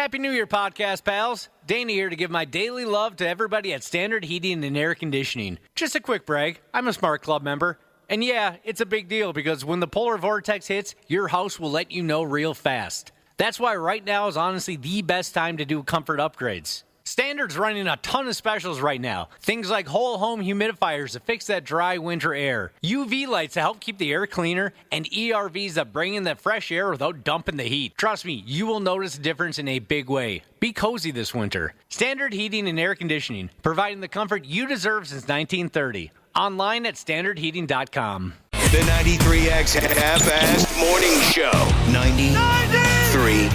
Happy New Year, podcast pals. Dana here to give my daily love to everybody at Standard Heating and Air Conditioning. Just a quick brag, I'm a Smart Club member. And yeah, it's a big deal because when the polar vortex hits, your house will let you know real fast. That's why right now is honestly the best time to do comfort upgrades. Standard's running a ton of specials right now. Things like whole home humidifiers to fix that dry winter air, UV lights to help keep the air cleaner, and ERVs that bring in that fresh air without dumping the heat. Trust me, you will notice a difference in a big way. Be cozy this winter. Standard Heating and Air Conditioning, providing the comfort you deserve since 1930. Online at standardheating.com. The 93X Half-Assed Morning Show. 93.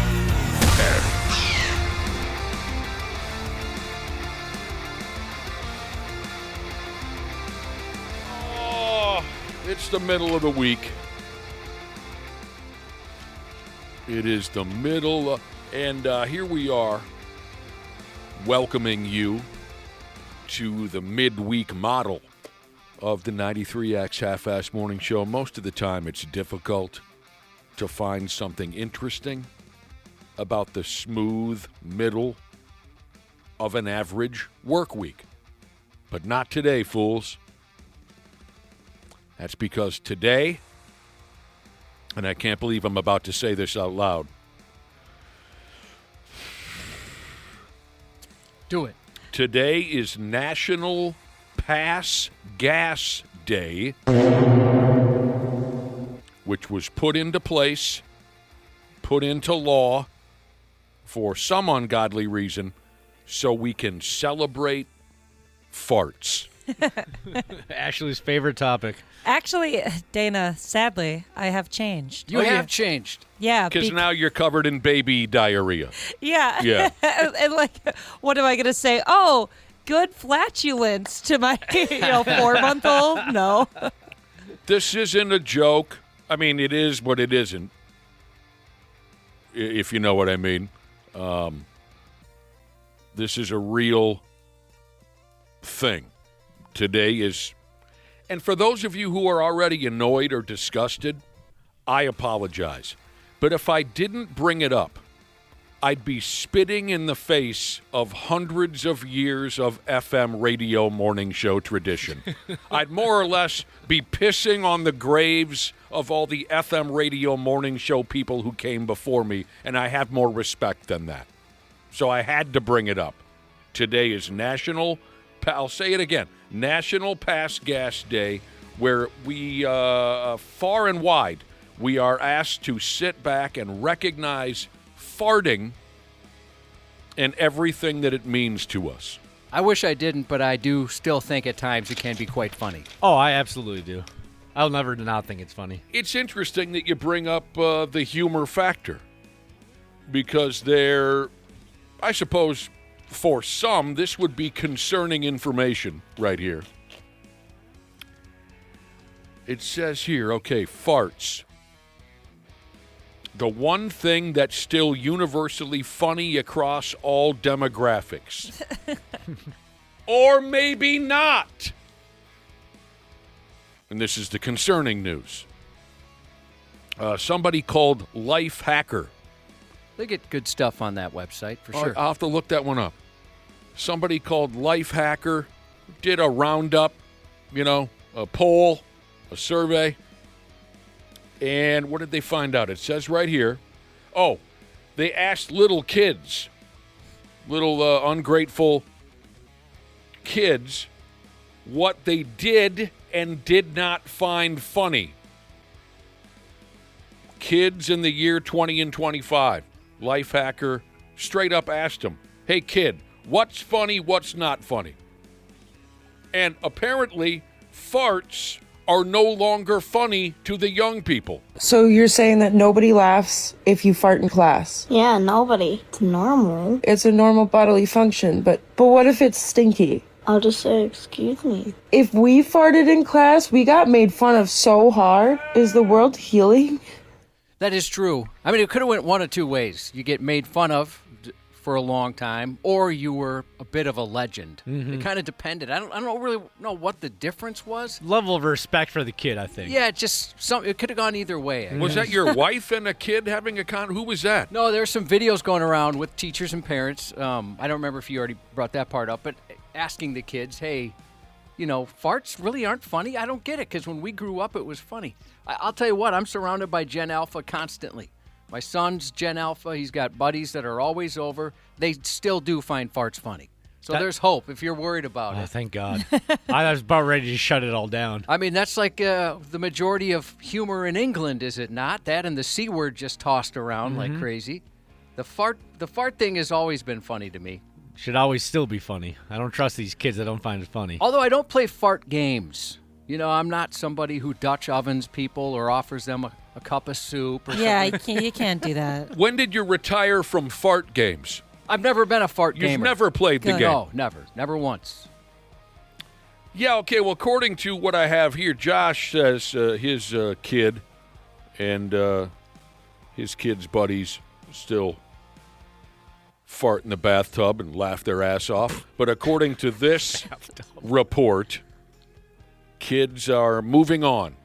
It's the middle of the week. It is the middle, and here we are welcoming you to the midweek model of the 93X Half-Assed Morning Show. Most of the time, it's difficult to find something interesting about the smooth middle of an average work week. But not today, fools. That's because today, and I can't believe I'm about to say this out loud. Do it. Today is National Pass Gas Day, which was put into place, put into law for some ungodly reason, so we can celebrate farts. Ashley's favorite topic. Actually, Dana, sadly, I have changed. You have changed. Yeah. Because now you're covered in baby diarrhea. Yeah. Yeah. and like, what am I going to say? Oh, good flatulence to my 4-month-old? No. This isn't a joke. I mean, it is, but it isn't, if you know what I mean. This is a real thing. Today is, and for those of you who are already annoyed or disgusted, I apologize. But if I didn't bring it up, I'd be spitting in the face of hundreds of years of FM radio morning show tradition. I'd more or less be pissing on the graves of all the FM radio morning show people who came before me, and I have more respect than that. So I had to bring it up. Today is I'll say it again, National Pass Gas Day, where we, far and wide, we are asked to sit back and recognize farting and everything that it means to us. I wish I didn't, but I do still think at times it can be quite funny. Oh, I absolutely do. I'll never not think it's funny. It's interesting that you bring up the humor factor, because I suppose, for some, this would be concerning information right here. It says here, okay, farts. The one thing that's still universally funny across all demographics. Or maybe not. And this is the concerning news. Somebody called Life Hacker. They get good stuff on that website, for sure. I'll have to look that one up. Somebody called Life Hacker did a roundup, a poll, a survey. And what did they find out? It says right here, they asked little kids, little ungrateful kids, what they did and did not find funny. Kids in the year 20 and 25. Life Hacker straight up asked them, hey, kid, what's funny, what's not funny? And apparently, farts are no longer funny to the young people. So you're saying that nobody laughs if you fart in class? Yeah, nobody. It's normal. It's a normal bodily function, but what if it's stinky? I'll just say, excuse me. If we farted in class, we got made fun of so hard. Is the world healing? That is true. I mean, it could have went one of two ways. You get made fun of for a long time, or you were a bit of a legend. It kind of depended. I don't really know what the difference was. Level of respect for the kid, I think. Yeah, it could have gone either way. Was that your wife and a kid having a Who was that? No, there's some videos going around with teachers and parents. I don't remember if you already brought that part up, but asking the kids, hey, farts really aren't funny? I don't get it, because when we grew up, it was funny. I'll tell you what, I'm surrounded by Gen Alpha constantly. My son's Gen Alpha. He's got buddies that are always over. They still do find farts funny. So there's hope if you're worried about it. Thank God. I was about ready to shut it all down. I mean, that's like the majority of humor in England, is it not? That and the C word just tossed around like crazy. The fart thing has always been funny to me. Should always still be funny. I don't trust these kids that don't find it funny. Although I don't play fart games. I'm not somebody who Dutch ovens people or offers them a cup of soup or something. Yeah, you can't do that. When did you retire from fart games? I've never been a fart gamer. You've never played the Good. game? No, never. Never once. Yeah, okay, well, according to what I have here, Josh says his kid and his kid's buddies still fart in the bathtub and laugh their ass off. But according to this report, kids are moving on.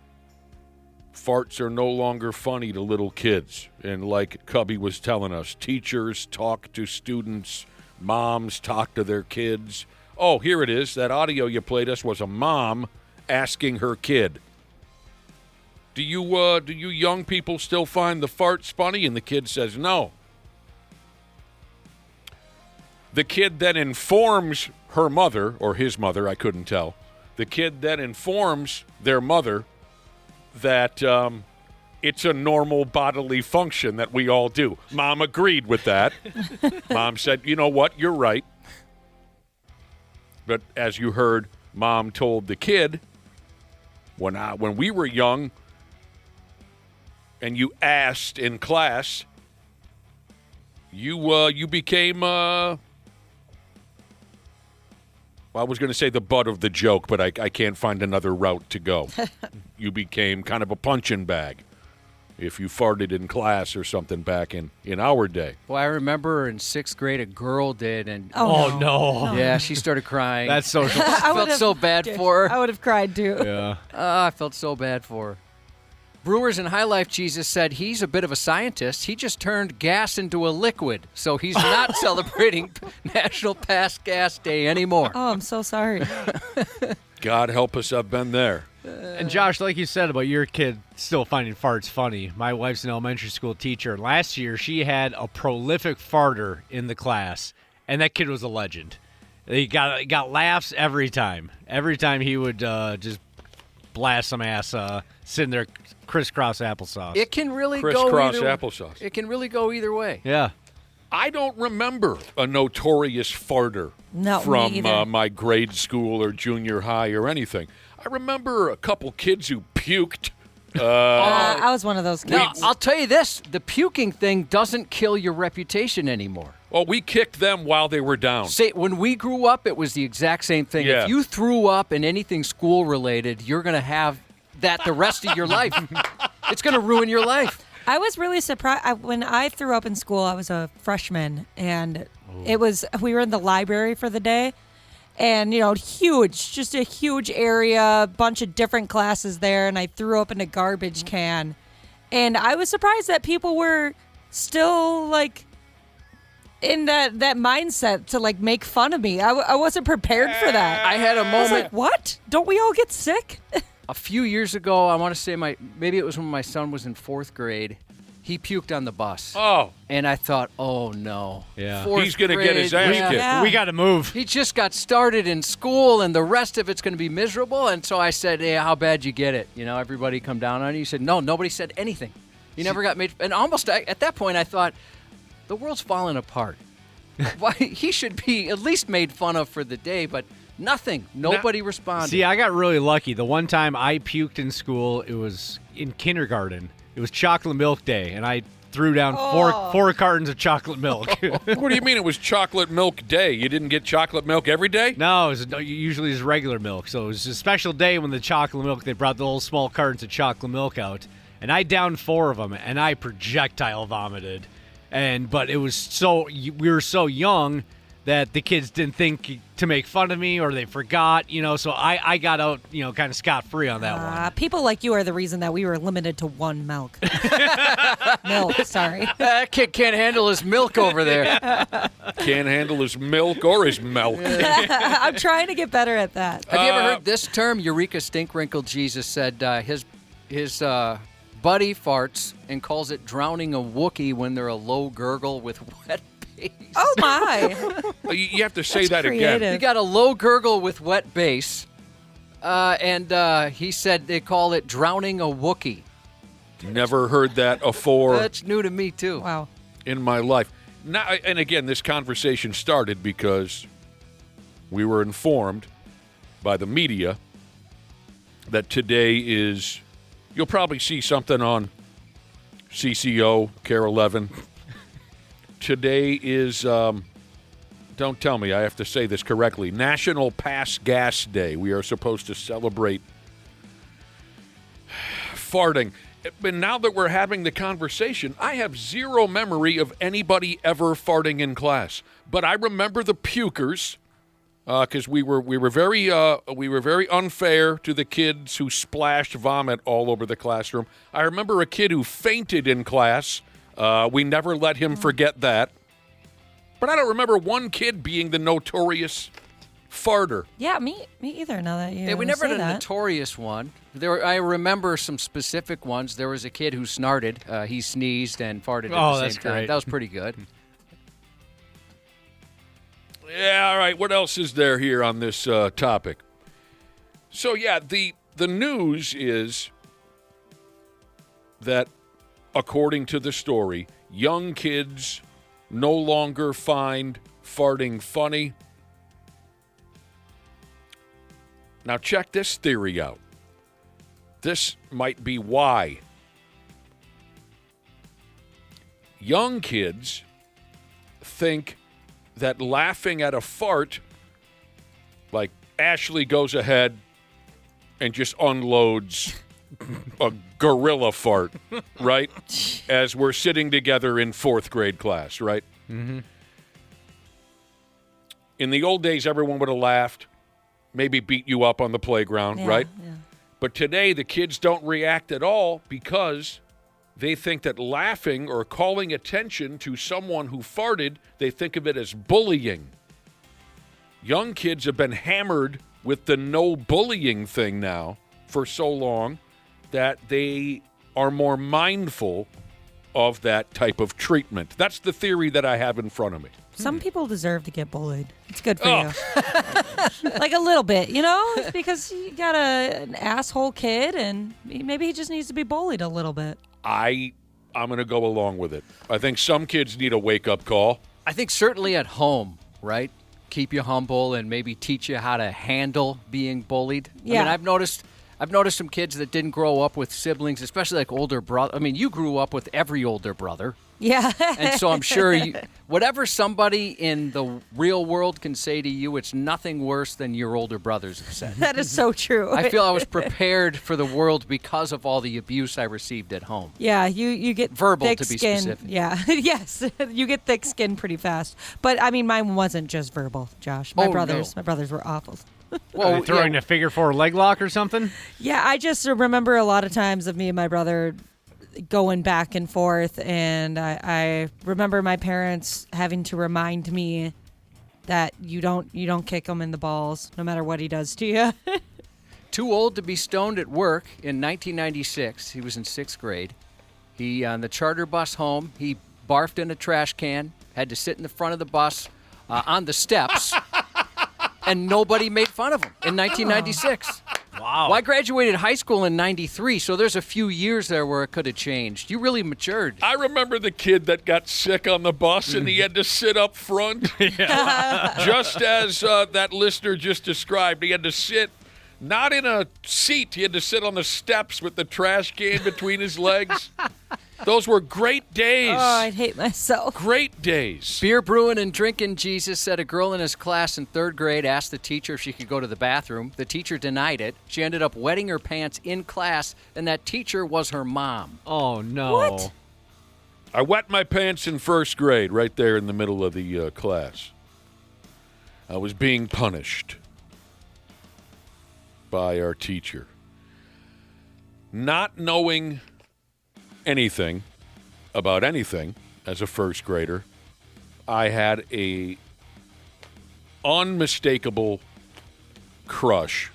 Farts are no longer funny to little kids. And like Cubby was telling us, teachers talk to students, moms talk to their kids. Oh, here it is. That audio you played us was a mom asking her kid. Do you young people still find the farts funny? And the kid says no. The kid then informs her mother, or his mother, I couldn't tell. The kid then informs their mother that it's a normal bodily function that we all do. Mom agreed with that. Mom said, you know what, you're right. But as you heard, Mom told the kid, when we were young and you asked in class, you became, I was going to say the butt of the joke, but I can't find another route to go. You became kind of a punching bag if you farted in class or something back in our day. Well, I remember in 6th grade a girl did, and Oh, no. yeah, she started crying. That's social. I felt so bad for her. I would have cried too. Yeah. I felt so bad for her. Brewers and High Life Jesus said he's a bit of a scientist. He just turned gas into a liquid, so he's not celebrating National Pass Gas Day anymore. Oh, I'm so sorry. God help us, I've been there. And Josh, like you said about your kid still finding farts funny, my wife's an elementary school teacher. Last year, she had a prolific farter in the class, and that kid was a legend. He got laughs every time. Every time he would just blast some ass sitting there crisscross applesauce. It can really Crisscross go either applesauce. It can really go either way. Yeah. I don't remember a notorious farter No, me from either. my grade school or junior high or anything. I remember a couple kids who puked. I was one of those kids. Now, I'll tell you this, the puking thing doesn't kill your reputation anymore. Well, we kicked them while they were down. Say, when we grew up, it was the exact same thing. Yeah. If you threw up in anything school-related, you're going to have that the rest of your life. It's going to ruin your life. I was really surprised. When I threw up in school, I was a freshman, and we were in the library for the day, and, just a huge area, a bunch of different classes there, and I threw up in a garbage can. And I was surprised that people were still, in that mindset to, make fun of me. I wasn't prepared for that. I had a I was moment. like, what? Don't we all get sick? A few years ago, I want to say maybe it was when my son was in 4th grade. He puked on the bus. Oh, And I thought, oh, no. Yeah. 4th he's going to get his grade, ass yeah. kicked. Yeah. We got to move. He just got started in school, and the rest of it's going to be miserable. And so I said, hey, how bad you get it? Everybody come down on you. He said, no, nobody said anything. He never got made. And almost at that point, I thought, the world's falling apart. Why he should be at least made fun of for the day, but nothing. Nobody responded. See, I got really lucky. The one time I puked in school, it was in kindergarten. It was chocolate milk day, and I threw down four cartons of chocolate milk. What do you mean it was chocolate milk day? You didn't get chocolate milk every day? No, it was usually just regular milk. So it was a special day when the chocolate milk, they brought the little small cartons of chocolate milk out. And I downed 4 of them, and I projectile vomited. But it was we were so young that the kids didn't think to make fun of me or they forgot, so I got out, kind of scot-free on that one. People like you are the reason that we were limited to one milk. Milk, sorry. That kid can't handle his milk over there. Can't handle his milk or his milk. I'm trying to get better at that. Have you ever heard this term? Eureka Stinkwinkle Jesus said his buddy farts and calls it drowning a Wookiee when they're a low gurgle with wet base. Oh, my. You have to say That's that creative. again. You got a low gurgle with wet base, and he said they call it drowning a Wookiee. Never heard that afore That's new to me, too. Wow. in my life. Now, and again, this conversation started because we were informed by the media that today is, you'll probably see something on CCO, Care 11. Today is, don't tell me, I have to say this correctly, National Pass Gas Day. We are supposed to celebrate farting. But now that we're having the conversation, I have zero memory of anybody ever farting in class. But I remember the pukers, because we were very unfair to the kids who splashed vomit all over the classroom. I remember a kid who fainted in class. We never let him forget that. But I don't remember one kid being the notorious farter. Yeah, me either. Now that you Yeah, we never say had a that. notorious one. I remember some specific ones. There was a kid who snarted. He sneezed and farted at the same that's time. great. That was pretty good. Yeah, all right. What else is there here on this topic? So, yeah, the news is that, according to the story, young kids no longer find farting funny. Now, check this theory out. This might be why. Young kids think that laughing at a fart, like Ashley goes ahead and just unloads a gorilla fart, right? As we're sitting together in fourth grade class, right? Mm-hmm. In the old days, everyone would have laughed, maybe beat you up on the playground, right? Yeah. But today, the kids don't react at all because they think that laughing or calling attention to someone who farted, they think of it as bullying. Young kids have been hammered with the no bullying thing now for so long that they are more mindful of that type of treatment. That's the theory that I have in front of me. Some people deserve to get bullied. It's good for you. Like a little bit, It's because you got an asshole kid, and maybe he just needs to be bullied a little bit. I'm going to go along with it. I think some kids need a wake-up call. I think certainly at home, right? Keep you humble and maybe teach you how to handle being bullied. Yeah. I mean, I've noticed some kids that didn't grow up with siblings, especially like older brother. I mean, you grew up with every older brother. Yeah. And so I'm sure whatever somebody in the real world can say to you, it's nothing worse than your older brothers have said. That is so true. I feel I was prepared for the world because of all the abuse I received at home. Yeah, you get Verbal, thick to be skin. specific. Yeah, yes, you get thick skin pretty fast. But I mean, mine wasn't just verbal, Josh. My brothers were awful. Well, Throwing a figure four leg lock or something? Yeah, I just remember a lot of times of me and my brother going back and forth, and I remember my parents having to remind me that you don't kick him in the balls no matter what he does to you. Too old to be stoned at work in 1996. He was in 6th grade. He, on the charter bus home, he barfed in a trash can, had to sit in the front of the bus on the steps, and nobody made fun of him in 1996. Wow. Well, I graduated high school in 93, so there's a few years there where it could have changed. You really matured. I remember the kid that got sick on the bus and he had to sit up front. Just as that listener just described. He had to sit not in a seat. He had to sit on the steps with the trash can between his legs. Those were great days. Oh, I'd hate myself. Great days. Beer brewing and drinking Jesus said a girl in his class in 3rd grade asked the teacher if she could go to the bathroom. The teacher denied it. She ended up wetting her pants in class, and that teacher was her mom. Oh, no. What? I wet my pants in first grade right there in the middle of the class. I was being punished by our teacher. Not knowing anything about anything as a first grader, I had a unmistakable crush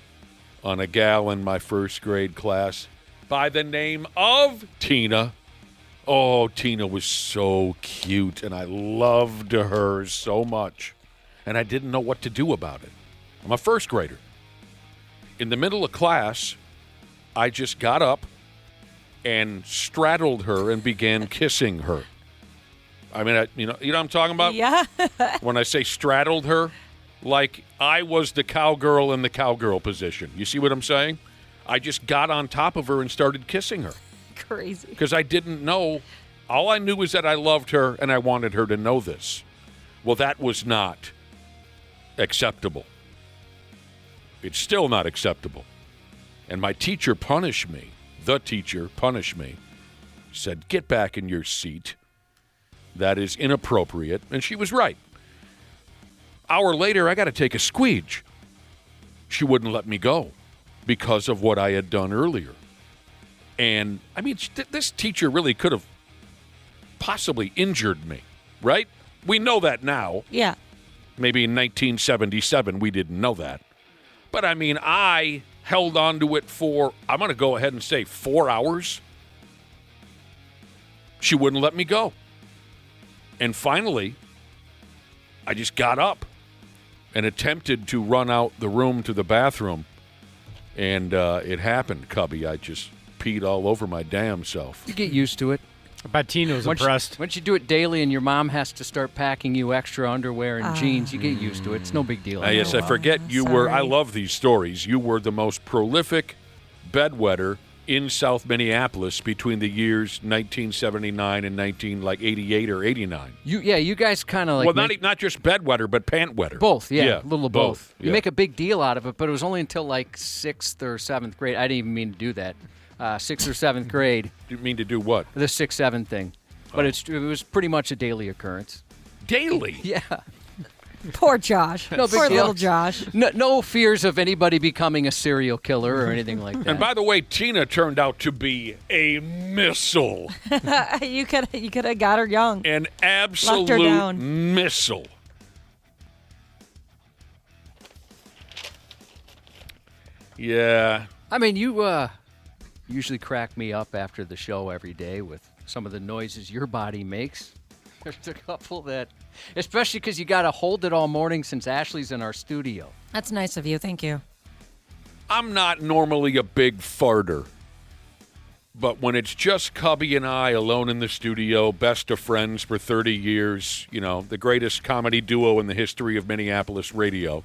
on a gal in my first grade class by the name of Tina. Oh, Tina was so cute, and I loved her so much, and I didn't know what to do about it. I'm a first grader. In the middle of class, I just got up and straddled her and began kissing her. I mean, you know what I'm talking about? Yeah. When I say straddled her, like I was the cowgirl in the cowgirl position. You see what I'm saying? I just got on top of her and started kissing her. Crazy. Because I didn't know. All I knew was that I loved her and I wanted her to know this. Well, that was not acceptable. It's still not acceptable. And my teacher punished me. The teacher punished me. Said, get back in your seat. That is inappropriate. And she was right. Hour later, I got to take a squeege. She wouldn't let me go because of what I had done earlier. And, I mean, this teacher really could have possibly injured me, right? We know that now. Yeah. Maybe in 1977, we didn't know that. But, I mean, I held on to it for, I'm going to go ahead and say 4 hours. She wouldn't let me go. And finally, I just got up and attempted to run out the room to the bathroom. And it happened, Cubby. I just peed all over my damn self. You get used to it. I bet Tina was impressed. Once you do it daily and your mom has to start packing you extra underwear and jeans, you get used to it. It's no big deal. Yes, I forget you were, I love these stories. You were the most prolific bedwetter in South Minneapolis between the years 1979 and 88 or 89. You guys kind of like... Well, not just bedwetter, but pant wetter. Both, yeah. A little of both. Yeah. You make a big deal out of it, but it was only until like 6th or 7th grade. I didn't even mean to do that. 6th or 7th grade. You mean to do what? The 6-7 thing. But it was pretty much a daily occurrence. Daily? Yeah. Poor Josh. No big Poor deal. little Josh. No fears of anybody becoming a serial killer or anything like that. And by the way, Tina turned out to be a missile. You could have got her young. An Locked her absolute down. missile. Yeah. I mean, you usually crack me up after the show every day with some of the noises your body makes. There's a couple that, especially because you got to hold it all morning since Ashley's in our studio. That's nice of you. Thank you. I'm not normally a big farter. But when it's just Cubby and I alone in the studio, best of friends for 30 years, you know, the greatest comedy duo in the history of Minneapolis radio,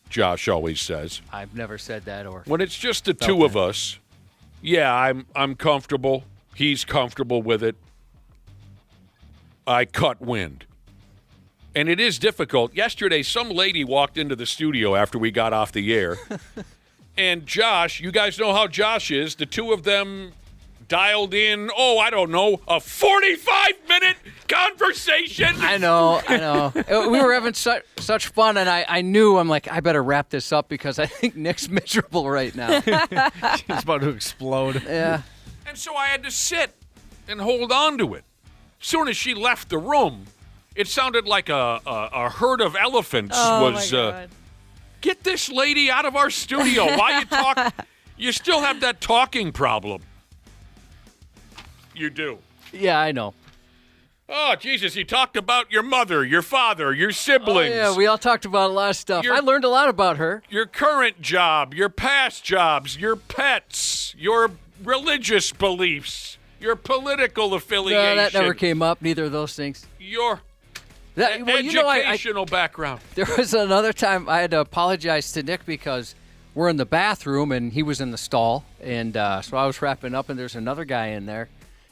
Josh always says. I've never said that or... When it's just the two of us, yeah, I'm comfortable. He's comfortable with it. I cut wind. And it is difficult. Yesterday, some lady walked into the studio after we got off the air. And Josh, you guys know how Josh is. The two of them dialed in, I don't know, a 45-minute conversation. I know. We were having such fun, and I knew, I'm like, I better wrap this up because I think Nick's miserable right now. He's about to explode. Yeah. And so I had to sit and hold on to it. As soon as she left the room, it sounded like a herd of elephants was, my God. Get this lady out of our studio. Why you talk? You still have that talking problem. You do. Yeah, I know. Oh, Jesus, he talked about your mother, your father, your siblings. Oh, yeah, we all talked about a lot of stuff. I learned a lot about her. Your current job, your past jobs, your pets, your religious beliefs, your political affiliation. No, that never came up, neither of those things. Your educational background. There was another time I had to apologize to Nick because we're in the bathroom and he was in the stall. And so I was wrapping up and there's another guy in there.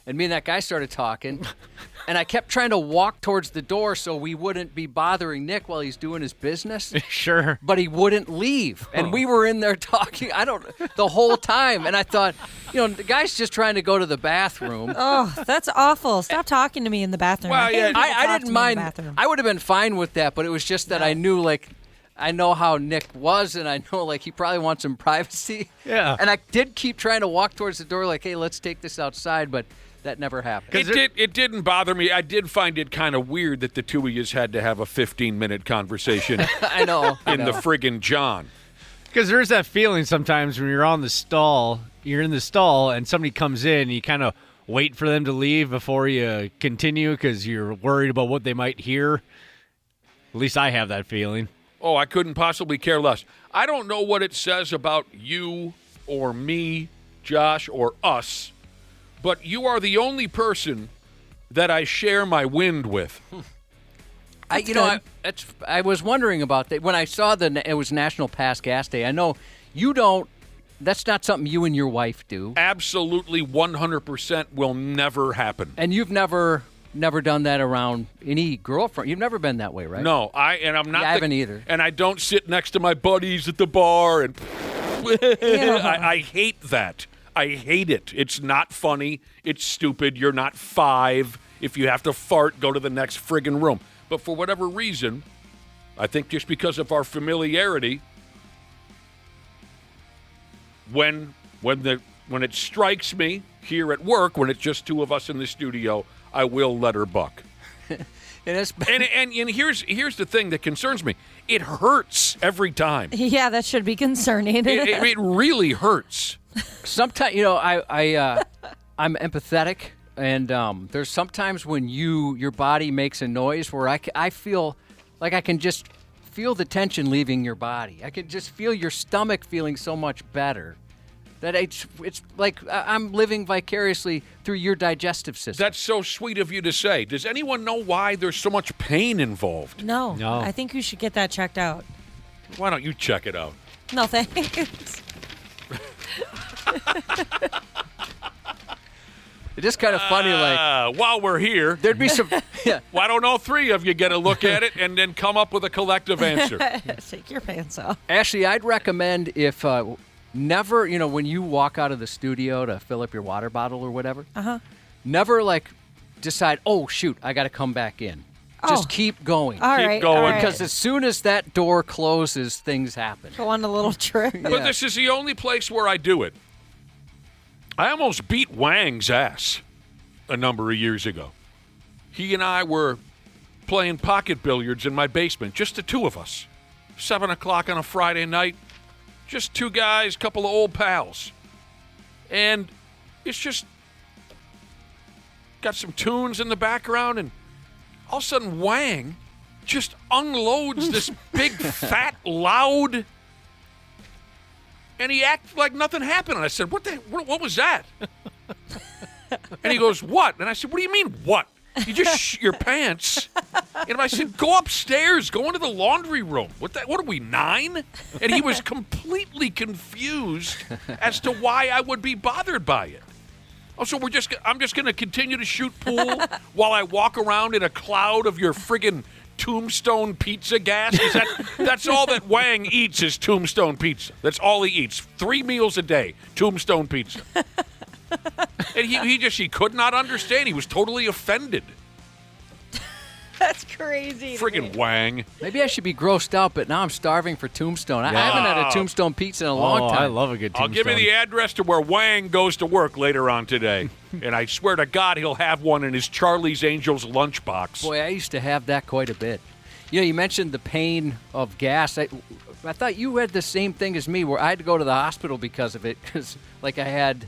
and me and that guy started talking, and I kept trying to walk towards the door so we wouldn't be bothering Nick while he's doing his business. Sure. But he wouldn't leave, and we were in there talking. The whole time, and I thought, the guy's just trying to go to the bathroom. Oh, that's awful. Stop talking to me in the bathroom. Well, yeah, I didn't mind. I would have been fine with that, but it was just that I knew, I know how Nick was, and I know, he probably wants some privacy. Yeah. And I did keep trying to walk towards the door, hey, let's take this outside, but that never happened. It didn't bother me. I did find it kind of weird that the two of you had to have a 15-minute conversation I know. in the friggin' John. Because there's that feeling sometimes when you're in the stall, and somebody comes in, and you kind of wait for them to leave before you continue because you're worried about what they might hear. At least I have that feeling. Oh, I couldn't possibly care less. I don't know what it says about you or me, Josh, or us, but you are the only person that I share my wind with. I was wondering about that when I saw it was National Pass Gas Day. I know you don't. That's not something you and your wife do. Absolutely 100% will never happen. And you've never done that around any girlfriend. You've never been that way, right? No, I'm not. I haven't either. And I don't sit next to my buddies at the bar and I hate that. I hate it. It's not funny. It's stupid. You're not 5. If you have to fart, go to the next friggin' room. But for whatever reason, I think just because of our familiarity, when it strikes me here at work, when it's just two of us in the studio, I will let her buck. and here's the thing that concerns me. It hurts every time. Yeah, that should be concerning. It really hurts. Sometimes, I'm empathetic, and there's sometimes when your body makes a noise where I feel like I can just feel the tension leaving your body. I can just feel your stomach feeling so much better. That it's like I'm living vicariously through your digestive system. That's so sweet of you to say. Does anyone know why there's so much pain involved? No. I think you should get that checked out. Why don't you check it out? No, thanks. It's just kind of funny, while we're here, there'd be some. Yeah. Why don't all three of you get a look at it and then come up with a collective answer? Take your pants off. Ashley, I'd recommend if never, when you walk out of the studio to fill up your water bottle or whatever, never decide, oh shoot, I got to come back in. Just keep going. All right, all right. Because as soon as that door closes, things happen. Go on a little trip. But this is the only place where I do it. I almost beat Wang's ass a number of years ago. He and I were playing pocket billiards in my basement, just the two of us. 7 o'clock on a Friday night, just two guys, couple of old pals. And it's just got some tunes in the background, and all of a sudden Wang just unloads this big, fat, loud, and he acted like nothing happened. And I said, what was that? And he goes, what? And I said, what do you mean, what? You just shit your pants. And I said, go upstairs, go into the laundry room. What are we, 9? And he was completely confused as to why I would be bothered by it. Oh, so I'm just going to continue to shoot pool while I walk around in a cloud of your friggin' Tombstone pizza gas? That's all that Wang eats is Tombstone pizza. That's all he eats. 3 meals a day, Tombstone pizza. And he could not understand. He was totally offended. That's crazy. Friggin' Wang. Maybe I should be grossed out, but now I'm starving for Tombstone. I haven't had a Tombstone pizza in a long time. I love a good Tombstone. I'll give you the address to where Wang goes to work later on today. And I swear to God he'll have one in his Charlie's Angels lunchbox. Boy, I used to have that quite a bit. You mentioned the pain of gas. I thought you had the same thing as me where I had to go to the hospital because of it. Because, I had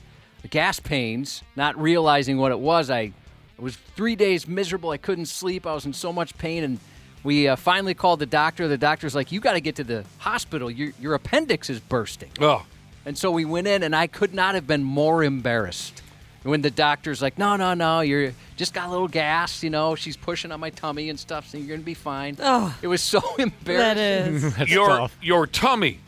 gas pains, not realizing what it was. I was 3 days miserable. I couldn't sleep. I was in so much pain. And we finally called the doctor. The doctor's like, you got to get to the hospital. Your appendix is bursting. Oh. And so we went in, and I could not have been more embarrassed. When the doctor's like, no, you're just got a little gas, she's pushing on my tummy and stuff, so you're going to be fine. Oh, it was so embarrassing. that is. That's tough. Your tummy.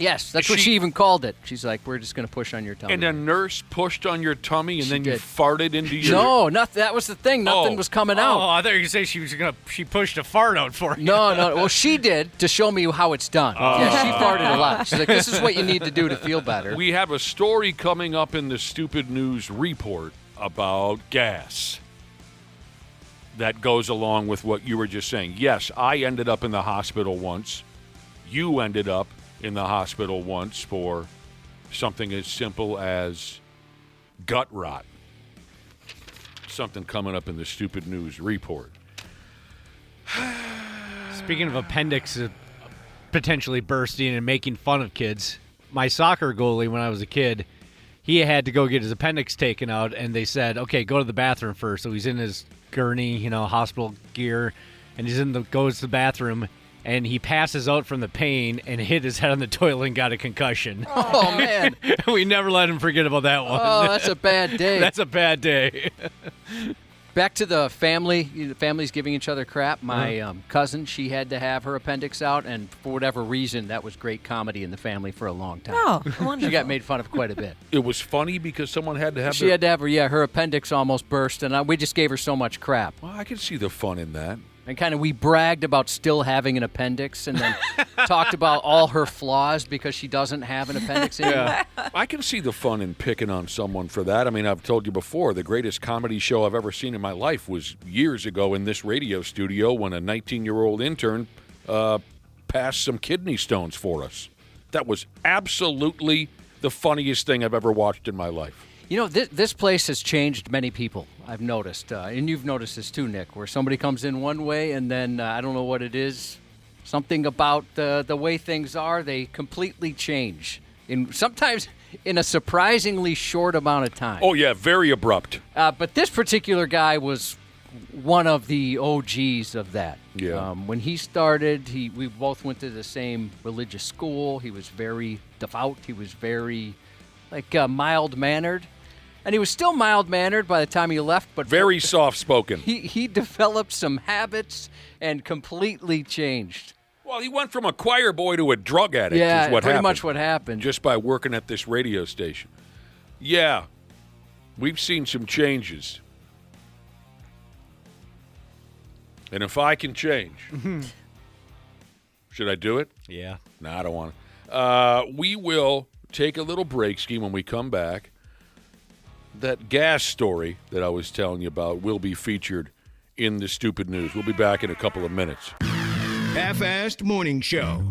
Yes, that's what she even called it. She's like, we're just going to push on your tummy. And a nurse pushed on your tummy, and then did. you farted into your... No, nothing. That was the thing. Nothing was coming out. Oh, I thought you were going to say she pushed a fart out for you. No. Well, she did to show me how it's done. Yeah, she farted a lot. She's like, this is what you need to do to feel better. We have a story coming up in the Stupid News report about gas that goes along with what you were just saying. Yes, I ended up in the hospital once. You ended up in the hospital once for something as simple as gut rot. Something coming up in the Stupid News report. Speaking of appendix potentially bursting and making fun of kids, my soccer goalie when I was a kid, he had to go get his appendix taken out, and they said, okay, go to the bathroom first. So he's in his gurney, hospital gear, and goes to the bathroom, and he passes out from the pain and hit his head on the toilet and got a concussion. Oh, man. We never let him forget about that one. Oh, that's a bad day. That's a bad day. Back to the family. The family's giving each other crap. My cousin, she had to have her appendix out, and for whatever reason, that was great comedy in the family for a long time. Oh, wonderful. She got made fun of quite a bit. It was funny because someone had to have She had to have her appendix almost burst, and we just gave her so much crap. Well, I can see the fun in that. And kind of we bragged about still having an appendix and then talked about all her flaws because she doesn't have an appendix anymore. Yeah. I can see the fun in picking on someone for that. I mean, I've told you before, the greatest comedy show I've ever seen in my life was years ago in this radio studio when a 19-year-old intern passed some kidney stones for us. That was absolutely the funniest thing I've ever watched in my life. You know, this place has changed many people, I've noticed. And you've noticed this too, Nick, where somebody comes in one way and then, I don't know what it is, something about the way things are, they completely change. Sometimes in a surprisingly short amount of time. Oh, yeah, very abrupt. But this particular guy was one of the OGs of that. Yeah. When he started, we both went to the same religious school. He was very devout. He was very, mild-mannered. And he was still mild-mannered by the time he left, but very soft-spoken. He developed some habits and completely changed. Well, he went from a choir boy to a drug addict. Yeah, is what pretty happened, much what happened. just by working at this radio station. Yeah, we've seen some changes. And if I can change, should I do it? Yeah. No, I don't want to. We will take a little break ski when we come back. That gas story that I was telling you about will be featured in the Stupid News. We'll be back in a couple of minutes. Half-assed Morning Show.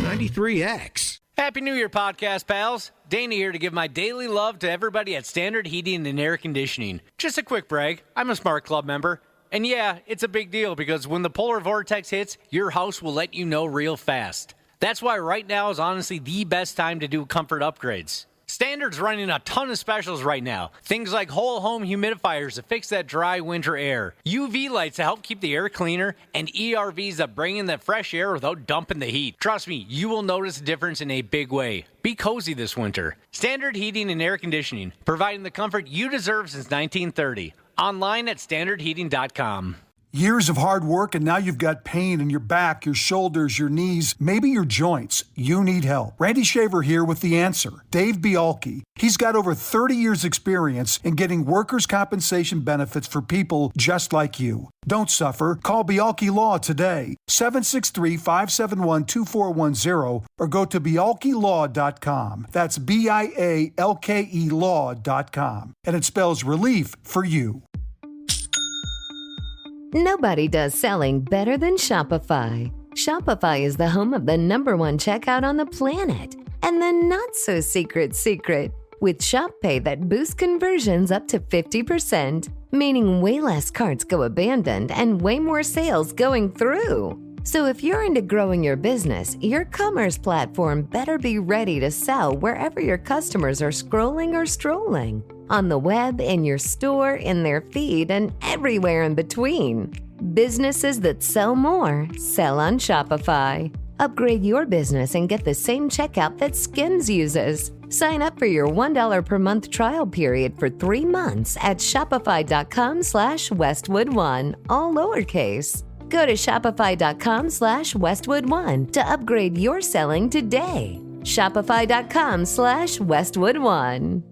93X. Happy New Year, podcast pals. Danny here to give my daily love to everybody at Standard Heating and Air Conditioning. Just a quick brag. I'm a Smart Club member. And yeah, it's a big deal because when the polar vortex hits, your house will let you know real fast. That's why right now is honestly the best time to do comfort upgrades. Standard's running a ton of specials right now. Things like whole home humidifiers to fix that dry winter air, UV lights to help keep the air cleaner, and ERVs that bring in that fresh air without dumping the heat. Trust me, you will notice a difference in a big way. Be cozy this winter. Standard Heating and Air Conditioning, providing the comfort you deserve since 1930. Online at standardheating.com. Years of hard work, and now you've got pain in your back, your shoulders, your knees, maybe your joints. You need help. Randy Shaver here with the answer. Dave Bialke. He's got over 30 years experience in getting workers' compensation benefits for people just like you. Don't suffer. Call Bialke Law today. 763-571-2410 or go to bialkelaw.com. That's BIALKE law.com. And it spells relief for you. Nobody does selling better than Shopify. Shopify is the home of the #1 checkout on the planet. And the not-so-secret secret, with Shop Pay that boosts conversions up to 50%, meaning way less carts go abandoned and way more sales going through. So if you're into growing your business, your commerce platform better be ready to sell wherever your customers are scrolling or strolling. On the web, in your store, in their feed, and everywhere in between. Businesses that sell more, sell on Shopify. Upgrade your business and get the same checkout that Skims uses. Sign up for your $1 per month trial period for 3 months at shopify.com/Westwood1, all lowercase. Go to shopify.com/Westwood1 to upgrade your selling today. Shopify.com/Westwood1.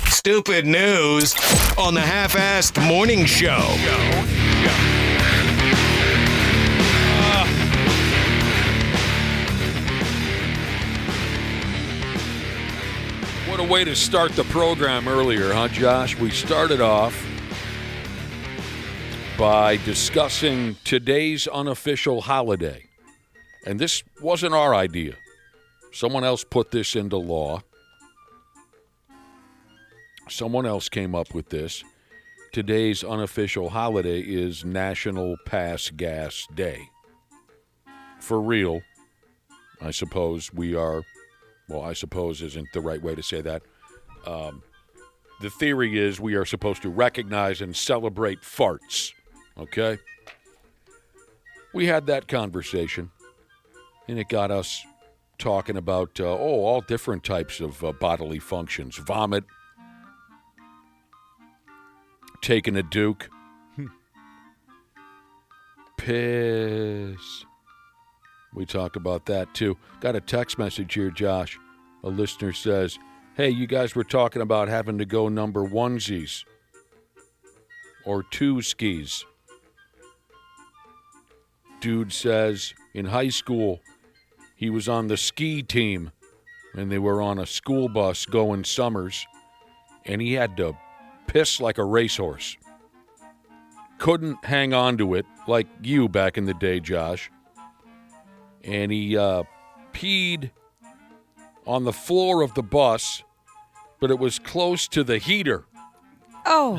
Stupid news on the Half-Assed Morning Show. What a way to start the program earlier, huh, Josh? We started off by discussing today's unofficial holiday. And this wasn't our idea. Someone else put this into law. Someone else came up with this. Today's unofficial holiday is National Pass Gas Day. For real, I suppose we are, well, I suppose isn't the right way to say that. The theory is we are supposed to recognize and celebrate farts, okay? We had that conversation, and it got us talking about, all different types of bodily functions. Vomit, taking a Duke, piss. We talked about that, too. Got a text message here, Josh. A listener says, hey, you guys were talking about having to go number onesies or two skis. Dude says in high school he was on the ski team and they were on a school bus going summers and he had to piss like a racehorse. Couldn't hang on to it like you back in the day, Josh. And he peed on the floor of the bus, but it was close to the heater. Oh,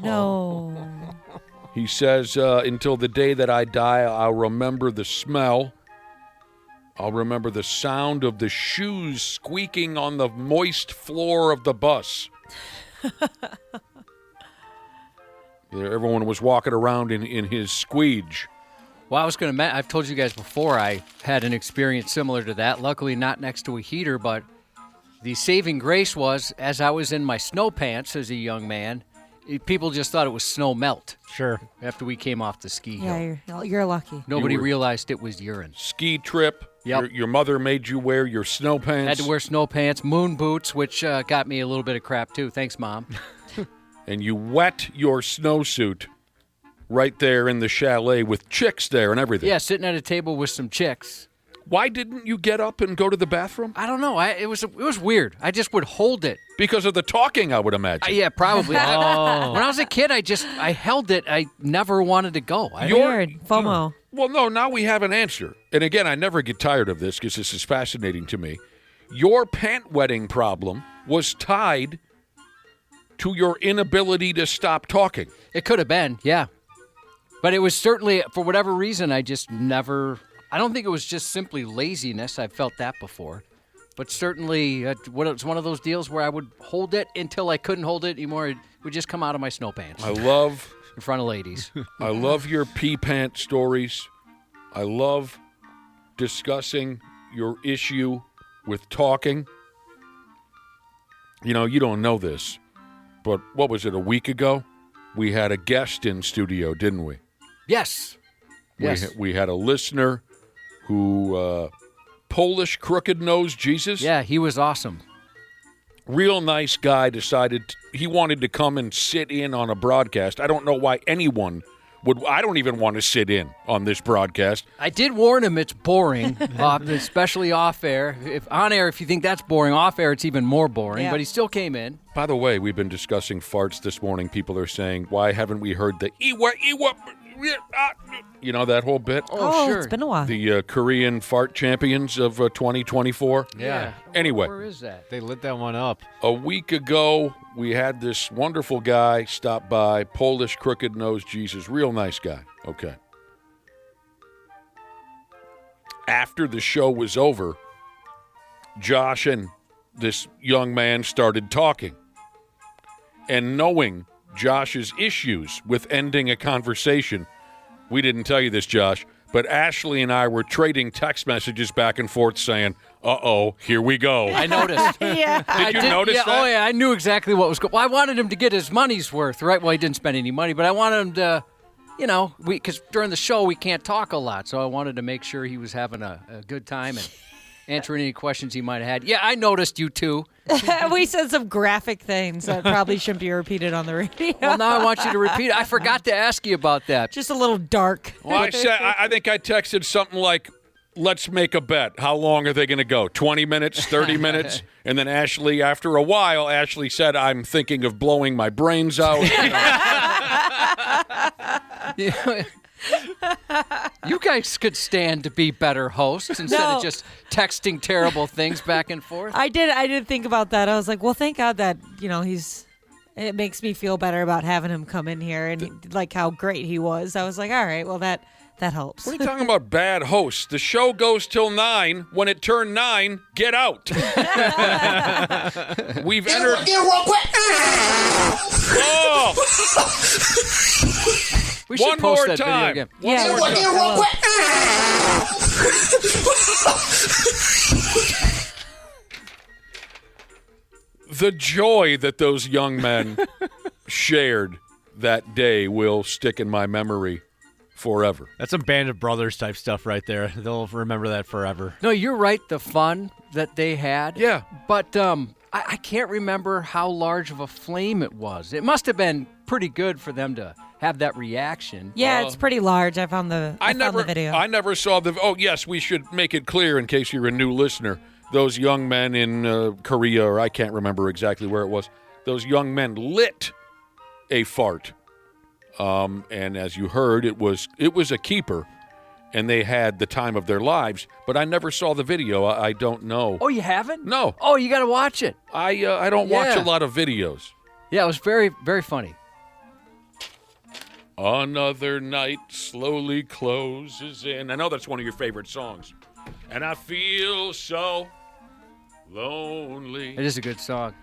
no. He says, until the day that I die, I'll remember the smell. I'll remember the sound of the shoes squeaking on the moist floor of the bus. Everyone was walking around in his squeege. Well, I was going to I've told you guys before I had an experience similar to that. Luckily not next to a heater, but the saving grace was, as I was in my snow pants as a young man, people just thought it was snow melt. Sure. After we came off the ski hill. Yeah, you're lucky. Nobody realized it was urine. Ski trip. Yep. Your mother made you wear your snow pants. Had to wear snow pants, moon boots, which got me a little bit of crap, too. Thanks, Mom. And you wet your snowsuit right there in the chalet with chicks there and everything. Yeah, sitting at a table with some chicks. Why didn't you get up and go to the bathroom? I don't know. It was weird. I just would hold it. Because of the talking, I would imagine. Yeah, probably. When I was a kid, I held it. I never wanted to go. Weird. FOMO. Well, no, now we have an answer. And again, I never get tired of this because this is fascinating to me. Your pant wetting problem was tied to your inability to stop talking. It could have been, yeah. But it was certainly, for whatever reason, I just never, I don't think it was just simply laziness. I've felt that before. But certainly, it was one of those deals where I would hold it until I couldn't hold it anymore. It would just come out of my snow pants. I love... in front of ladies. I love your pee pant stories. I love discussing your issue with talking. You know, you don't know this, but what was it, a week ago? We had a guest in studio, didn't we? Yes. We had a listener who, Polish crooked-nosed Jesus. Yeah, he was awesome. Real nice guy, decided he wanted to come and sit in on a broadcast. I don't know why anyone would. I don't even want to sit in on this broadcast. I did warn him it's boring, especially off air. If on air, if you think that's boring, off air it's even more boring. Yeah. But he still came in. By the way, we've been discussing farts this morning. People are saying, why haven't we heard the Ewa, you know, that whole bit? Oh, sure. It's been a while. The Korean fart champions of 2024. Yeah. Anyway. Where is that? They lit that one up. A week ago, we had this wonderful guy stop by, Polish crooked-nosed Jesus, real nice guy. Okay. After the show was over, Josh and this young man started talking. And knowing Josh's issues with ending a conversation, we didn't tell you this, Josh, but Ashley and I were trading text messages back and forth saying, Uh-oh, here we go. I noticed. Yeah. Did you notice yeah, that? Oh, yeah, I knew exactly what was going on. Well, I wanted him to get his money's worth, right? Well, he didn't spend any money, but I wanted him to, because during the show we can't talk a lot, so I wanted to make sure he was having a good time and answering any questions he might have had. Yeah, I noticed you too. We said some graphic things that probably shouldn't be repeated on the radio. Well, now I want you to repeat it. I forgot to ask you about that. Just a little dark. Well, I think I texted something like, let's make a bet. How long are they going to go? 20 minutes, 30 minutes? And then Ashley, after a while, Ashley said, I'm thinking of blowing my brains out. You guys could stand to be better hosts instead of just texting terrible things back and forth. I did think about that. I was like, well, thank God that, it makes me feel better about having him come in here and like how great he was. I was like, all right, well, that helps. What are you talking about bad hosts? The show goes till 9. When it turned 9, get out. We've entered... Oh! We should One post more that time. video again. Yeah, One more time. The joy that those young men shared that day will stick in my memory forever. That's some Band of Brothers type stuff right there. They'll remember that forever. No, you're right. The fun that they had. Yeah. But I can't remember how large of a flame it was. It must have been pretty good for them to have that reaction. Yeah, it's pretty large. I found the video. I never saw the... Oh, yes, we should make it clear in case you're a new listener. Those young men in Korea, or I can't remember exactly where it was, those young men lit a fart. And as you heard, it was a keeper, and they had the time of their lives. But I never saw the video. I don't know. Oh, you haven't? No. Oh, you got to watch it. I don't watch a lot of videos. Yeah, it was very, very funny. Another night slowly closes in. I know that's one of your favorite songs. And I feel so lonely. It is a good song.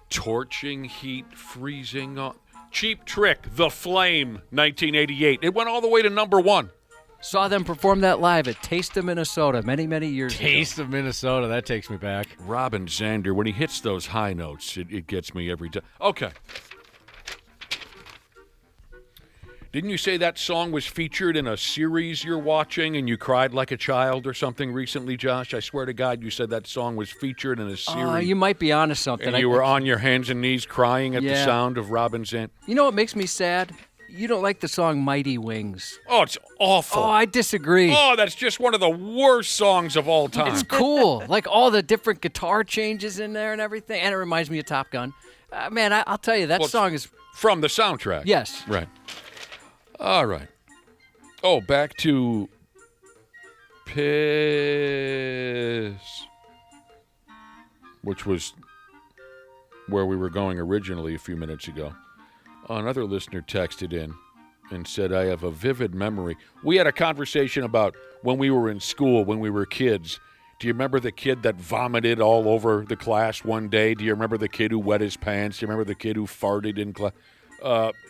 Torching heat, freezing on. Cheap Trick, The Flame, 1988. It went all the way to number 1. Saw them perform that live at Taste of Minnesota many, many years ago. Taste of Minnesota, that takes me back. Robin Zander, when he hits those high notes, it gets me every time. Okay. Didn't you say that song was featured in a series you're watching and you cried like a child or something recently, Josh? I swear to God, you said that song was featured in a series. You might be onto something. And you were on your hands and knees crying at the sound of Robin Zander. You know what makes me sad? You don't like the song Mighty Wings. Oh, it's awful. Oh, I disagree. Oh, that's just one of the worst songs of all time. It's cool. Like all the different guitar changes in there and everything. And it reminds me of Top Gun. Man, I'll tell you, that song is... From the soundtrack. Yes. Right. All right. Oh, back to Piss, which was where we were going originally a few minutes ago. Another listener texted in and said, I have a vivid memory. We had a conversation about when we were in school, when we were kids. Do you remember the kid that vomited all over the class one day? Do you remember the kid who wet his pants? Do you remember the kid who farted in class?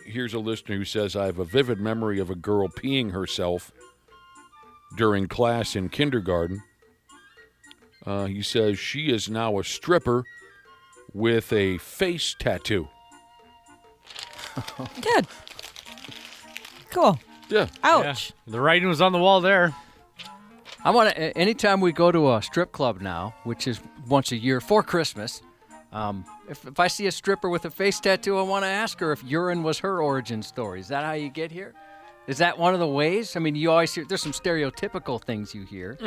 Here's a listener who says, I have a vivid memory of a girl peeing herself during class in kindergarten. He says she is now a stripper with a face tattoo. Good. Cool. Yeah. Ouch. Yeah. The writing was on the wall there. I want to. Anytime we go to a strip club now, which is once a year for Christmas, if I see a stripper with a face tattoo, I want to ask her if urine was her origin story. Is that how you get here? Is that one of the ways? I mean, you always hear there's some stereotypical things you hear,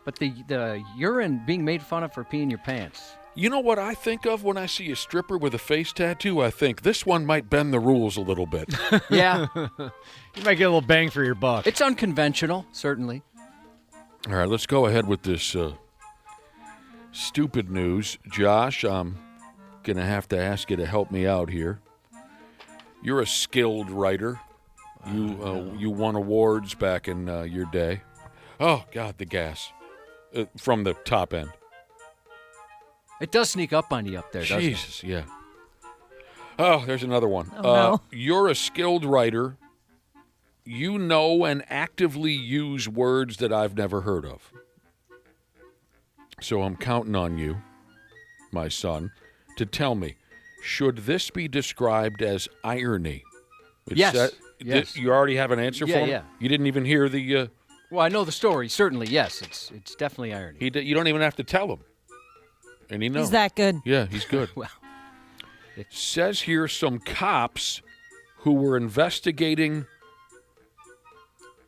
but the urine being made fun of for peeing your pants. You know what I think of when I see a stripper with a face tattoo? I think this one might bend the rules a little bit. Yeah. You might get a little bang for your buck. It's unconventional, certainly. All right, let's go ahead with this stupid news. Josh, I'm going to have to ask you to help me out here. You're a skilled writer. You won awards back in your day. Oh, God, the gas. From the top end. It does sneak up on you up there, doesn't it? Jesus, yeah. Oh, there's another one. Oh, no. You're a skilled writer. You know and actively use words that I've never heard of. So I'm counting on you, my son, to tell me, should this be described as irony? Yes. Yes. You already have an answer for me? Yeah. You didn't even hear the... Well, I know the story. Certainly, yes. It's definitely irony. You don't even have to tell him. And he knows. He's that good. Yeah, he's good. Well, it says here some cops who were investigating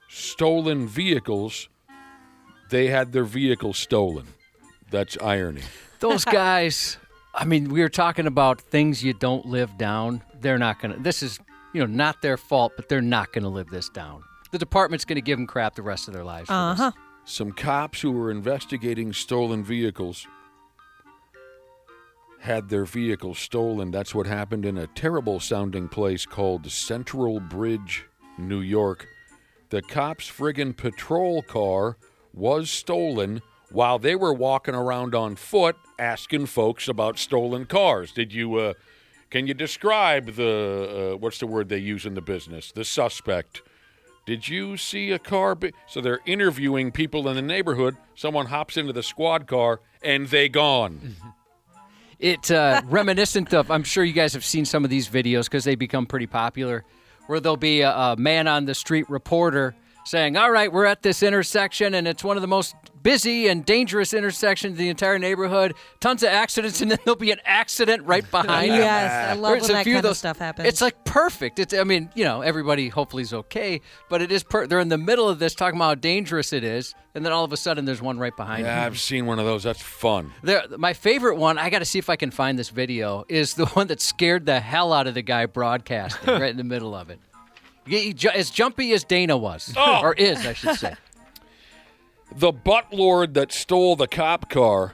stolen vehicles, they had their vehicle stolen. That's irony. those guys, I mean, we were talking about things you don't live down. They're not going to, this is, not their fault, but they're not going to live this down. The department's going to give them crap the rest of their lives. Uh-huh. Some cops who were investigating stolen vehicles had their vehicle stolen. That's what happened in a terrible-sounding place called Central Bridge, New York. The cops' friggin' patrol car was stolen while they were walking around on foot asking folks about stolen cars. Can you describe the, what's the word they use in the business? The suspect. Did you see a car? So they're interviewing people in the neighborhood. Someone hops into the squad car, and they gone. It's reminiscent of, I'm sure you guys have seen some of these videos because they become pretty popular, where there'll be a man on the street reporter saying, all right, we're at this intersection, and it's one of the most busy and dangerous intersections in the entire neighborhood. Tons of accidents, and then there'll be an accident right behind him. Yes, I love when that kind of stuff happens. It's like perfect. Everybody hopefully is okay, but it is they're in the middle of this talking about how dangerous it is, and then all of a sudden there's one right behind him. Yeah, I've seen one of those. That's fun. My favorite one, I got to see if I can find this video, is the one that scared the hell out of the guy broadcasting right in the middle of it. As jumpy as Dana was, or is, I should say. The buttlord that stole the cop car,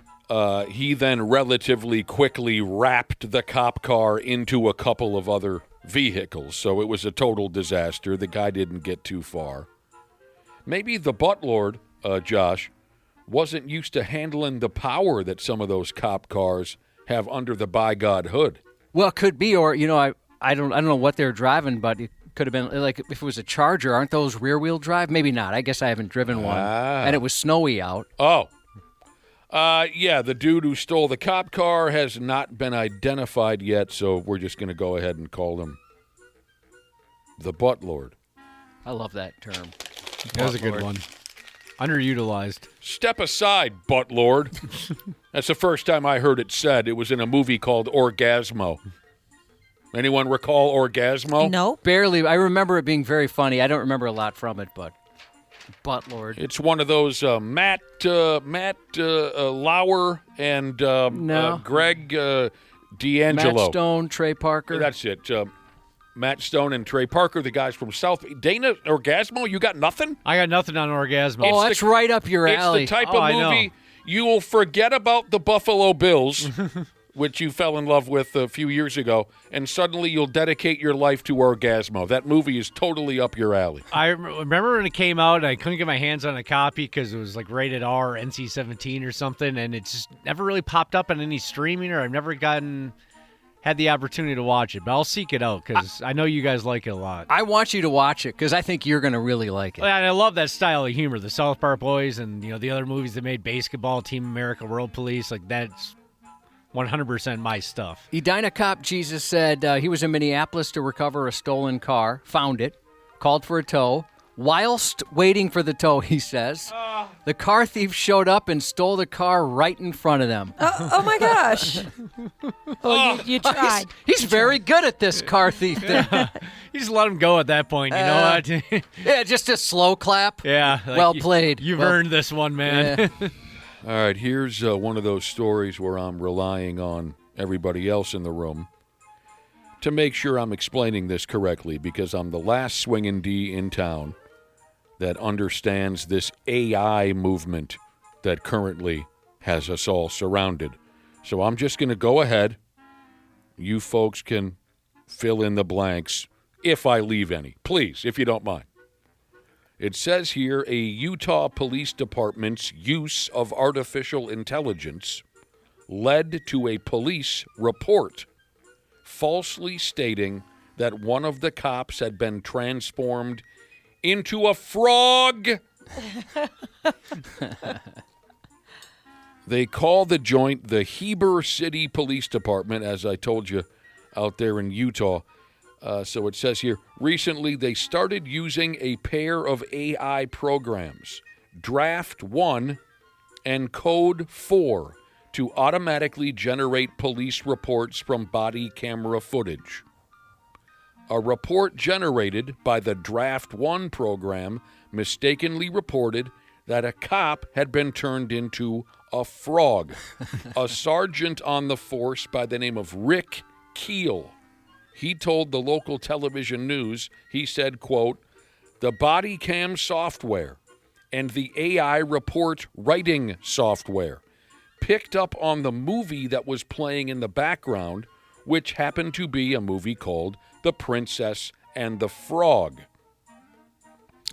he then relatively quickly wrapped the cop car into a couple of other vehicles, so it was a total disaster. The guy didn't get too far. Maybe the buttlord, Josh, wasn't used to handling the power that some of those cop cars have under the by God hood. Well, it could be, or I don't know what they're driving, but it could have been like if it was a Charger. Aren't those rear-wheel drive? Maybe not. I guess I haven't driven one, and it was snowy out. Oh, yeah. The dude who stole the cop car has not been identified yet, so we're just going to go ahead and call him the buttlord. I love that term. That was a good one. Underutilized. Step aside, buttlord. That's the first time I heard it said. It was in a movie called Orgasmo. Anyone recall Orgasmo? No. Barely. I remember it being very funny. I don't remember a lot from it, but buttlord. It's one of those Matt Lauer and Greg D'Angelo. Matt Stone, Trey Parker. That's it. Matt Stone and Trey Parker, the guys from South. Dana, Orgasmo, you got nothing? I got nothing on Orgasmo. Oh, that's right up your alley. It's the type of movie you will forget about the Buffalo Bills, which you fell in love with a few years ago, and suddenly you'll dedicate your life to Orgasmo. That movie is totally up your alley. I remember when it came out, I couldn't get my hands on a copy because it was like rated R, NC-17 or something, and it just never really popped up on any streaming, or I've never had the opportunity to watch it. But I'll seek it out because I know you guys like it a lot. I want you to watch it because I think you're going to really like it. And I love that style of humor, the South Park Boys and the other movies that made Basketball, Team America, World Police, like that's 100% my stuff. Edina Cop Jesus said he was in Minneapolis to recover a stolen car, found it, called for a tow. Whilst waiting for the tow, he says, the car thief showed up and stole the car right in front of them. Oh my gosh. You tried. He's very good at this car thief thing. You just let him go at that point, you know what? Yeah, just a slow clap. Yeah. Well played. You've earned this one, man. Yeah. All right, here's one of those stories where I'm relying on everybody else in the room to make sure I'm explaining this correctly, because I'm the last swinging D in town that understands this AI movement that currently has us all surrounded. So I'm just going to go ahead. You folks can fill in the blanks if I leave any. Please, if you don't mind. It says here, a Utah Police Department's use of artificial intelligence led to a police report falsely stating that one of the cops had been transformed into a frog. They call the joint the Heber City Police Department, as I told you, out there in Utah. So it says here, recently they started using a pair of AI programs, Draft 1 and Code 4, to automatically generate police reports from body camera footage. A report generated by the Draft 1 program mistakenly reported that a cop had been turned into a frog. A sergeant on the force by the name of Rick Keel. He told the local television news, he said, quote, the body cam software and the AI report writing software picked up on the movie that was playing in the background, which happened to be a movie called The Princess and the Frog.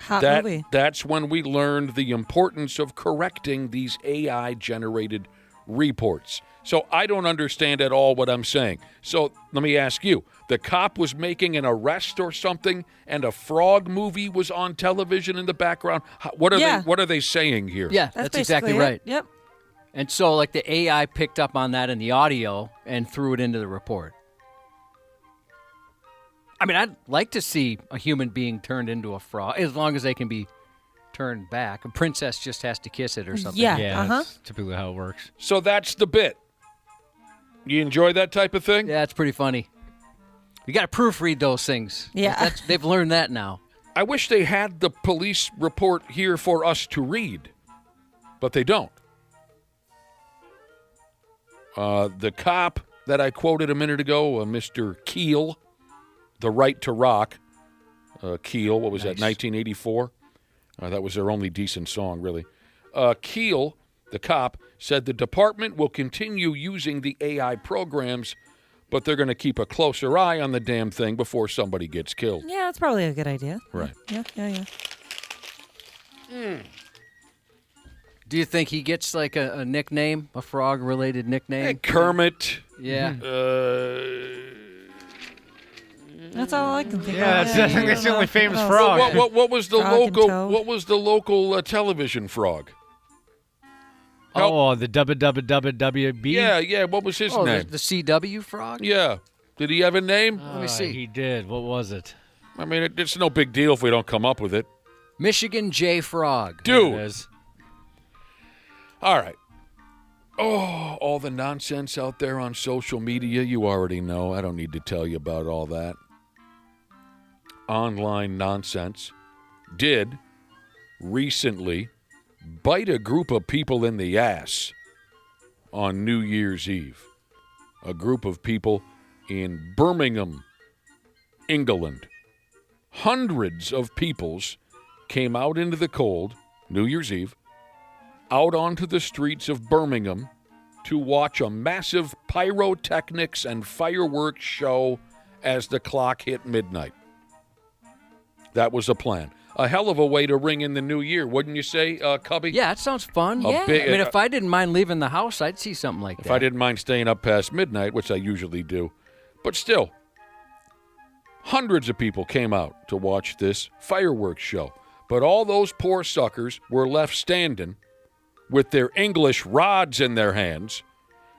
Hot movie. That's when we learned the importance of correcting these AI-generated reports. So I don't understand at all what I'm saying. So let me ask you. The cop was making an arrest or something, and a frog movie was on television in the background. What are they saying here? Yeah, that's exactly it. right. Yep. And so, like, the AI picked up on that in the audio and threw it into the report. I mean, I'd like to see a human being turned into a frog, as long as they can be turned back. A princess just has to kiss it or something. Yeah, That's typically how it works. So that's the bit. You enjoy that type of thing? Yeah, it's pretty funny. You got to proofread those things. Yeah. They've learned that now. I wish they had the police report here for us to read, but they don't. The cop that I quoted a minute ago, Mr. Keel, the right to rock, Keel, what was that, 1984? That was their only decent song, really. Keel, the cop, said the department will continue using the AI programs, but they're going to keep a closer eye on the damn thing before somebody gets killed. Yeah, that's probably a good idea. Right. Yeah. Do you think he gets, like, a nickname, a frog-related nickname? Hey, Kermit. Yeah. That's all I can think Yeah, of. that's the only famous frog. What was the Frog and local? toad. What was the local television frog? Oh, the WWWB? Yeah. What was his Oh, name? the CW frog? Yeah. Did he have a name? Let me see. He did. What was it? I mean, it's no big deal if we don't come up with it. Michigan J. Frog. There it Dude. is. All right. Oh, all the nonsense out there on social media, you already know. I don't need to tell you about all that. Online nonsense did recently bite a group of people in the ass on New Year's Eve. A group of people in Birmingham, England. Hundreds of peoples came out into the cold, New Year's Eve, out onto the streets of Birmingham to watch a massive pyrotechnics and fireworks show as the clock hit midnight. That was a plan. A hell of a way to ring in the new year, wouldn't you say, Cubby? Yeah, it sounds fun. A big- I mean, if I didn't mind leaving the house, I'd see something like If that. I didn't mind staying up past midnight, which I usually do. But still, hundreds of people came out to watch this fireworks show. But all those poor suckers were left standing with their English rods in their hands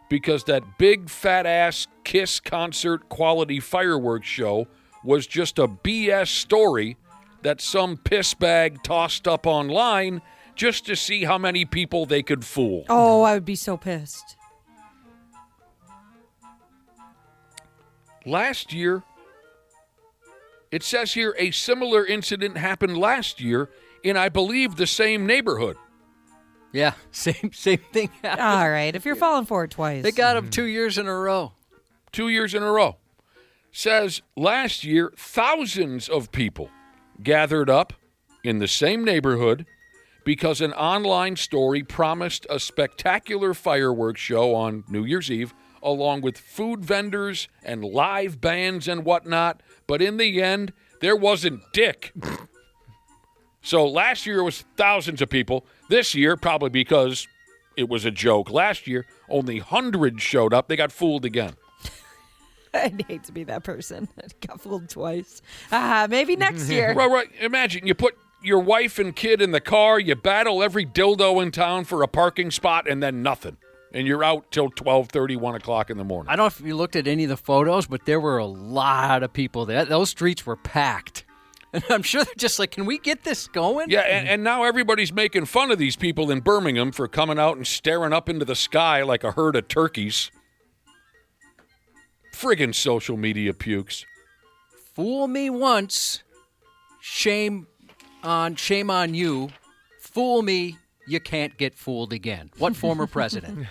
because that big fat-ass Kiss concert quality fireworks show was just a BS story that some pissbag tossed up online just to see how many people they could fool. Oh, I would be so pissed. Last year, it says here a similar incident happened last year in, I believe, the same neighborhood. Yeah, same thing happened. All right, if you're falling for it twice. They got him 2 years in a row. 2 years in a row. Says last year, thousands of people gathered up in the same neighborhood because an online story promised a spectacular fireworks show on New Year's Eve, along with food vendors and live bands and whatnot. But in the end, there wasn't dick. So last year was thousands of people. This year, probably because it was a joke. Last year, only hundreds showed up. They got fooled again. I'd hate to be that person. Got fooled twice. Maybe next year. Right. Imagine you put your wife and kid in the car, you battle every dildo in town for a parking spot, and then nothing. And you're out till 12:30, 1 o'clock in the morning. I don't know if you looked at any of the photos, but there were a lot of people there. Those streets were packed. And I'm sure they're just like, can we get this going? Yeah, and now everybody's making fun of these people in Birmingham for coming out and staring up into the sky like a herd of turkeys. Friggin' social media pukes. Fool me once, shame on you. Fool me, you can't get fooled again. What former president?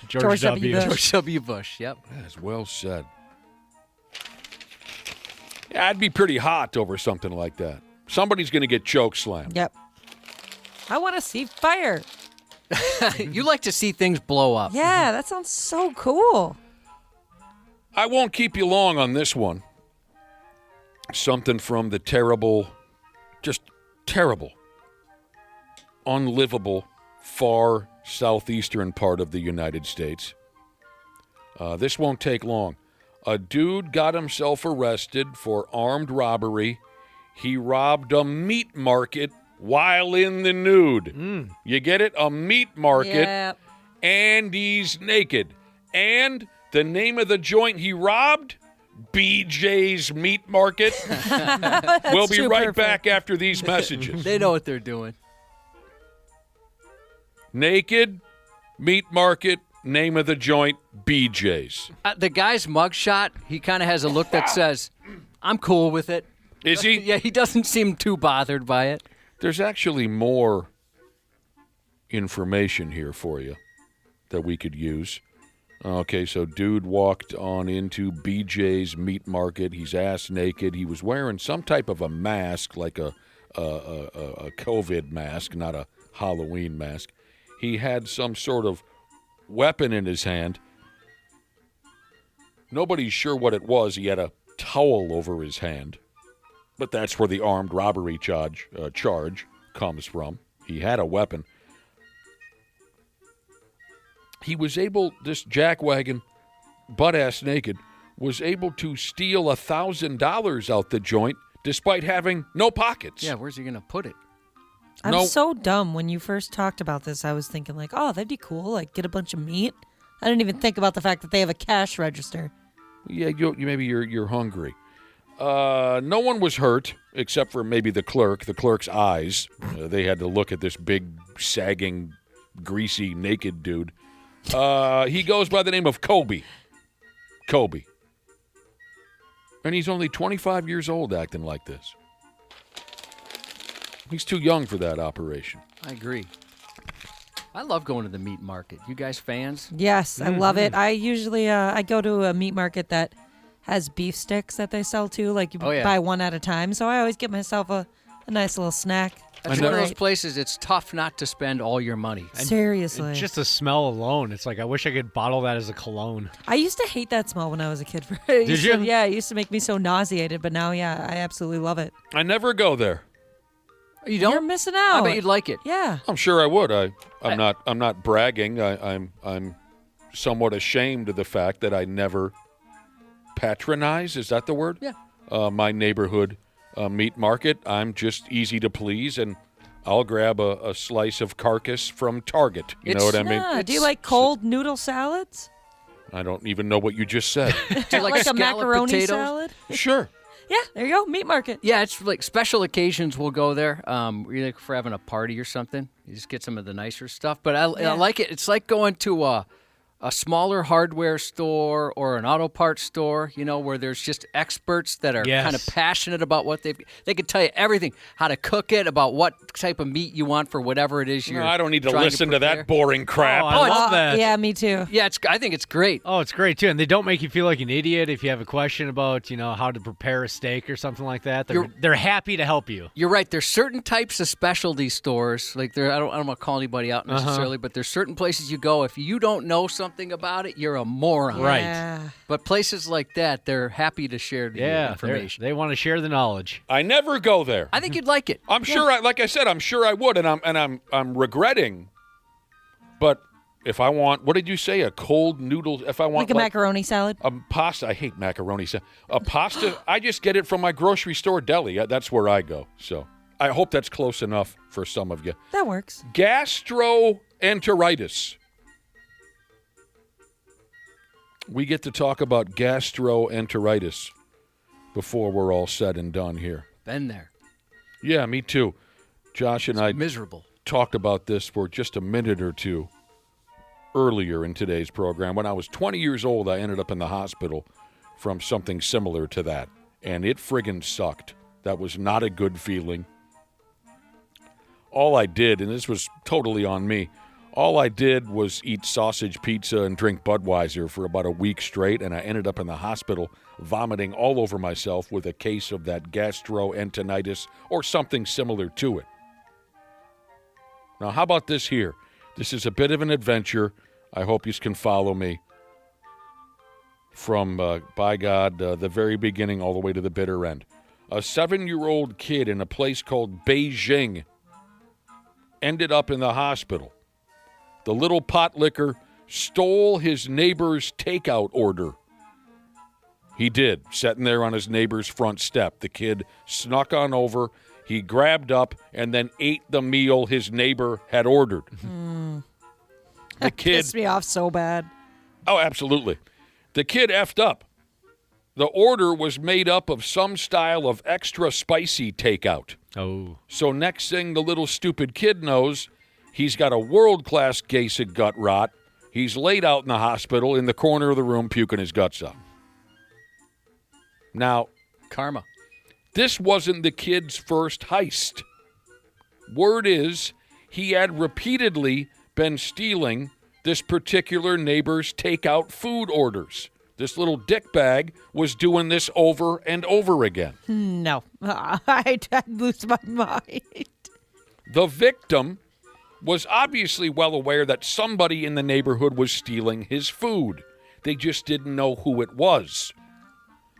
George W. Bush. George W. Bush, yep. That's well said. Yeah, I'd be pretty hot over something like that. Somebody's going to get choke slammed. Yep. I want to see fire. You like to see things blow up. Yeah, that sounds so cool. I won't keep you long on this one. Something from the terrible, just terrible, unlivable, far southeastern part of the United States. This won't take long. A dude got himself arrested for armed robbery. He robbed a meat market while in the nude. You get it? A meat market. Yep. And he's naked. And the name of the joint he robbed? BJ's Meat Market. We'll be right back after these messages. They know what they're doing. Naked, meat market, name of the joint, BJ's. The guy's mugshot, he kind of has a look that says, I'm cool with it. Is he? Yeah, he doesn't seem too bothered by it. There's actually more information here for you that we could use. Okay, so dude walked on into BJ's Meat Market. He's ass naked. He was wearing some type of a mask, like a COVID mask, not a Halloween mask. He had some sort of weapon in his hand. Nobody's sure what it was. He had a towel over his hand. But that's where the armed robbery charge comes from. He had a weapon. He was able, this jackwagon, butt-ass naked, was able to steal $1,000 out the joint despite having no pockets. Yeah, where's he going to put it? I'm so dumb. When you first talked about this, I was thinking like, oh, that'd be cool. Like, get a bunch of meat. I didn't even think about the fact that they have a cash register. Yeah, maybe you're hungry. No one was hurt except for maybe the clerk. The clerk's eyes. They had to look at this big, sagging, greasy, naked dude. He goes by the name of Kobe. And he's only 25 years old acting like this. He's too young for that operation. I agree. I love going to the meat market. You guys fans? Yes, I love it. I usually I go to a meat market that has beef sticks that they sell too. Like you buy one at a time. So I always get myself a nice little snack. That's one of those places it's tough not to spend all your money. Seriously. And just the smell alone, it's like I wish I could bottle that as a cologne. I used to hate that smell when I was a kid. Did you? Yeah, it used to make me so nauseated, but now, yeah, I absolutely love it. I never go there. You don't? You're missing out. I bet you'd like it. Yeah. I'm sure I would. I'm not bragging. I'm somewhat ashamed of the fact that I never patronize. Is that the word? Yeah. My neighborhood meat market. I'm just easy to please, and I'll grab a slice of carcass from Target. You know what I mean? Yeah. Do you like cold noodle salads? I don't even know what you just said. Do you like a macaroni potatoes? salad? Sure. Yeah, there you go. Meat market. Yeah, it's like special occasions we'll go there. Really for having a party or something. You just get some of the nicer stuff. But I like it. It's like going to a smaller hardware store or an auto parts store, where there's just experts that are kind of passionate about what they can tell you everything, how to cook it, about what type of meat you want for whatever it is you're I don't need to trying listen to prepare. that boring crap. Oh, I love that. Yeah, me too. Yeah, I think it's great. Oh, it's great, too. And they don't make you feel like an idiot if you have a question about, how to prepare a steak or something like that. They're happy to help you. You're right. There's certain types of specialty stores. Like I don't want to call anybody out necessarily, but there's certain places you go. If you don't know something about it, you're a moron. Right. Yeah. But places like that, they're happy to share the information. They want to share the knowledge. I never go there. I think you'd like it. I'm sure. Like I said, I'm sure I would, and I'm regretting. But if I want, what did you say? A cold noodle? If I want Like a macaroni salad? a pasta, I hate macaroni salad. A pasta, I just get it from my grocery store deli. That's where I go. So I hope that's close enough for some of you. That works. Gastroenteritis. We get to talk about gastroenteritis before we're all said and done here. Been there. Yeah, me too. Josh and I Miserable. talked about this for just a minute or two earlier in today's program. When I was 20 years old, I ended up in the hospital from something similar to that, and it friggin' sucked. That was not a good feeling. All I did, and this was totally on me, all I did was eat sausage pizza and drink Budweiser for about a week straight, and I ended up in the hospital vomiting all over myself with a case of that gastroenteritis or something similar to it. Now, how about this here? This is a bit of an adventure. I hope you can follow me from, by God, the very beginning all the way to the bitter end. A 7-year-old kid in a place called Beijing ended up in the hospital. The little pot licker stole his neighbor's takeout order. He did, sitting there on his neighbor's front step. The kid snuck on over. He grabbed up and then ate the meal his neighbor had ordered. The kid pissed me off so bad. Oh, absolutely. The kid effed up. The order was made up of some style of extra spicy takeout. Oh. So next thing the little stupid kid knows, he's got a world-class case of gut rot. He's laid out in the hospital in the corner of the room puking his guts up. Now, Karma. this wasn't the kid's first heist. Word is he had repeatedly been stealing this particular neighbor's takeout food orders. This little dickbag was doing this over and over again. No. I'd lose my mind. The victim was obviously well aware that somebody in the neighborhood was stealing his food. They just didn't know who it was.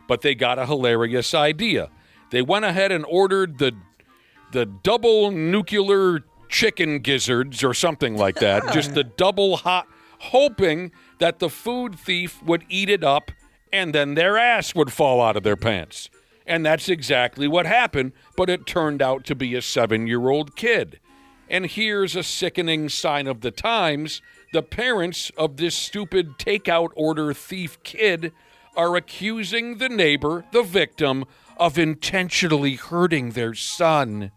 But they got a hilarious idea. They went ahead and ordered the double nuclear chicken gizzards or something like that. Just the double hot, hoping that the food thief would eat it up and then their ass would fall out of their pants. And that's exactly what happened, but it turned out to be a 7-year-old kid. And here's a sickening sign of the times. The parents of this stupid takeout order thief kid are accusing the neighbor, the victim, of intentionally hurting their son.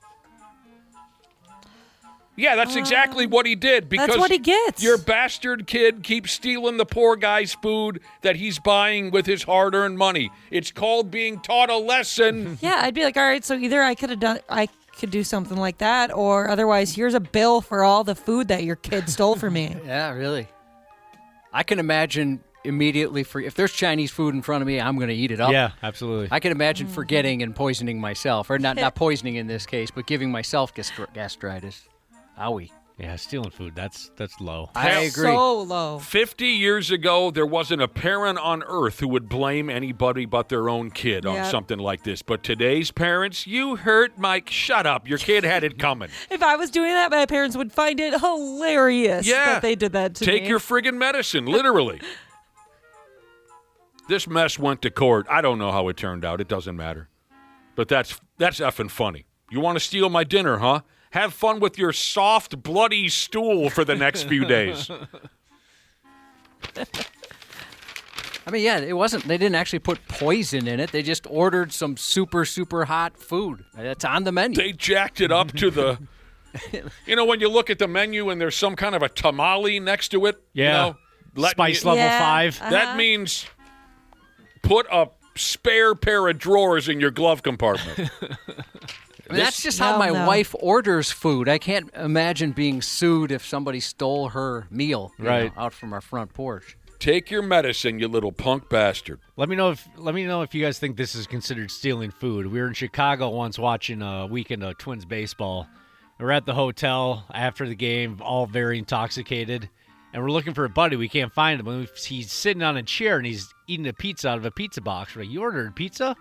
Yeah, that's exactly what he did. Because that's what he gets. Your bastard kid keeps stealing the poor guy's food that he's buying with his hard-earned money. It's called being taught a lesson. Yeah, I'd be like, all right, so either I could do something like that, or otherwise, here's a bill for all the food that your kid stole from me. Yeah, really. I can imagine immediately, if there's Chinese food in front of me, I'm going to eat it up. Yeah, absolutely. I can imagine forgetting and poisoning myself, or not poisoning in this case, but giving myself gastritis. Owie. Yeah, stealing food, that's low. I agree. So low. 50 years ago, there wasn't a parent on earth who would blame anybody but their own kid on something like this. But today's parents, you hurt Mike. Shut up. Your kid had it coming. If I was doing that, my parents would find it hilarious that they did that to me. Take your friggin' medicine, literally. This mess went to court. I don't know how it turned out. It doesn't matter. But that's effing funny. You want to steal my dinner, huh? Have fun with your soft, bloody stool for the next few days. I mean, yeah, it wasn't. They didn't actually put poison in it. They just ordered some super, super hot food. That's on the menu. They jacked it up to the... You know, when you look at the menu and there's some kind of a tamale next to it? Yeah. You know, Spice level 5. That means put a spare pair of drawers in your glove compartment. I mean, that's just how my wife orders food. I can't imagine being sued if somebody stole her meal out from our front porch. Take your medicine, you little punk bastard. Let me know if you guys think this is considered stealing food. We were in Chicago once watching a weekend of Twins baseball. We're at the hotel after the game, all very intoxicated, and we're looking for a buddy. We can't find him. He's sitting on a chair and he's eating a pizza out of a pizza box. We're like, "You ordered pizza?"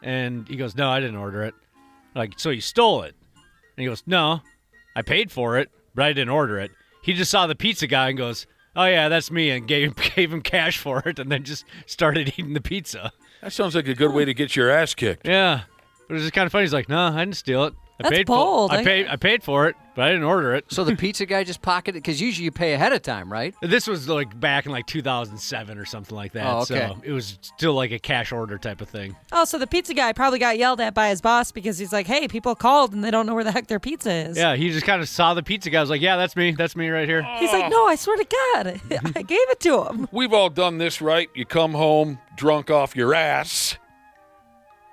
And he goes, "No, I didn't order it." Like, "So you stole it?" And he goes, "No, I paid for it, but I didn't order it." He just saw the pizza guy and goes, "Oh yeah, that's me," and gave him cash for it, and then just started eating the pizza. That sounds like a good way to get your ass kicked. Yeah, but it was just kind of funny. He's like, "No, I didn't steal it." That's bold. I paid for it, but I didn't order it. So the pizza guy just pocketed it? Because usually you pay ahead of time, right? This was like back in like 2007 or something like that. Oh, okay. So it was still like a cash order type of thing. Oh, so the pizza guy probably got yelled at by his boss because he's like, hey, people called and they don't know where the heck their pizza is. Yeah, he just kind of saw the pizza guy. I was like, yeah, that's me. That's me right here. He's like, no, I swear to God, I gave it to him. We've all done this, right? You come home drunk off your ass,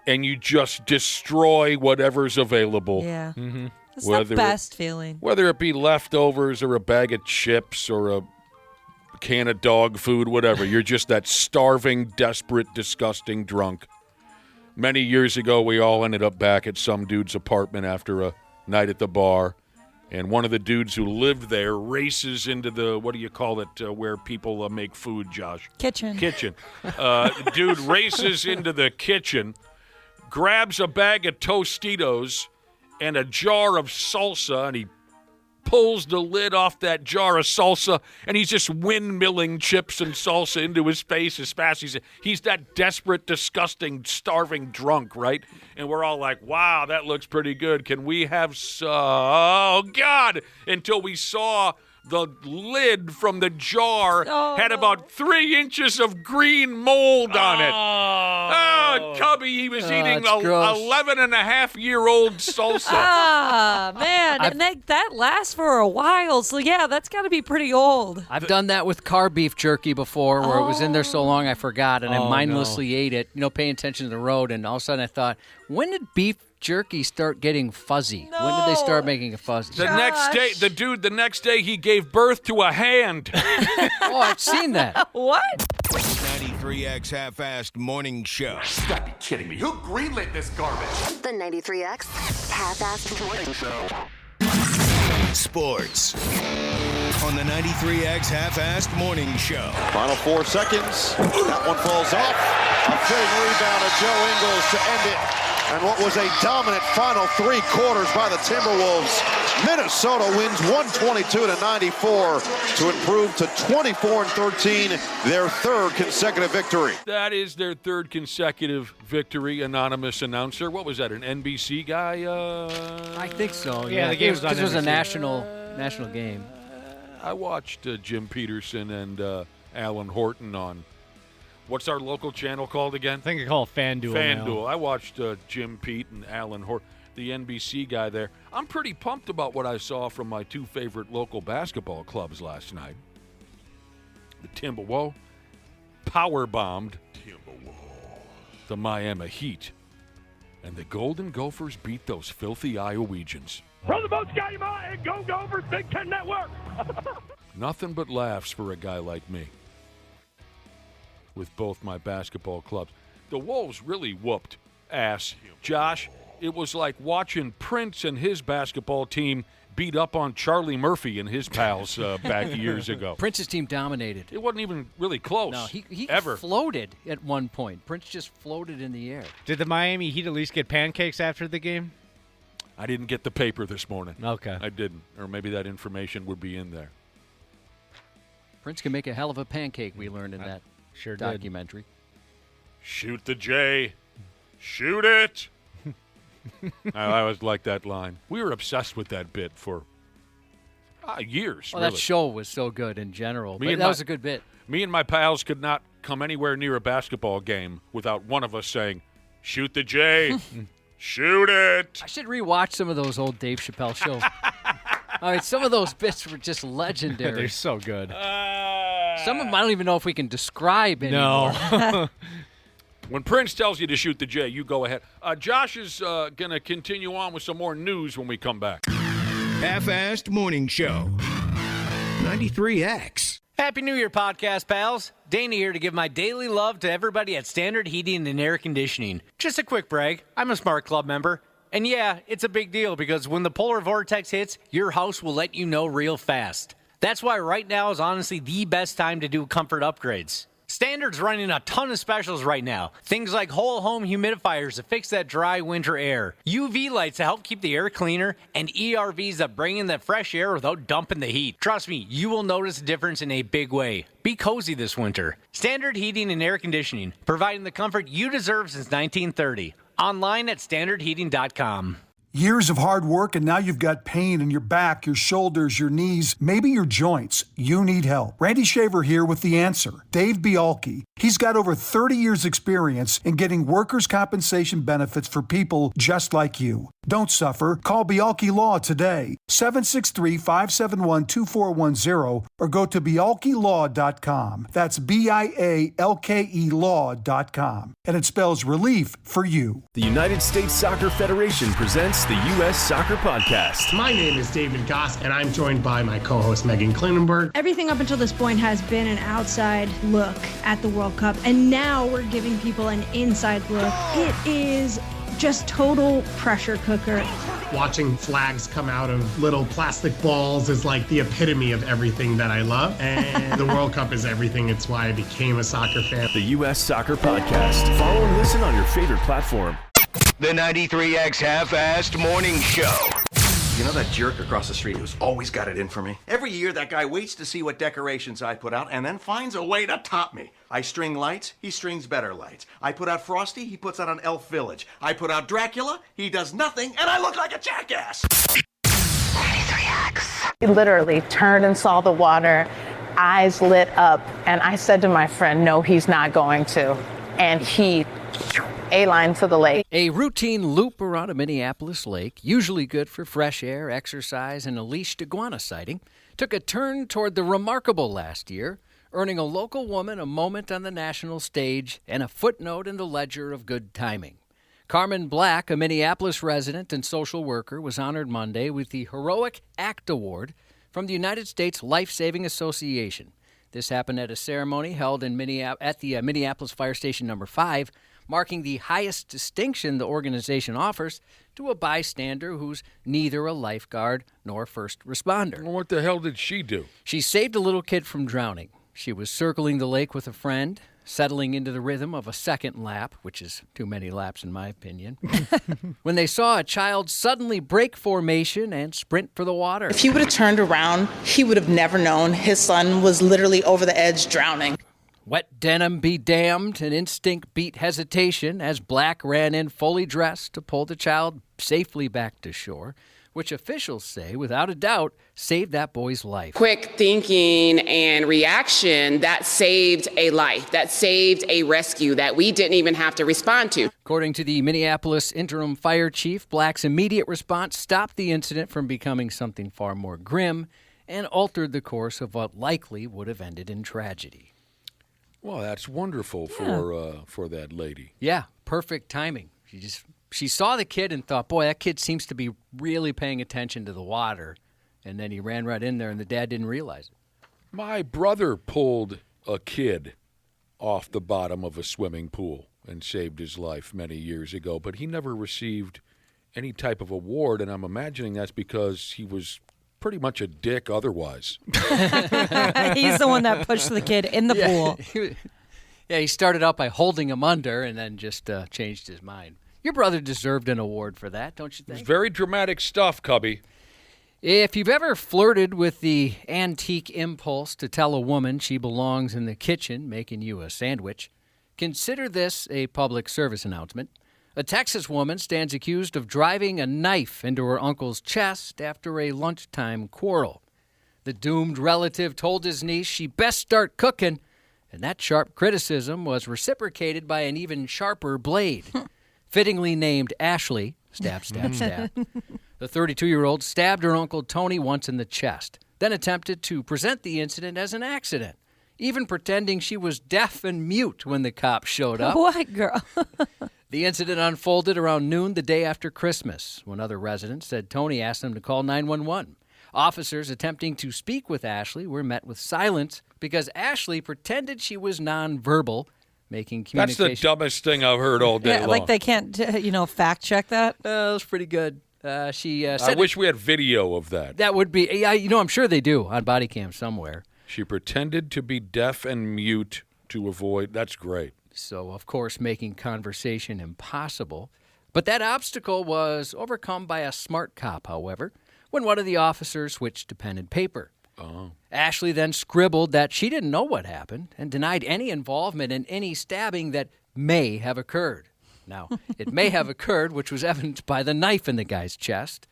and you just destroy whatever's available. Yeah. Mm-hmm. That's the best feeling. Whether it be leftovers or a bag of chips or a can of dog food, whatever. You're just that starving, desperate, disgusting drunk. Many years ago, we all ended up back at some dude's apartment after a night at the bar. And one of the dudes who lived there races into the, what do you call it, where people make food, Josh? Kitchen. Dude races into the kitchen, grabs a bag of Tostitos and a jar of salsa, and he pulls the lid off that jar of salsa, and he's just windmilling chips and salsa into his face as fast as he's that desperate, disgusting, starving drunk, right? And we're all like, wow, that looks pretty good. Can we have oh, God, until we saw the lid from the jar had about 3 inches of green mold on it. Oh, Cubby, he was eating 11-and-a-half-year-old salsa. Ah, man. And that lasts for a while. So, yeah, that's got to be pretty old. I've done that with car beef jerky before where it was in there so long I forgot, and I mindlessly ate it, paying attention to the road, and all of a sudden I thought, when did beef jerky start getting fuzzy? No. When did they start making it fuzzy? The next day, he gave birth to a hand. Oh, I've seen that. What? 93X Half-Assed Morning Show. You gotta be kidding me. Who greenlit this garbage? The 93X Half-Assed Morning Show. Sports on the 93X Half-Assed Morning Show. Final 4 seconds. That one falls off. A fitting rebound of Joe Ingles to end it. And what was a dominant final 3 quarters by the Timberwolves. Minnesota wins 122-94 to improve to 24-13, their 3rd consecutive victory. That is their 3rd consecutive victory, anonymous announcer. What was that, an NBC guy? I think so. Yeah, the game was on This was a NBC. national game. I watched Jim Peterson and Alan Horton on, what's our local channel called again? I think they call it FanDuel. FanDuel. I watched Jim Pete and Alan Horton, the NBC guy there. I'm pretty pumped about what I saw from my 2 favorite local basketball clubs last night. The Timberwolves power-bombed the Miami Heat, and the Golden Gophers beat those filthy Iowegians. From the boat, Scotty Ma, and go Gophers, Big Ten Network. Nothing but laughs for a guy like me with both my basketball clubs. The Wolves really whooped ass. Josh, it was like watching Prince and his basketball team beat up on Charlie Murphy and his pals back years ago. Prince's team dominated. It wasn't even really close. No, he ever floated at one point. Prince just floated in the air. Did the Miami Heat at least get pancakes after the game? I didn't get the paper this morning. Okay. I didn't. Or maybe that information would be in there. Prince can make a hell of a pancake, we learned in that documentary. Shoot the J. Shoot it. I always liked that line. We were obsessed with that bit for years. Well, really. that show was so good in general. But that was a good bit. Me and my pals could not come anywhere near a basketball game without one of us saying, shoot the J. Shoot it. I should rewatch some of those old Dave Chappelle shows. I mean, some of those bits were just legendary. They're so good. Some of them I don't even know if we can describe anymore. No. When Prince tells you to shoot the J, you go ahead. Josh is going to continue on with some more news when we come back. Half-Assed Morning Show. 93X. Happy New Year, podcast pals. Dana here to give my daily love to everybody at Standard Heating and Air Conditioning. Just a quick brag. I'm a Smart Club member. And yeah, it's a big deal because when the polar vortex hits, your house will let you know real fast. That's why right now is honestly the best time to do comfort upgrades. Standard's running a ton of specials right now. Things like whole home humidifiers to fix that dry winter air, UV lights to help keep the air cleaner, and ERVs that bring in that fresh air without dumping the heat. Trust me, you will notice a difference in a big way. Be cozy this winter. Standard Heating and Air Conditioning, providing the comfort you deserve since 1930. Online at standardheating.com. Years of hard work, and now you've got pain in your back, your shoulders, your knees, maybe your joints. You need help. Randy Shaver here with the answer. Dave Bialke. He's got over 30 years experience in getting workers' compensation benefits for people just like you. Don't suffer. Call Bialke Law today. 763-571-2410 or go to bialkelaw.com. That's BIALKE law.com. And it spells relief for you. The United States Soccer Federation presents the U.S. Soccer Podcast. My name is David Goss, and I'm joined by my co-host Megan Klinenberg. Everything up until this point has been an outside look at the World Cup, and now we're giving people an inside look. It is just total pressure cooker. Watching flags come out of little plastic balls is like the epitome of everything that I love, and the World Cup is everything. It's why I became a soccer fan. The U.S. Soccer Podcast. Follow and listen on your favorite platform. The 93X Half-Assed Morning Show. You know that jerk across the street who's always got it in for me? Every year, that guy waits to see what decorations I put out and then finds a way to top me. I string lights, he strings better lights. I put out Frosty, he puts out an Elf Village. I put out Dracula, he does nothing, and I look like a jackass. 93X. He literally turned and saw the water, eyes lit up, and I said to my friend, no, he's not going to. And he A-line to the lake. A routine loop around a Minneapolis lake, usually good for fresh air, exercise, and a leashed iguana sighting, took a turn toward the remarkable last year, earning a local woman a moment on the national stage and a footnote in the ledger of good timing. Carmen Black, a Minneapolis resident and social worker, was honored Monday with the Heroic Act Award from the United States Life-Saving Association. This happened at a ceremony held in at the Minneapolis Fire Station No. 5, marking the highest distinction the organization offers to a bystander who's neither a lifeguard nor first responder. Well, what the hell did she do? She saved a little kid from drowning. She was circling the lake with a friend, settling into the rhythm of a second lap, which is too many laps in my opinion, when they saw a child suddenly break formation and sprint for the water. If he would have turned around, he would have never known his son was literally over the edge drowning. Wet denim be damned, and instinct beat hesitation as Black ran in fully dressed to pull the child safely back to shore, which officials say, without a doubt, saved that boy's life. Quick thinking and reaction, that saved a life, that saved a rescue that we didn't even have to respond to. According to the Minneapolis interim fire chief, Black's immediate response stopped the incident from becoming something far more grim and altered the course of what likely would have ended in tragedy. Well, that's wonderful for that lady. Yeah, perfect timing. She saw the kid and thought, boy, that kid seems to be really paying attention to the water. And then he ran right in there, and the dad didn't realize it. My brother pulled a kid off the bottom of a swimming pool and saved his life many years ago, but he never received any type of award, and I'm imagining that's because he was pretty much a dick otherwise. He's the one that pushed the kid in the pool. Yeah, he started out by holding him under and then just changed his mind. Your brother deserved an award for that, don't you think? It's very dramatic stuff, Cubby. If you've ever flirted with the antique impulse to tell a woman she belongs in the kitchen making you a sandwich, consider this a public service announcement. A Texas woman stands accused of driving a knife into her uncle's chest after a lunchtime quarrel. The doomed relative told his niece she best start cooking, and that sharp criticism was reciprocated by an even sharper blade. Fittingly named Ashley, stab, stab, stab. The 32-year-old stabbed her Uncle Tony once in the chest, then attempted to present the incident as an accident, even pretending she was deaf and mute when the cops showed up. What, girl? The incident unfolded around noon the day after Christmas, when other residents said Tony asked them to call 911. Officers attempting to speak with Ashley were met with silence because Ashley pretended she was nonverbal, making communication. That's the dumbest thing I've heard all day long. Like they can't, fact check that. That was pretty good. She said I wish we had video of that. That would be, I'm sure they do on body cam somewhere. She pretended to be deaf and mute to avoid. That's great. So, of course, making conversation impossible. But that obstacle was overcome by a smart cop, however, when one of the officers switched to pen and paper. Oh. Ashley then scribbled that she didn't know what happened and denied any involvement in any stabbing that may have occurred. Now, it may have occurred, which was evidenced by the knife in the guy's chest.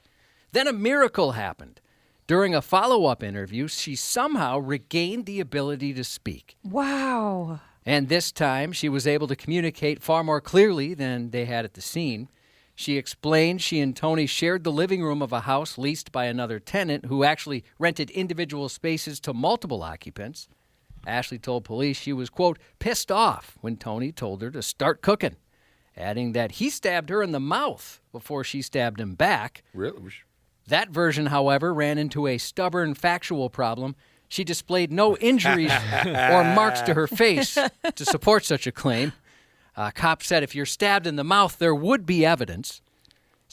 Then a miracle happened. During a follow-up interview, she somehow regained the ability to speak. Wow. And this time, she was able to communicate far more clearly than they had at the scene. She explained she and Tony shared the living room of a house leased by another tenant who actually rented individual spaces to multiple occupants. Ashley told police she was, quote, pissed off when Tony told her to start cooking, adding that he stabbed her in the mouth before she stabbed him back. Really? That version, however, ran into a stubborn factual problem. She displayed no injuries or marks to her face to support such a claim. Cops said if you're stabbed in the mouth, there would be evidence.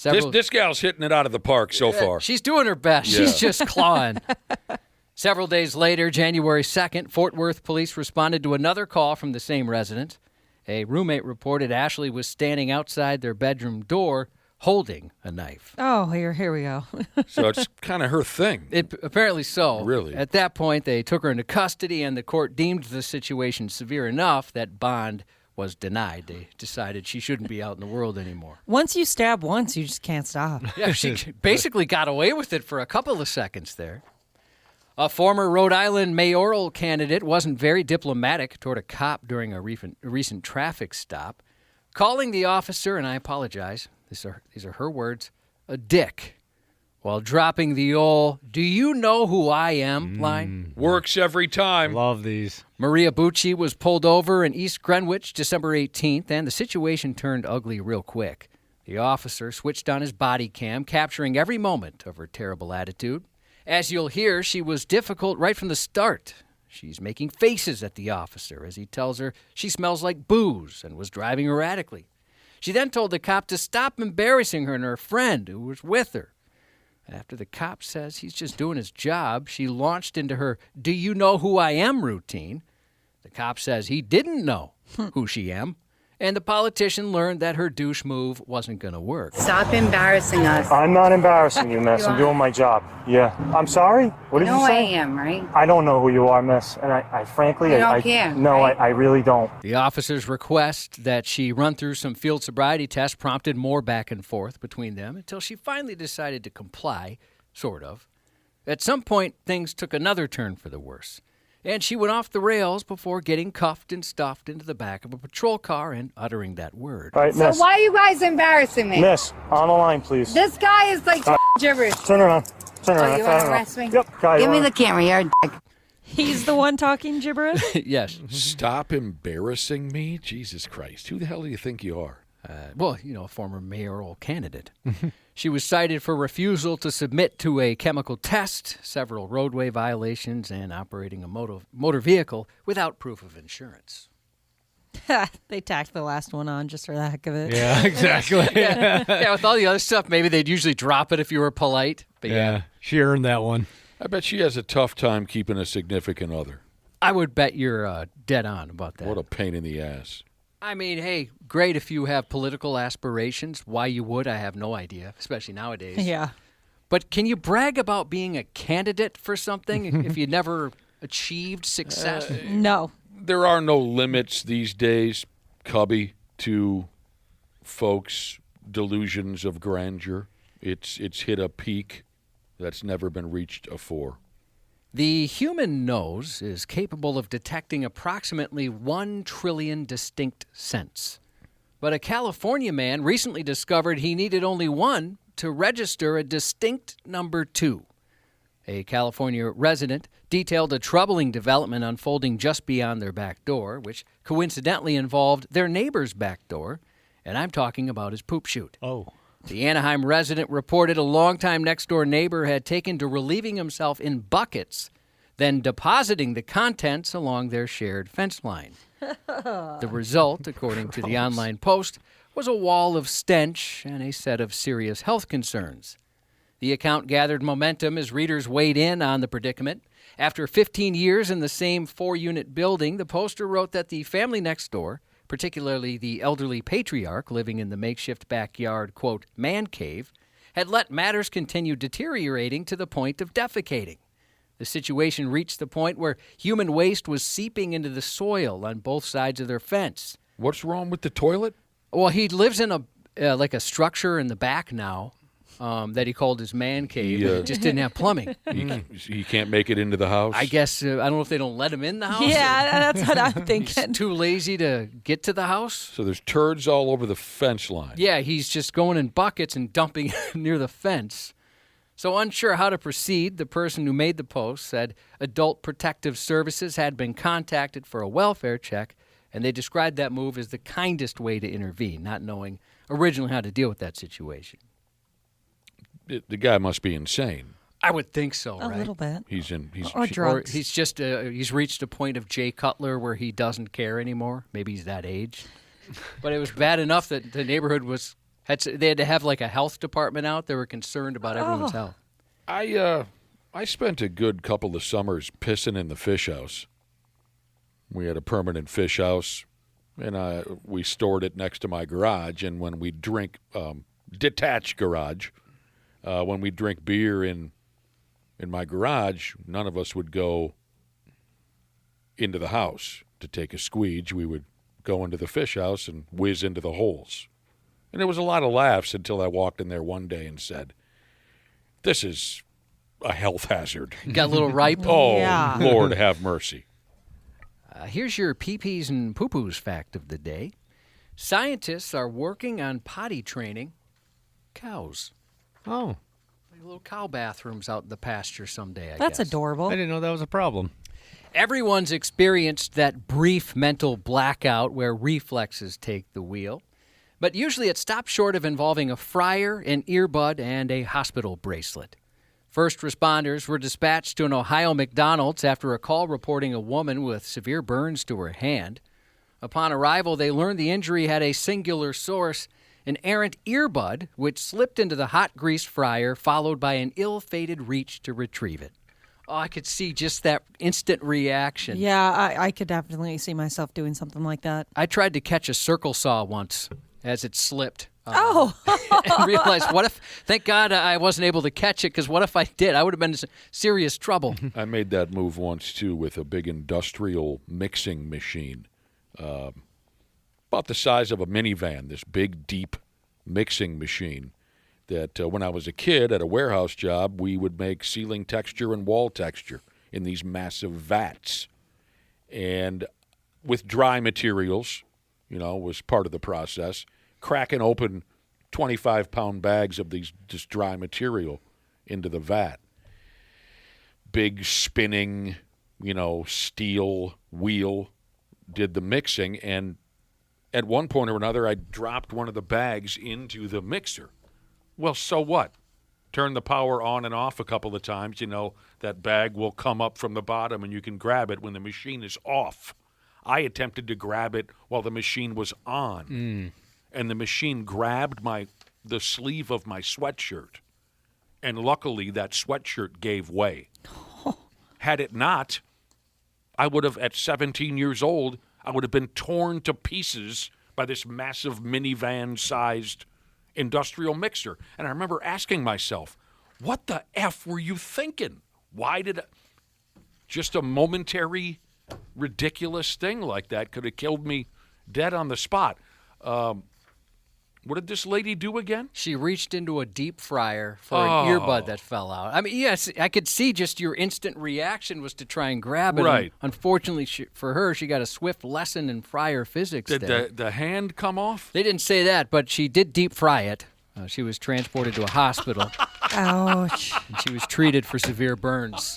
This gal's hitting it out of the park so far. She's doing her best. Yeah. She's just clawing. Several days later, January 2nd, Fort Worth police responded to another call from the same resident. A roommate reported Ashley was standing outside their bedroom door holding a knife. Oh, here we go. So it's kind of her thing. Apparently so. Really? At that point, they took her into custody, and the court deemed the situation severe enough that bond was denied. They decided she shouldn't be out in the world anymore. Once you stab once, you just can't stop. Yeah, she basically got away with it for a couple of seconds there. A former Rhode Island mayoral candidate wasn't very diplomatic toward a cop during a recent traffic stop, calling the officer, and I apologize, these are her words, a dick, while dropping the old, do you know who I am line. Works every time. Love these. Maria Bucci was pulled over in East Greenwich December 18th, and the situation turned ugly real quick. The officer switched on his body cam, capturing every moment of her terrible attitude. As you'll hear, she was difficult right from the start. She's making faces at the officer as he tells her she smells like booze and was driving erratically. She then told the cop to stop embarrassing her and her friend who was with her. After the cop says he's just doing his job, she launched into her do you know who I am routine. The cop says he didn't know who she am, and the politician learned that her douche move wasn't going to work. Stop embarrassing us. I'm not embarrassing you, miss. I'm doing my job. Yeah. I'm sorry? What did you say? I am, right? I don't know who you are, miss. And I frankly, You don't care, no, right? I really don't. The officer's request that she run through some field sobriety tests prompted more back and forth between them until she finally decided to comply, sort of. At some point, things took another turn for the worse, and she went off the rails before getting cuffed and stuffed into the back of a patrol car and uttering that word. All right, So miss. why are you guys embarrassing me? Miss, on the line, please. This guy is like gibberish. Turn around. Turn around. Oh, you I want don't to know. arrest me? Yep. Guy, Give me you the camera. You're a dick. He's the one talking gibberish? Yes. Stop embarrassing me? Jesus Christ. Who the hell do you think you are? Well, a former mayoral candidate. She was cited for refusal to submit to a chemical test, several roadway violations, and operating a motor vehicle without proof of insurance. They tacked the last one on just for the heck of it. Yeah, exactly. Yeah, with all the other stuff, maybe they'd usually drop it if you were polite. But Yeah, she earned that one. I bet she has a tough time keeping a significant other. I would bet you're dead on about that. What a pain in the ass. I mean, hey, great if you have political aspirations. Why you would, I have no idea, especially nowadays. Yeah. But can you brag about being a candidate for something if you never achieved success? No. There are no limits these days, Cubby, to folks' delusions of grandeur. It's hit a peak that's never been reached afore. The human nose is capable of detecting approximately 1 trillion distinct scents. But a California man recently discovered he needed only one to register a distinct number 2. A California resident detailed a troubling development unfolding just beyond their back door, which coincidentally involved their neighbor's back door, and I'm talking about his poop chute. Oh. The Anaheim resident reported a longtime next-door neighbor had taken to relieving himself in buckets, then depositing the contents along their shared fence line. The result, according to the online post, was a wall of stench and a set of serious health concerns. The account gathered momentum as readers weighed in on the predicament. After 15 years in the same 4-unit building, the poster wrote that the family next door, particularly the elderly patriarch living in the makeshift backyard, quote, man cave, had let matters continue deteriorating to the point of defecating. The situation reached the point where human waste was seeping into the soil on both sides of their fence. What's wrong with the toilet? Well, he lives in a like a structure in the back now that he called his man cave. It just didn't have plumbing. He can't make it into the house? I guess, I don't know if they don't let him in the house. Yeah, that's what I'm thinking. He's too lazy to get to the house. So there's turds all over the fence line. Yeah, he's just going in buckets and dumping near the fence. So unsure how to proceed, the person who made the post said Adult Protective Services had been contacted for a welfare check, and they described that move as the kindest way to intervene, not knowing originally how to deal with that situation. The guy must be insane. I would think so, A right? little bit. Or drugs. Or he's just he's reached a point of Jay Cutler where he doesn't care anymore. Maybe he's that age. But it was bad enough that the neighborhood they had to have like a health department out. They were concerned about everyone's health. I spent a good couple of summers pissing in the fish house. We had a permanent fish house, and we stored it next to my garage. And when we drink, detached garage, when we drink beer in my garage, none of us would go into the house to take a squeege. We would go into the fish house and whiz into the holes. And there was a lot of laughs until I walked in there one day and said, "This is a health hazard." Got a little ripe? Oh, Yeah. Lord have mercy. Here's your pee-pees and poo-poos fact of the day. Scientists are working on potty training cows. Oh. Like little cow bathrooms out in the pasture someday, I That's guess. adorable. I didn't know that was a problem. Everyone's experienced that brief mental blackout where reflexes take the wheel. But usually it stops short of involving a fryer, an earbud, and a hospital bracelet. First responders were dispatched to an Ohio McDonald's after a call reporting a woman with severe burns to her hand. Upon arrival, they learned the injury had a singular source, an errant earbud, which slipped into the hot grease fryer, followed by an ill-fated reach to retrieve it. Oh, I could see just that instant reaction. Yeah, I could definitely see myself doing something like that. I tried to catch a circle saw once as it slipped. Oh. And realized, thank God I wasn't able to catch it, because what if I did? I would have been in serious trouble. I made that move once, too, with a big industrial mixing machine. About the size of a minivan, this big, deep mixing machine that when I was a kid at a warehouse job, we would make ceiling texture and wall texture in these massive vats. And with dry materials, was part of the process, cracking open 25-pound bags of this dry material into the vat. Big spinning, steel wheel did the mixing, and at one point or another, I dropped one of the bags into the mixer. Well, so what? Turn the power on and off a couple of times, that bag will come up from the bottom and you can grab it when the machine is off. I attempted to grab it while the machine was on. And the machine grabbed the sleeve of my sweatshirt. And luckily, that sweatshirt gave way. Had it not, I would have, at 17 years old, I would have been torn to pieces by this massive minivan-sized industrial mixer. And I remember asking myself, what the F were you thinking? Why did just a momentary, ridiculous thing like that could have killed me dead on the spot? What did this lady do again? She reached into a deep fryer for an earbud that fell out. I mean, yes, I could see just your instant reaction was to try and grab it. Right. And unfortunately, for her, she got a swift lesson in fryer physics. Did the hand come off? They didn't say that, but she did deep fry it. She was transported to a hospital. Ouch. And she was treated for severe burns.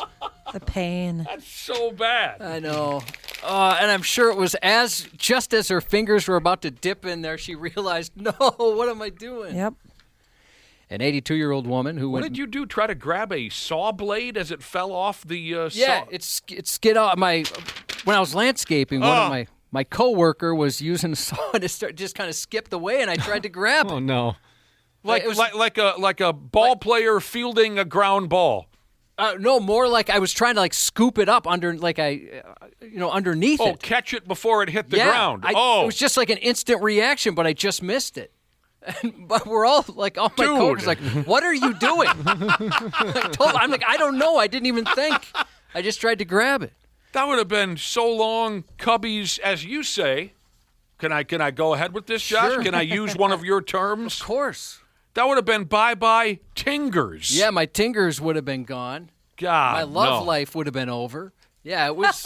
The pain. That's so bad. I know. And I'm sure it was just as her fingers were about to dip in there, she realized, no, what am I doing? Yep. An 82-year-old woman who What went... did you do? Try to grab a saw blade as it fell off the Yeah, saw? it skid off. When I was landscaping, one of my coworker was using a saw and it just kind of skipped away, and I tried to grab it. Oh, no. Like a ball player fielding a ground ball. No, more like I was trying to scoop it up underneath it. Oh, catch it before it hit the ground. It was just like an instant reaction, but I just missed it. But we're all all my coworkers what are you doing? I'm like, I don't know. I didn't even think. I just tried to grab it. That would have been so long, cubbies, as you say, Can I go ahead with this, Josh? Sure. Can I use one of your terms? Of course. That would have been bye-bye tingers. Yeah, my tingers would have been gone. God, my love no. life would have been over. Yeah, it was.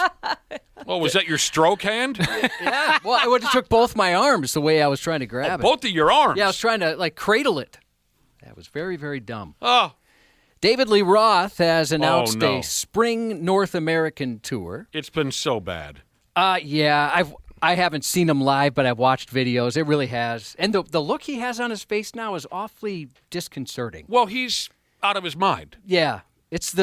Well, was that your stroke hand? Yeah. Well, I would have took both my arms the way I was trying to grab it. Both of your arms? Yeah, I was trying to, cradle it. That was very, very dumb. Oh. David Lee Roth has announced no. a spring North American tour. It's been so bad. Yeah, I haven't seen him live, but I've watched videos. It really has. And the look he has on his face now is awfully disconcerting. Well, he's out of his mind. Yeah. It's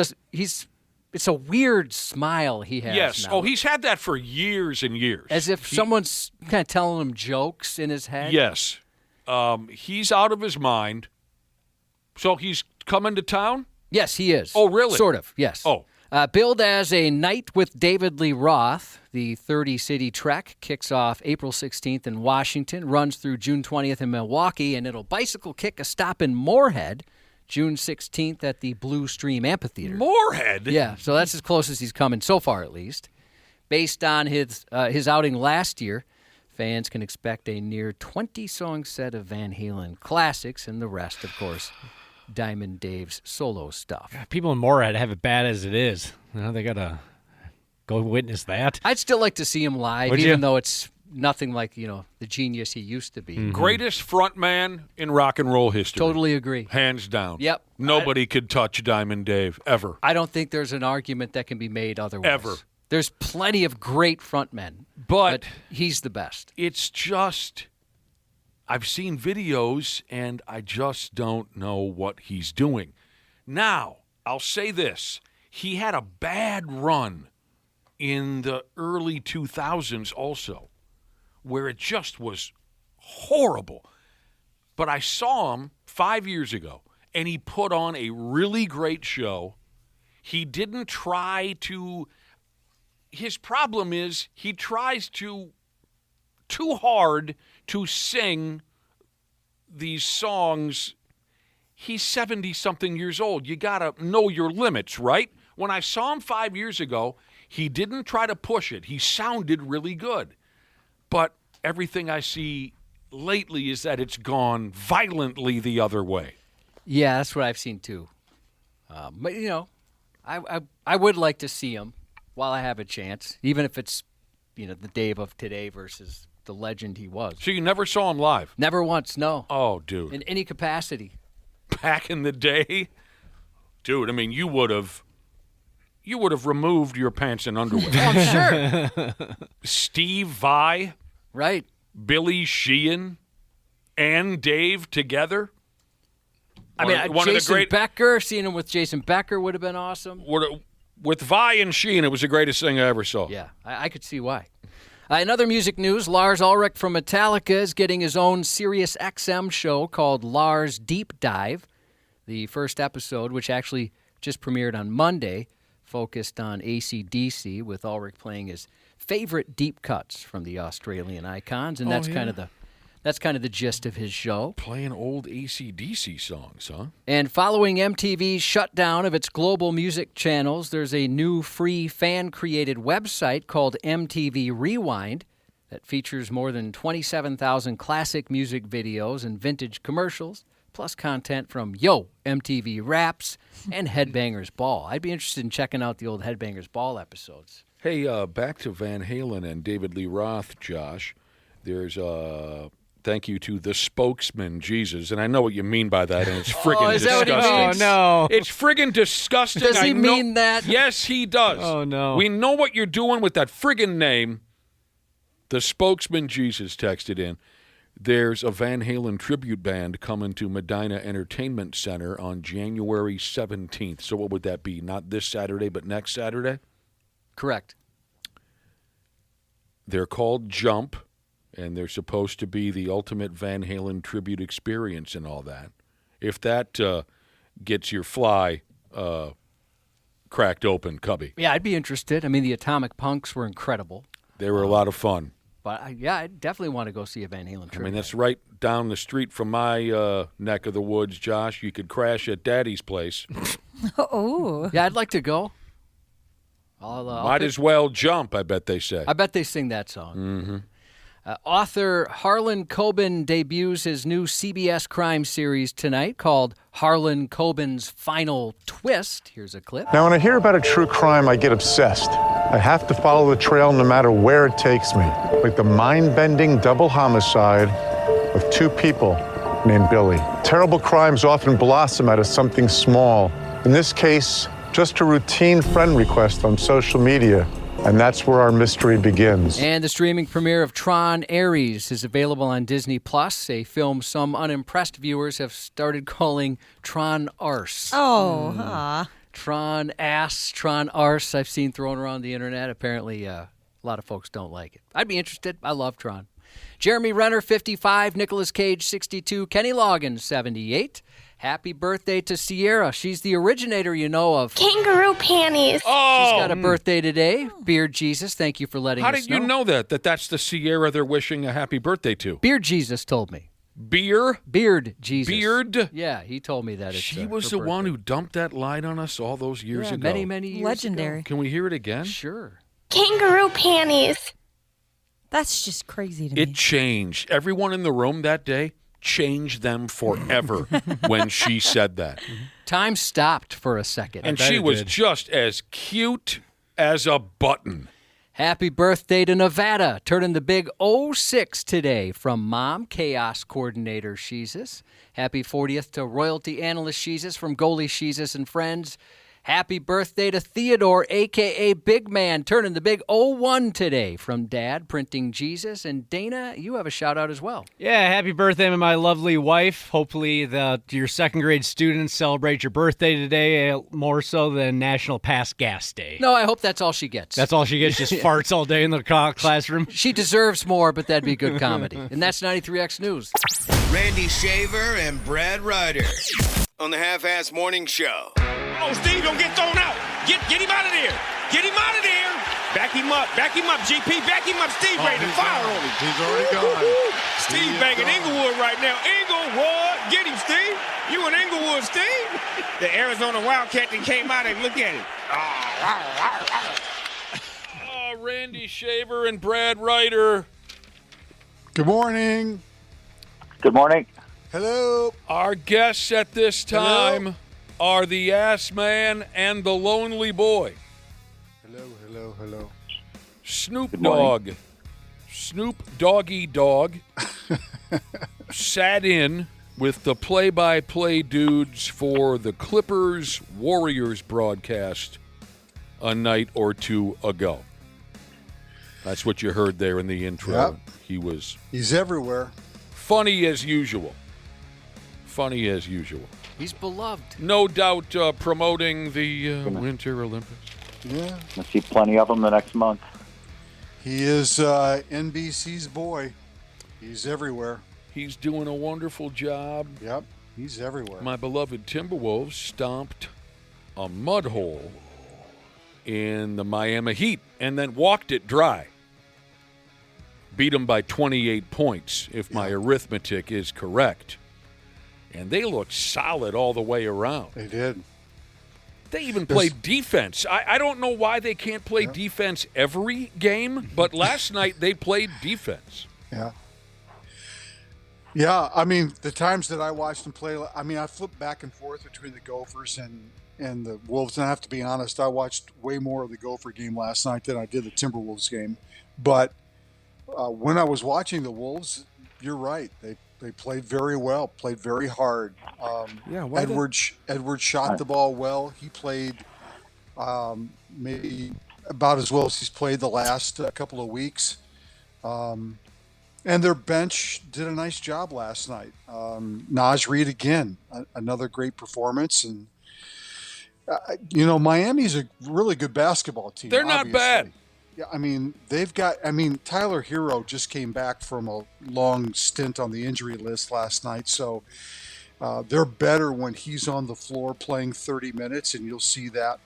a weird smile he has Yes. now. Oh, he's had that for years and years. As if someone's kind of telling him jokes in his head. Yes. He's out of his mind. So he's coming to town? Yes, he is. Oh, really? Sort of, yes. Oh. Billed as a Night with David Lee Roth, the 30-city trek kicks off April 16th in Washington, runs through June 20th in Milwaukee, and it'll bicycle kick a stop in Moorhead, June 16th at the Blue Stream Amphitheater. Moorhead? Yeah, so that's as close as he's coming so far, at least. Based on his outing last year, fans can expect a near 20-song set of Van Halen classics, and the rest, of course, Diamond Dave's solo stuff. People in Moorhead have it bad as it is. They got to go witness that. I'd still like to see him live, Would even you? though it's nothing like, the genius he used to be. Mm-hmm. Greatest front man in rock and roll history. Totally agree. Hands down. Yep. Nobody could touch Diamond Dave, ever. I don't think there's an argument that can be made otherwise. Ever. There's plenty of great frontmen, but he's the best. It's just, I've seen videos, and I just don't know what he's doing. Now, I'll say this. He had a bad run in the early 2000s also, where it just was horrible. But I saw him 5 years ago, and he put on a really great show. He didn't try to... His problem is he tries too hard to sing these songs. He's 70-something years old. You got to know your limits, right? When I saw him 5 years ago, he didn't try to push it. He sounded really good. But everything I see lately is that it's gone violently the other way. Yeah, that's what I've seen too. But, I would like to see him while I have a chance, even if it's, the Dave of today versus the legend he was. So you never saw him live? Never once, no. Oh, dude. In any capacity. Back in the day? Dude, I mean, you would have removed your pants and underwear. Oh, I'm sure. Steve Vai. Right. Billy Sheehan and Dave together. Jason Becker, seeing him with Jason Becker would have been awesome. With Vi and Sheehan, it was the greatest thing I ever saw. Yeah, I could see why. In other music news, Lars Ulrich from Metallica is getting his own Sirius XM show called Lars Deep Dive. The first episode, which actually just premiered on Monday, focused on AC/DC, with Ulrich playing his favorite deep cuts from the Australian icons, and that's kind of the gist of his show. Playing old AC/DC songs, huh? And following MTV's shutdown of its global music channels, there's a new free fan-created website called MTV Rewind that features more than 27,000 classic music videos and vintage commercials, plus content from Yo! MTV Raps and Headbangers Ball. I'd be interested in checking out the old Headbangers Ball episodes. Hey, back to Van Halen and David Lee Roth, Josh. There's thank you to the spokesman, Jesus. And I know what you mean by that, and it's friggin' disgusting. Oh, no. It's friggin' disgusting. Does he mean that? Yes, he does. Oh, no. We know what you're doing with that friggin' name. The spokesman, Jesus, texted in. There's a Van Halen tribute band coming to Medina Entertainment Center on January 17th. So what would that be? Not this Saturday, but next Saturday? Correct. They're called Jump. And they're supposed to be the ultimate Van Halen tribute experience and all that. If that gets your fly cracked open, Cubby. Yeah, I'd be interested. I mean, the Atomic Punks were incredible. They were a lot of fun. But, I definitely want to go see a Van Halen tribute. I mean, that's right down the street from my neck of the woods, Josh. You could crash at Daddy's place. Oh. Yeah, I'd like to go. Might as well jump, I bet they say. I bet they sing that song. Mm-hmm. Author Harlan Coben debuts his new CBS crime series tonight called Harlan Coben's Final Twist. Here's a clip. Now, when I hear about a true crime, I get obsessed. I have to follow the trail no matter where it takes me, like the mind-bending double homicide of two people named Billy. Terrible crimes often blossom out of something small. In this case, just a routine friend request on social media. And that's where our mystery begins. And the streaming premiere of Tron Ares is available on Disney+, a film some unimpressed viewers have started calling Tron Arse. Oh, Tron Ass, Tron Arse, I've seen thrown around the internet. Apparently, a lot of folks don't like it. I'd be interested. I love Tron. Jeremy Renner, 55. Nicolas Cage, 62. Kenny Loggins, 78. Happy birthday to Sierra. She's the originator, of kangaroo panties. Oh, she's got a birthday today. Beard Jesus, thank you for letting us know. How did you know that that's the Sierra they're wishing a happy birthday to? Beard Jesus told me. Beard Jesus. Beard? Yeah, he told me that. She was the one who dumped that line on us all those years ago. Many, many years Legendary. ago. Can we hear it again? Sure. Kangaroo panties. That's just crazy to me. It changed. Everyone in the room that day changed them forever when she said that. Time stopped for a second. And she was just as cute as a button. Happy birthday to Nevada, turning the big 06 today from Mom, Chaos Coordinator Sheezus. Happy 40th to Royalty Analyst Sheezus from Goalie Sheezus and Friends. Happy birthday to Theodore, a.k.a. Big Man, turning the big 01 today from Dad, Printing Jesus. And Dana, you have a shout-out as well. Yeah, happy birthday to my lovely wife. Hopefully your second-grade students celebrate your birthday today more so than National Pass Gas Day. No, I hope that's all she gets. That's all she gets, just farts all day in the classroom? She deserves more, but that'd be good comedy. And that's 93X News. Randy Shaver and Brad Ryder on the Half-Ass Morning Show. Oh, Steve, don't get thrown out. Get him out of there. Get him out of there. Back him up, GP. Back him up, Steve. Ready to fire on him. He's already gone. Steve banging Inglewood right now. Inglewood, get him, Steve. You in Inglewood, Steve. The Arizona Wildcat that came out and look at him. Randy Shaver and Brad Ryder. Good morning. Good morning. Hello. Our guests at this time are the Ass Man and the Lonely Boy. Hello. Snoop Dogg. Snoop Doggy Dogg sat in with the play-by-play dudes for the Clippers-Warriors broadcast a night or two ago. That's what you heard there in the intro. Yep. He's everywhere. Funny as usual. He's beloved. No doubt promoting the Winter Olympics. Yeah. I'll see plenty of them the next month. He is NBC's boy. He's everywhere. He's doing a wonderful job. Yep, he's everywhere. My beloved Timberwolves stomped a mud hole in the Miami Heat and then walked it dry. Beat them by 28 points, if my arithmetic is correct. And they looked solid all the way around. They did. They even played defense. I don't know why they can't play defense every game, but last night they played defense. Yeah. Yeah, I mean, the times that I watched them play, I flipped back and forth between the Gophers and the Wolves. And I have to be honest, I watched way more of the Gopher game last night than I did the Timberwolves game. But when I was watching the Wolves, you're right. They played very well, played very hard. Edwards shot the ball well. He played maybe about as well as he's played the last couple of weeks. And their bench did a nice job last night. Naj Reid again, another great performance. And, Miami's a really good basketball team. They're not bad. Yeah, Tyler Hero just came back from a long stint on the injury list last night, so they're better when he's on the floor playing 30 minutes, and you'll see that,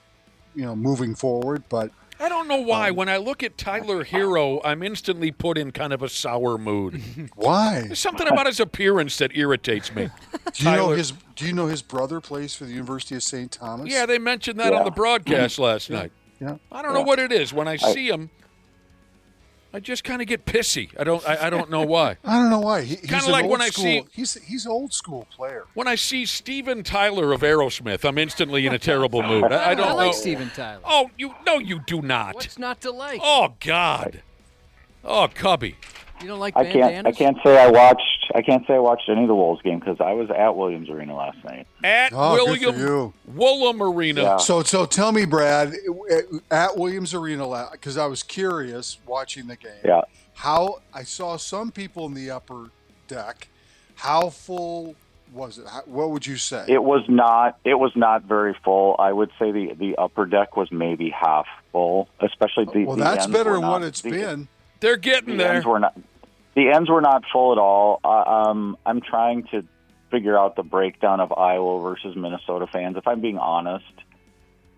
moving forward. But I don't know why. When I look at Tyler Hero, I'm instantly put in kind of a sour mood. Why? There's something about his appearance that irritates me. Do you know his brother plays for the University of St. Thomas? Yeah, they mentioned that on the broadcast last night. Yeah. I don't know what it is. When I see him, I just kind of get pissy. I don't know why. I don't know why. He's Kind of an like old when I school, see he's an old school player. when I see Steven Tyler of Aerosmith, I'm instantly in a terrible mood. I don't I know. like Steven Tyler. Oh, you do not. What's not to like? Oh God. Oh, Cubby. You don't like I bandanas? can't say I watched any of the Wolves game because I was at Williams Arena last night. At Good for you. Willem Arena. Yeah. So tell me, Brad, at Williams Arena, because I was curious watching the game. Yeah. How I saw some people in the upper deck. How full was it? What would you say? It was not very full. I would say the upper deck was maybe half full, especially the. Well, the that's ends better were than not- what it's the- been. They're getting The there. ends were not full at all. I'm trying to figure out the breakdown of Iowa versus Minnesota fans. If I'm being honest,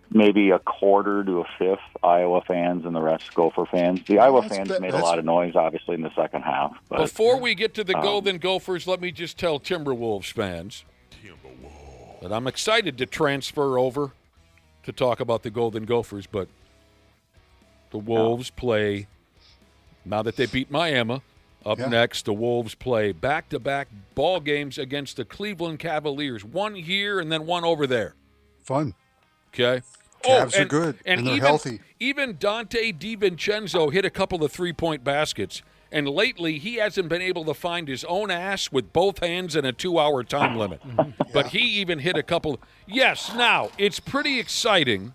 maybe a quarter to a fifth Iowa fans and the rest Gopher fans. The Iowa fans made a lot of noise, obviously, in the second half. But, Before we get to the Golden Gophers, let me just tell Timberwolves fans that I'm excited to transfer over to talk about the Golden Gophers, but the Wolves play, now that they beat Miami, up next, the Wolves play back-to-back ball games against the Cleveland Cavaliers, one here and then one over there. Fun. Okay? Cavs are good, and they're healthy. Even Dante DiVincenzo hit a couple of three-point baskets, and lately he hasn't been able to find his own ass with both hands and a 2-hour time limit. But he even hit a couple. Yes, now, it's pretty exciting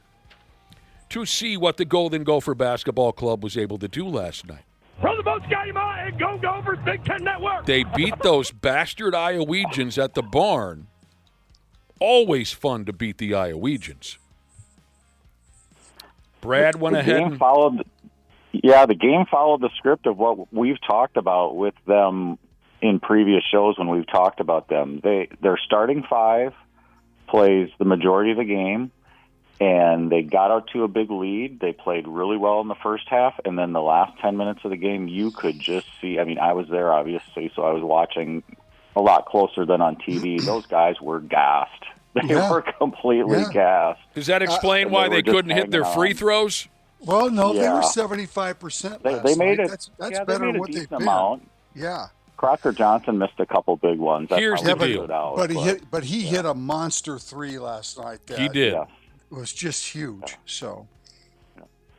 to see what the Golden Gopher Basketball Club was able to do last night. From the most game and go Gophers Big Ten Network. They beat those bastard Iowegians at the barn. Always fun to beat the Iowegians. Brad went ahead and the game followed the script of what we've talked about with them in previous shows when we've talked about them. Their starting five plays the majority of the game, and they got out to a big lead. They played really well in the first half, and then the last 10 minutes of the game, you could just see. I mean, I was there, obviously, so I was watching a lot closer than on TV. Those guys were gassed. They were completely gassed. Does that explain why they couldn't hit their free throws? Well, no, they were 75% last They made night. it. That's they better made than a what they've decent been. amount. Yeah. Crocker Johnson missed a couple big ones. That's Here's how the he deal. stood out, But he hit a monster three last night. He did. It was just huge. So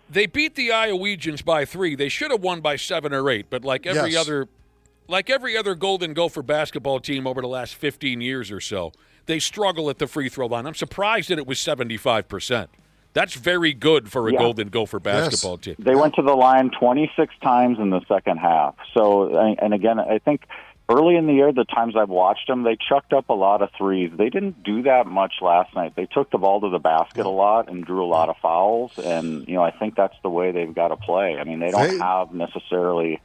They beat the Iowegians by 3. They should have won by 7 or 8, but like every other Golden Gopher basketball team over the last 15 years or so, they struggle at the free throw line. I'm surprised that it was 75%. That's very good for a Golden Gopher basketball team. They went to the line 26 times in the second half. So, and again, I think early in the year, the times I've watched them, they chucked up a lot of threes. They didn't do that much last night. They took the ball to the basket a lot and drew a lot of fouls. And, I think that's the way they've got to play. I mean, they don't have necessarily,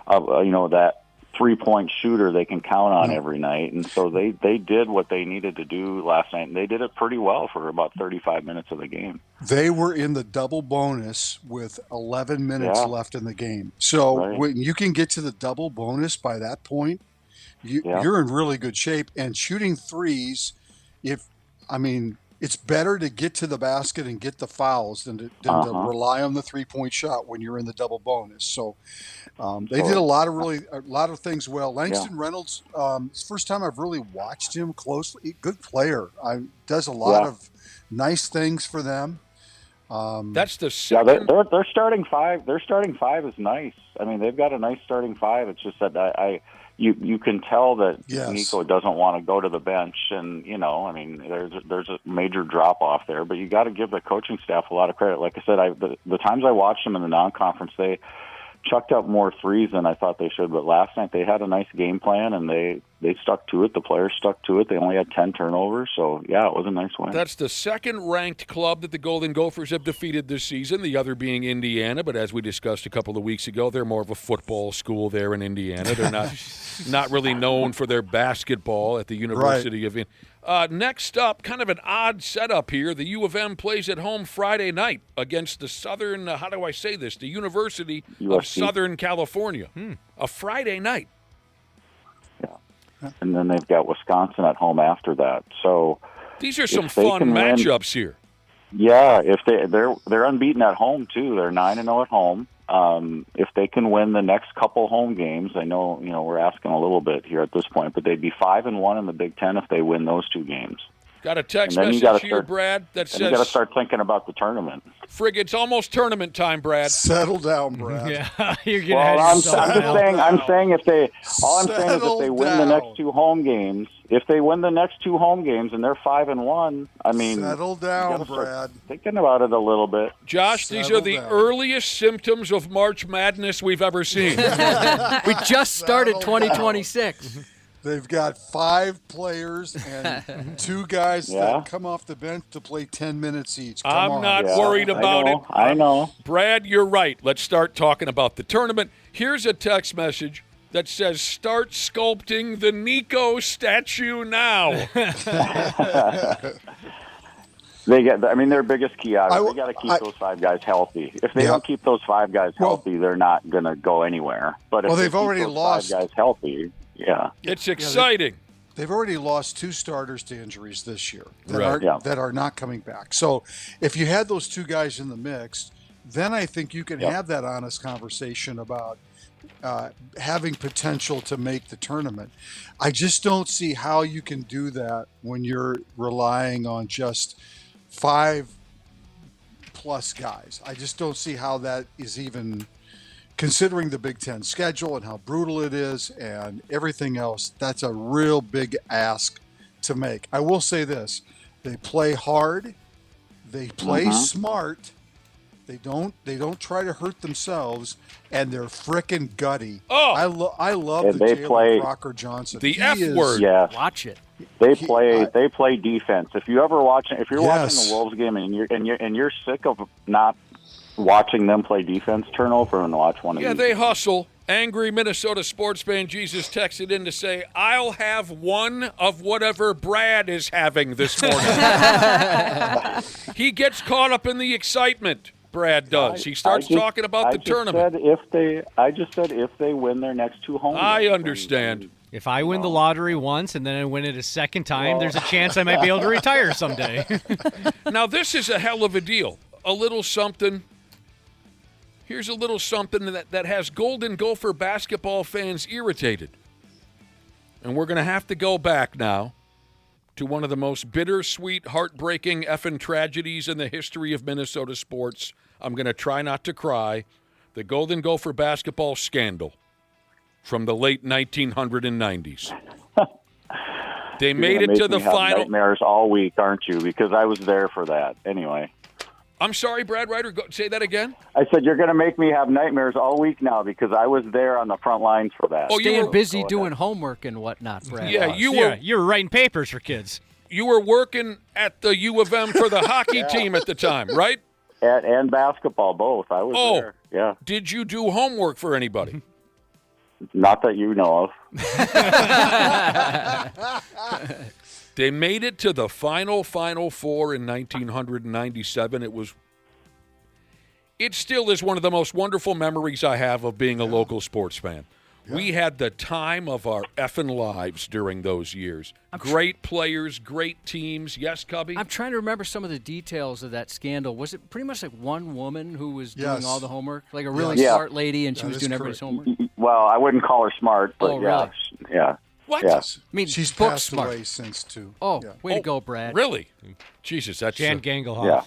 that three-point shooter they can count on every night. And so they did what they needed to do last night, and they did it pretty well for about 35 minutes of the game. they were in the double bonus with 11 minutes left in the game. So when you can get to the double bonus by that point, you're in really good shape. And shooting threes, it's better to get to the basket and get the fouls than to rely on the three-point shot when you're in the double bonus. So they did a lot of things well. Langston Reynolds, it's the first time I've really watched him closely. Good player. Does a lot of nice things for them. That's the second. Their starting five. Their starting five is nice. I mean, they've got a nice starting five. It's just that you can tell that Nico doesn't want to go to the bench, and there's a major drop off there. But you got to give the coaching staff a lot of credit. Like I said, the times I watched them in the non-conference, they chucked up more threes than I thought they should. But last night they had a nice game plan, and they stuck to it. The players stuck to it. They only had 10 turnovers. So, it was a nice win. That's the second-ranked club that the Golden Gophers have defeated this season, the other being Indiana. But as we discussed a couple of weeks ago, they're more of a football school there in Indiana. They're not really known for their basketball at the University of Indiana. Next up, kind of an odd setup here. The U of M plays at home Friday night against the Southern, the University of Southern California. A Friday night. And then they've got Wisconsin at home after that. So these are some fun matchups here. Yeah, if they're unbeaten at home too. They're 9-0 at home, If they can win the next couple home games, I know we're asking a little bit here at this point, but they'd be 5-1 in the Big Ten if they win those 2 games. Got a text And then message here, Brad, that says, you got to start thinking about the tournament. Frig, it's almost tournament time, Brad. Settle down, Brad. Yeah, you're getting Well, ahead of I'm yourself just now. saying. I'm saying if they, all I'm saying is Settle if they win the next 2 home games, if they win the next 2 home games and they're 5-1, I mean, Settle you down, gotta start Brad. thinking about it a little bit. Josh, these are the earliest symptoms of March Madness we've ever seen. We just started Settle down. 2026. They've got 5 players and 2 guys that come off the bench to play 10 minutes each. Come on. I'm not worried about it. I know. Brad, you're right. Let's start talking about the tournament. Here's a text message that says, start sculpting the Nico statue now. Their biggest key out is they got to keep those 5 guys healthy. If they don't keep those 5 guys healthy, they're not going to go anywhere. But if they've already lost 5 guys healthy, it's exciting. They've already lost 2 starters to injuries this year Right. that are not coming back. So if you had those 2 guys in the mix, then I think you can have that honest conversation about having potential to make the tournament. I just don't see how you can do that when you're relying on just 5+ guys. I just don't see how that is even, considering the Big Ten schedule and how brutal it is and everything else. That's a real big ask to make. I will say this: they play hard, they play smart, they don't try to hurt themselves, and they're frickin' gutty. I love And the they Jalen play Crocker Johnson. The He F is- word. Yes. Watch it. They play defense. If you're watching Yes. the Wolves game and you're sick of not watching them play defense, turn over and watch one of Yeah, these. they hustle. Angry Minnesota sports fan Jesus texted in to say, I'll have one of whatever Brad is having this morning. He gets caught up in the excitement, Brad does. He starts talking about the tournament. I just said if they win their next 2 home games. I understand. If I win the lottery once and then I win it a second time, there's a chance I might be able to retire someday. Now, this is a hell of a deal. A little something. Here's a little something that has Golden Gopher basketball fans irritated. And we're going to have to go back now to one of the most bittersweet, heartbreaking effing tragedies in the history of Minnesota sports. I'm going to try not to cry. The Golden Gopher basketball scandal from the late 1990s. They made it to the final. Nightmares all week, aren't you? Because I was there for that. Anyway. I'm sorry, Brad Ryder. Say that again. I said you're going to make me have nightmares all week now because I was there on the front lines for that. Oh, staying busy doing homework and whatnot, Brad. Yeah, you were writing papers for kids. You were working at the U of M for the hockey team at the time, right? And basketball, both. I was there. Yeah. Did you do homework for anybody? Not that you know of. They made it to the Final Four in 1997. It still is one of the most wonderful memories I have of being a local sports fan. Yeah. We had the time of our effing lives during those years. Great players, great teams. Yes, Cubby? I'm trying to remember some of the details of that scandal. Was it pretty much like one woman who was doing all the homework? Like a really smart lady, and she was doing everybody's homework? Well, I wouldn't call her smart, but really? Yeah. What? Yes. I mean, she's book passed smart. away since, too. Oh, way to go, Brad. Really? Jesus, that's Jan Gangelhoff.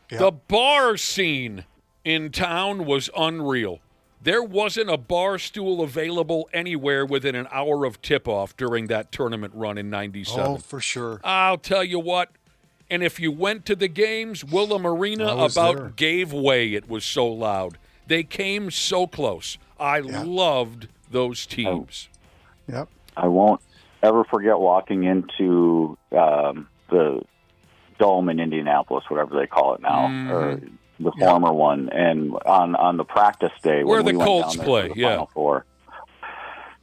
Yeah. The bar scene in town was unreal. There wasn't a bar stool available anywhere within an hour of tip-off during that tournament run in 97. Oh, for sure. I'll tell you what. And if you went to the games, Willem Arena gave way. It was so loud. They came so close. I loved those teams. Yep. I won't ever forget walking into the Dome in Indianapolis, whatever they call it now, or the former one, and on the practice day where when the we Colts went down there play, for the Final Four.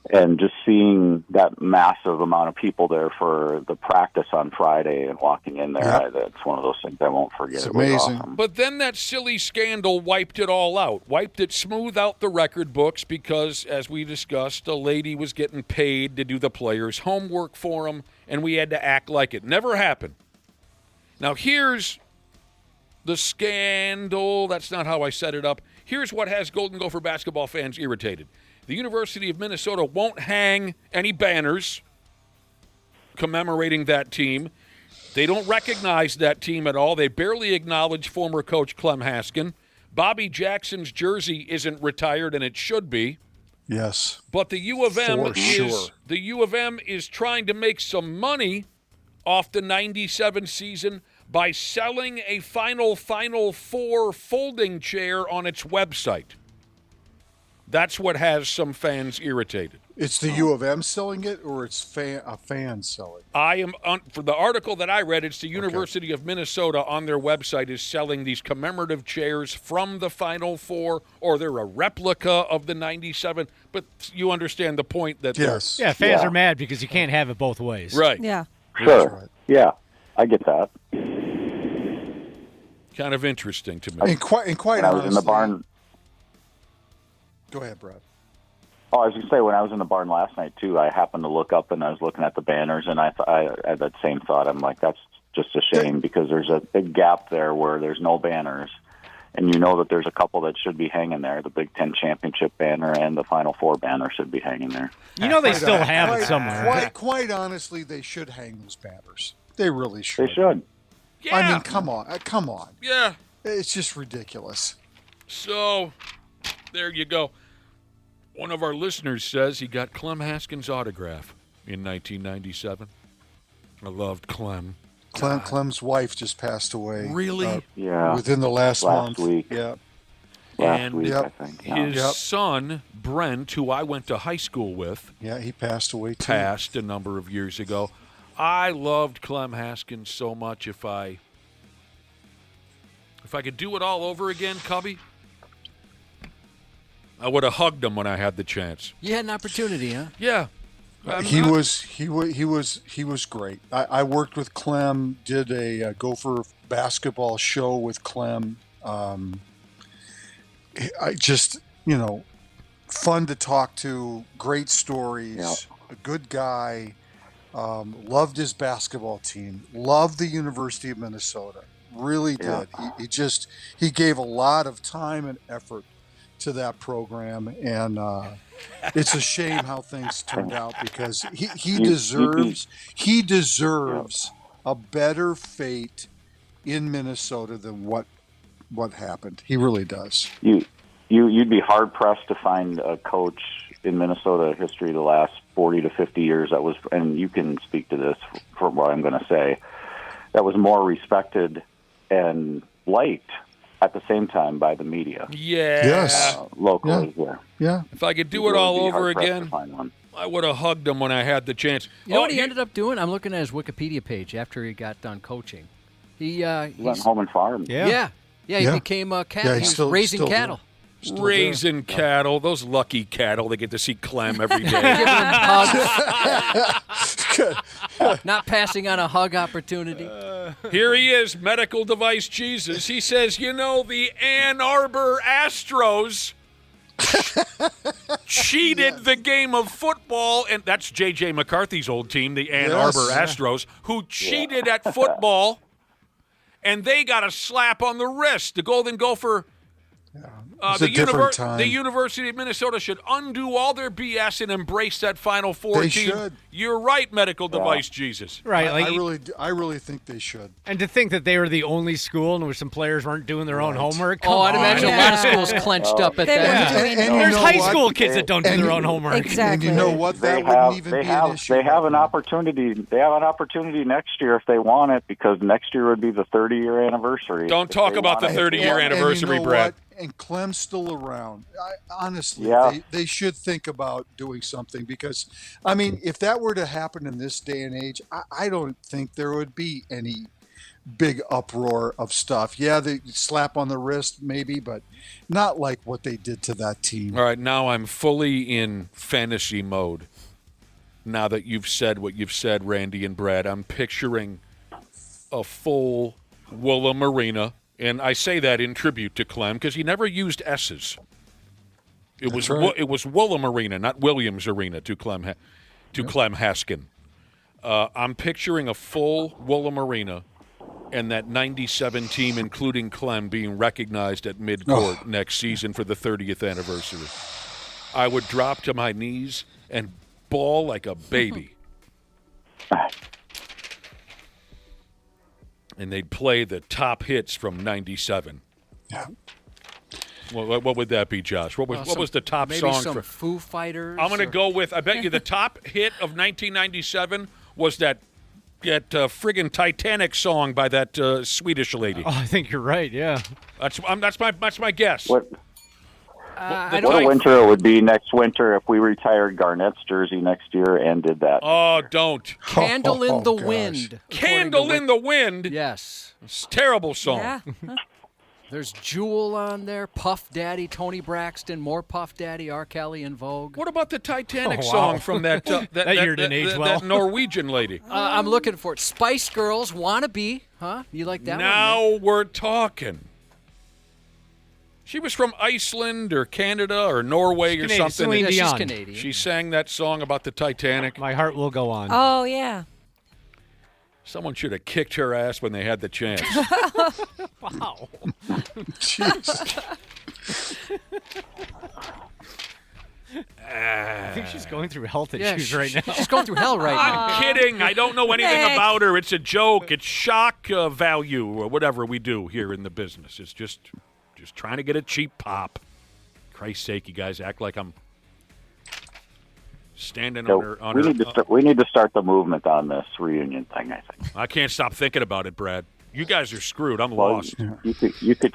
And just seeing that massive amount of people there for the practice on Friday and walking in there, that's one of those things I won't forget. It's it was amazing. awesome. But then that silly scandal wiped it all out, wiped it smooth out the record books because, as we discussed, a lady was getting paid to do the players' homework for them, and we had to act like it never happened. Now, here's the scandal. That's not how I set it up. Here's what has Golden Gopher basketball fans irritated. The University of Minnesota won't hang any banners commemorating that team. They don't recognize that team at all. They barely acknowledge former coach Clem Haskin. Bobby Jackson's jersey isn't retired, and it should be. Yes. But the U of M sure. the U of M is trying to make some money off the 97 season by selling a Final Four folding chair on its website. That's what has some fans irritated. It's the U of M selling it, or it's a fan selling it? For the article that I read, it's the University of Minnesota on their website is selling these commemorative chairs from the Final Four, or they're a replica of the 97. But you understand the point that yes. Yeah, fans are mad because you can't have it both ways. Right. Yeah. Sure. Right. Yeah, I get that. Kind of interesting to me. And quite When I was in the barn. Go ahead, Brad. Oh, I was going to say, when I was in the barn last night, too, I happened to look up and I was looking at the banners, and I had that same thought. I'm like, that's just a shame because there's a big gap there where there's no banners. And you know that there's a couple that should be hanging there. The Big Ten Championship banner and the Final Four banner should be hanging there. You know they still have it somewhere. Quite honestly, they should hang those banners. They really should. They should. Yeah. I mean, come on. Yeah. It's just ridiculous. So, there you go. One of our listeners says he got Clem Haskin's autograph in 1997. I loved Clem. Clem's wife just passed away. Really? Yeah. Within the last month. Week. Yeah. Last week, I think. His son, Brent, who I went to high school with. Yeah, he passed away, too. Passed a number of years ago. I loved Clem Haskins so much. If I could do it all over again, Cubby, I would have hugged him when I had the chance. You had an opportunity, huh? Yeah. He was great. I worked with Clem, did a Gopher basketball show with Clem. I just, fun to talk to, great stories, a good guy, loved his basketball team, loved the University of Minnesota, really did. He gave a lot of time and effort to that program, and it's a shame how things turned out because he deserves a better fate in Minnesota than what happened. He really does. You'd be hard pressed to find a coach in Minnesota history the last 40 to 50 years that was, and you can speak to this for what I'm going to say, that was more respected and liked at the same time by the media. Yeah. Yes. Locally, yeah. If I could do it all over again, I would have hugged him when I had the chance. You know what he ended up doing? I'm looking at his Wikipedia page after he got done coaching. He went home and farmed. Yeah. He became a cattle. He was raising cattle. Raising cattle, those lucky cattle that get to see Clem every day. Giving him hugs. Not passing on a hug opportunity. Here he is, medical device Jesus. He says, the Ann Arbor Astros cheated the game of football, and that's J.J. McCarthy's old team, the Ann Arbor Astros, who cheated at football, and they got a slap on the wrist. The Golden Gopher... the University of Minnesota should undo all their BS and embrace that Final Four They team. should. You're right, medical device Jesus. Right. I really think they should. And to think that they were the only school in which some players weren't doing their own homework. I'd imagine a lot of schools clenched up at that. And there's high school kids that don't do their own homework. Exactly. And you know what? That wouldn't even be an issue. They have an opportunity. They have an opportunity next year if they want it, because next year would be the 30-year anniversary. Don't talk about the 30-year anniversary, Brad. And Clem's still around. Honestly, they should think about doing something because, if that were to happen in this day and age, I don't think there would be any big uproar of stuff. Yeah, they slap on the wrist maybe, but not like what they did to that team. All right, now I'm fully in fantasy mode. Now that you've said what you've said, Randy and Brad, I'm picturing a full Woolham Arena. And I say that in tribute to Clem because he never used S's. It was Woolham Arena, not Williams Arena, to Clem Haskin. I'm picturing a full Woolham Arena and that 97 team, including Clem, being recognized at midcourt next season for the 30th anniversary. I would drop to my knees and bawl like a baby. And they'd play the top hits from 97. Yeah. What would that be, Josh? What was the top maybe song? Some Foo Fighters? I'm going to go with, I bet you the top hit of 1997 was that friggin' Titanic song by that Swedish lady. Oh, I think you're right, yeah. That's my guess. What a winter it would be next winter if we retired Garnett's jersey next year and did that. Oh, don't. Candle in the Wind. Candle in the Wind? Yes. It's a terrible song. Yeah. There's Jewel on there, Puff Daddy, Tony Braxton, more Puff Daddy, R. Kelly, and Vogue. What about the Titanic song from that year didn't age well. that Norwegian lady? I'm looking for it. Spice Girls, Wanna Be, huh? You like that one? Now we're talking. She was from Iceland or Canada or Norway or something. Celine She's Dion. Canadian. She sang that song about the Titanic. My heart will go on. Oh, yeah. Someone should have kicked her ass when they had the chance. Wow. Jeez. I think she's going through health issues right now. She's going through hell right now. I'm kidding. I don't know anything Nick. about her. It's a joke. It's shock value or whatever we do here in the business. It's just trying to get a cheap pop. Christ's sake, you guys act like I'm standing on her. We need to start the movement on this reunion thing, I think. I can't stop thinking about it, Brad. You guys are screwed. I'm lost. You could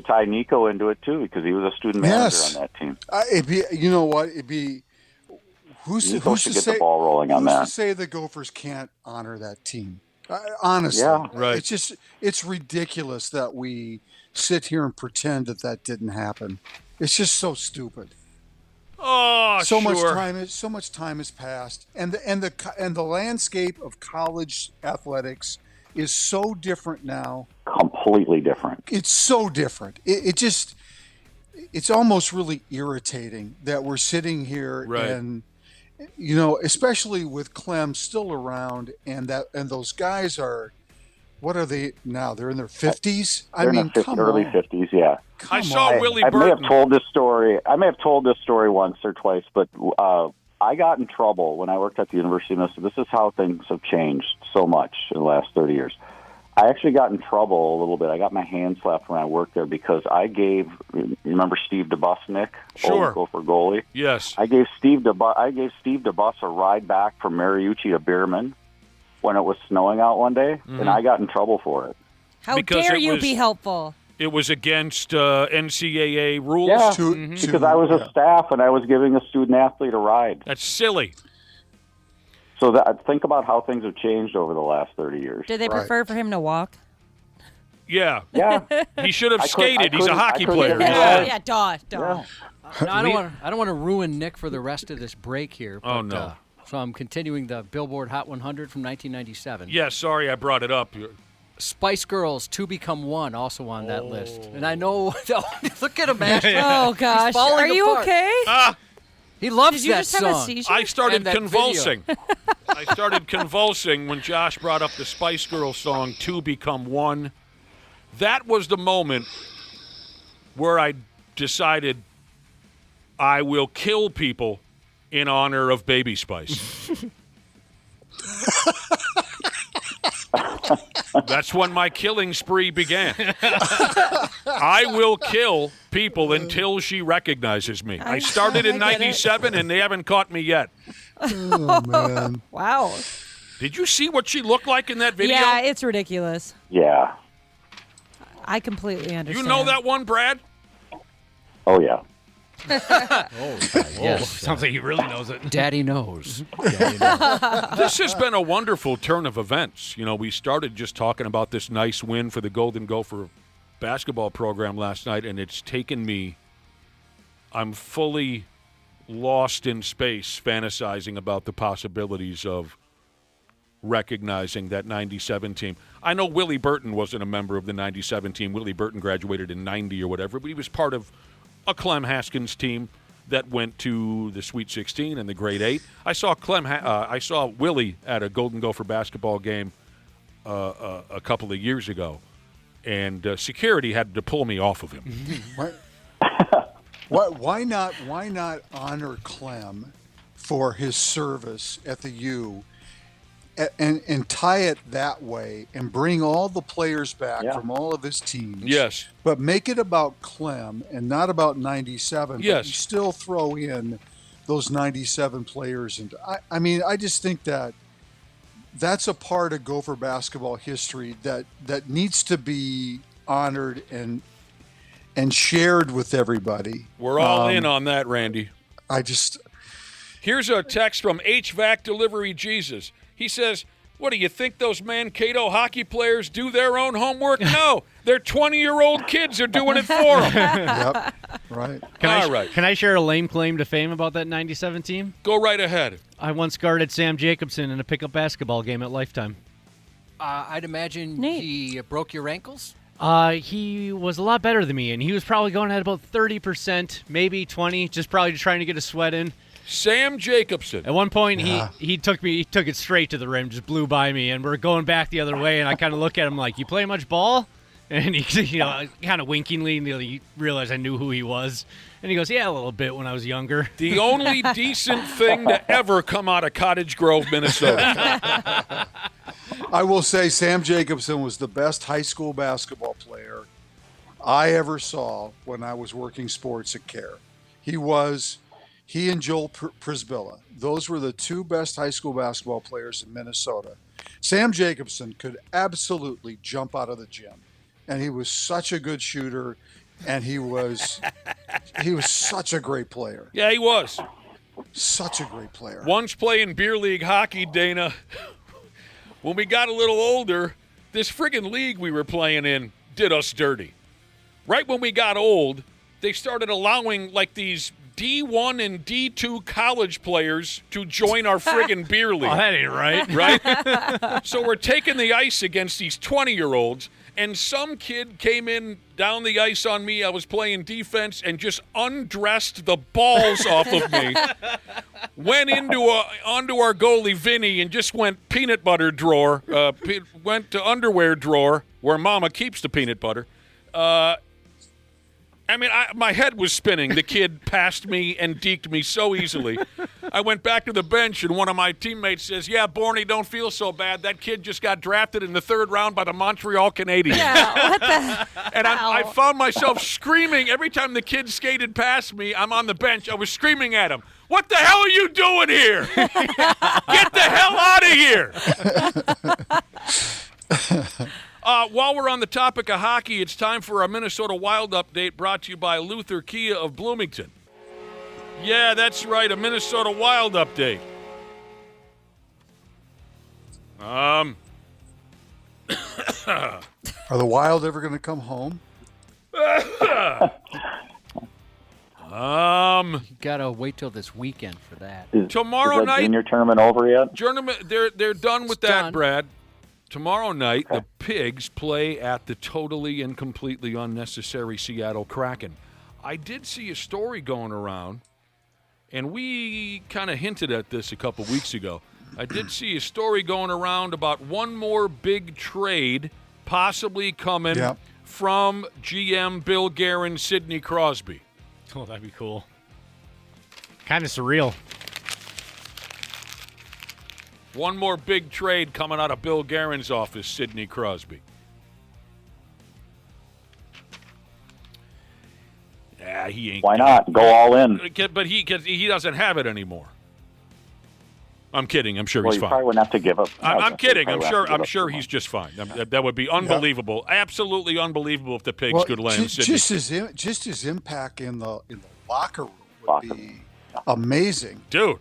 tie Nico into it too because he was a student manager on that team. It'd be, you know what? It'd be who's to get say Oh, the ball rolling on who's that? to say the Gophers can't honor that team? Honestly, Yeah. Right. It's ridiculous that we sit here and pretend that didn't happen. It's just so stupid. Oh, so sure. much time has passed, and the landscape of college athletics is so different now. Completely different. It's so different. It's almost really irritating that we're sitting here Right. and, especially with Clem still around, and those guys are, what are they now? They're in their 50s. They're in the early 50s. Yeah. I saw Willie I may Burton. have told this story once or twice, but I got in trouble when I worked at the University of Minnesota. This is how things have changed so much in the last 30 years. I actually got in trouble a little bit. I got my hand slapped when I worked there because I gave, remember Steve DeBusnick? Sure. Old Gopher goalie? Yes. I gave Steve DeBus a ride back from Mariucci to Bierman when it was snowing out one day, and I got in trouble for it. How Because dare it you was- be helpful? It was against NCAA rules. Yeah, Mm-hmm. because I was a staff and I was giving a student athlete a ride. That's silly. So think about how things have changed over the last 30 years. Did they prefer for him to walk? Yeah. Yeah. He should have I skated. He's a hockey player. Yeah, duh. Yeah. No, I don't want to ruin Nick for the rest of this break here. But, Oh, no. So I'm continuing the Billboard Hot 100 from 1997. Yeah, sorry I brought it up. Spice Girls, Two Become One, also on that list. And I know, look at him, Ashley. Oh, gosh. He's falling Are you apart. okay? He loves Did you that just song. have a seizure? I started And that convulsing. I started convulsing when Josh brought up the Spice Girls song, Two Become One. That was the moment where I decided I will kill people in honor of Baby Spice. That's when my killing spree began. I will kill people until she recognizes me. I started in I get it. 97, and they haven't caught me yet. Oh, man. Wow. Did you see what she looked like in that video? Yeah, it's ridiculous. Yeah. I completely understand. You know that one, Brad? Oh, yeah. Yes. Sounds like he really knows it. Daddy knows. This has been a wonderful turn of events. You know, we started just talking about this nice win for the Golden Gopher basketball program last night, and it's taken me, I'm fully lost in space fantasizing about the possibilities of recognizing that 97 team. I know Willie Burton wasn't a member of the 97 team. Willie Burton graduated in 90 or whatever, but he was part of a Clem Haskins team that went to the Sweet 16 and the Grade 8. I saw Willie at a Golden Gopher basketball game a couple of years ago, and security had to pull me off of him. Why not honor Clem for his service at the U and tie it that way and bring all the players back from all of his teams? Yes. But make it about Clem and not about 97. Yes. But you still throw in those 97 players. And I just think that's a part of Gopher basketball history that needs to be honored and shared with everybody. We're all in on that, Randy. Here's a text from HVAC Delivery Jesus. He says, what, do you think those Mankato hockey players do their own homework? No, they're 20-year-old kids are doing it for them. Yep, right. Can I share a lame claim to fame about that 97 team? Go right ahead. I once guarded Sam Jacobson in a pickup basketball game at Lifetime. I'd imagine he broke your ankles? He was a lot better than me, and he was probably going at about 30%, maybe 20, just trying to get a sweat in. Sam Jacobson. At one point, he took it straight to the rim, just blew by me, and we're going back the other way, and I kind of look at him like, you play much ball? And he, kind of winkingly, and he realized I knew who he was. And he goes, yeah, a little bit when I was younger. The only decent thing to ever come out of Cottage Grove, Minnesota. I will say Sam Jacobson was the best high school basketball player I ever saw when I was working sports at CARE. He and Joel Prisbilla, those were the two best high school basketball players in Minnesota. Sam Jacobson could absolutely jump out of the gym, and he was such a good shooter, and he was such a great player. Yeah, he was. Such a great player. Once playing beer league hockey, Dana, when we got a little older, this friggin' league we were playing in did us dirty. Right when we got old, they started allowing these D1 and D2 college players to join our friggin' beer league. Oh, that ain't right. Right? So we're taking the ice against these 20-year-olds, and some kid came in down the ice on me. I was playing defense and just undressed the balls off of me. Went onto our goalie, Vinny, and just went peanut butter drawer. Went to underwear drawer where Mama keeps the peanut butter. My head was spinning. The kid passed me and deked me so easily. I went back to the bench, and one of my teammates says, yeah, Borny, don't feel so bad. That kid just got drafted in the 3rd round by the Montreal Canadiens. Yeah, what the And I found myself screaming. Every time the kid skated past me, I'm on the bench, I was screaming at him, what the hell are you doing here? Get the hell out of here. While we're on the topic of hockey, it's time for our Minnesota Wild update brought to you by Luther Kia of Bloomington. Yeah, that's right, a Minnesota Wild update. Are the Wild ever going to come home? You gotta wait till this weekend for that. Tomorrow is that night. Junior tournament over yet? They're done with that, Brad. Tomorrow night, the Pigs play at the totally and completely unnecessary Seattle Kraken. I did see a story going around, and we kind of hinted at this a couple weeks ago. I did see a story going around about one more big trade possibly coming from GM Bill Guerin, Sidney Crosby. Oh, that'd be cool. Kind of surreal. One more big trade coming out of Bill Guerin's office, Sidney Crosby. Yeah, he ain't. Why not? Go all in. But he doesn't have it anymore. I'm kidding. I'm sure he's fine. Probably wouldn't have to give up. I'm kidding. I'm sure he's just fine. That would be unbelievable. Absolutely unbelievable if the Pigs could land Sidney. Just his impact in the locker room would be amazing, dude.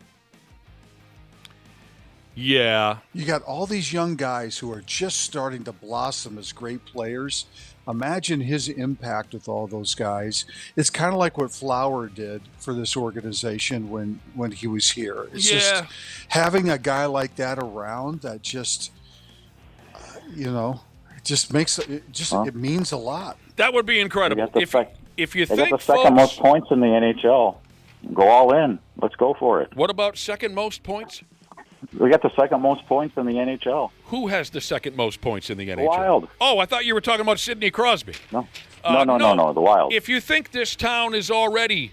Yeah. You got all these young guys who are just starting to blossom as great players. Imagine his impact with all those guys. It's kind of like what Flower did for this organization when he was here. It's just having a guy like that around that just, it just makes it means a lot. That would be incredible. If you they think got the second most points in the NHL, go all in. Let's go for it. What about second most points? We got the second most points in the NHL. Who has the second most points in the NHL? Wild. Oh, I thought you were talking about Sidney Crosby. No. No, the Wild. If you think this town is already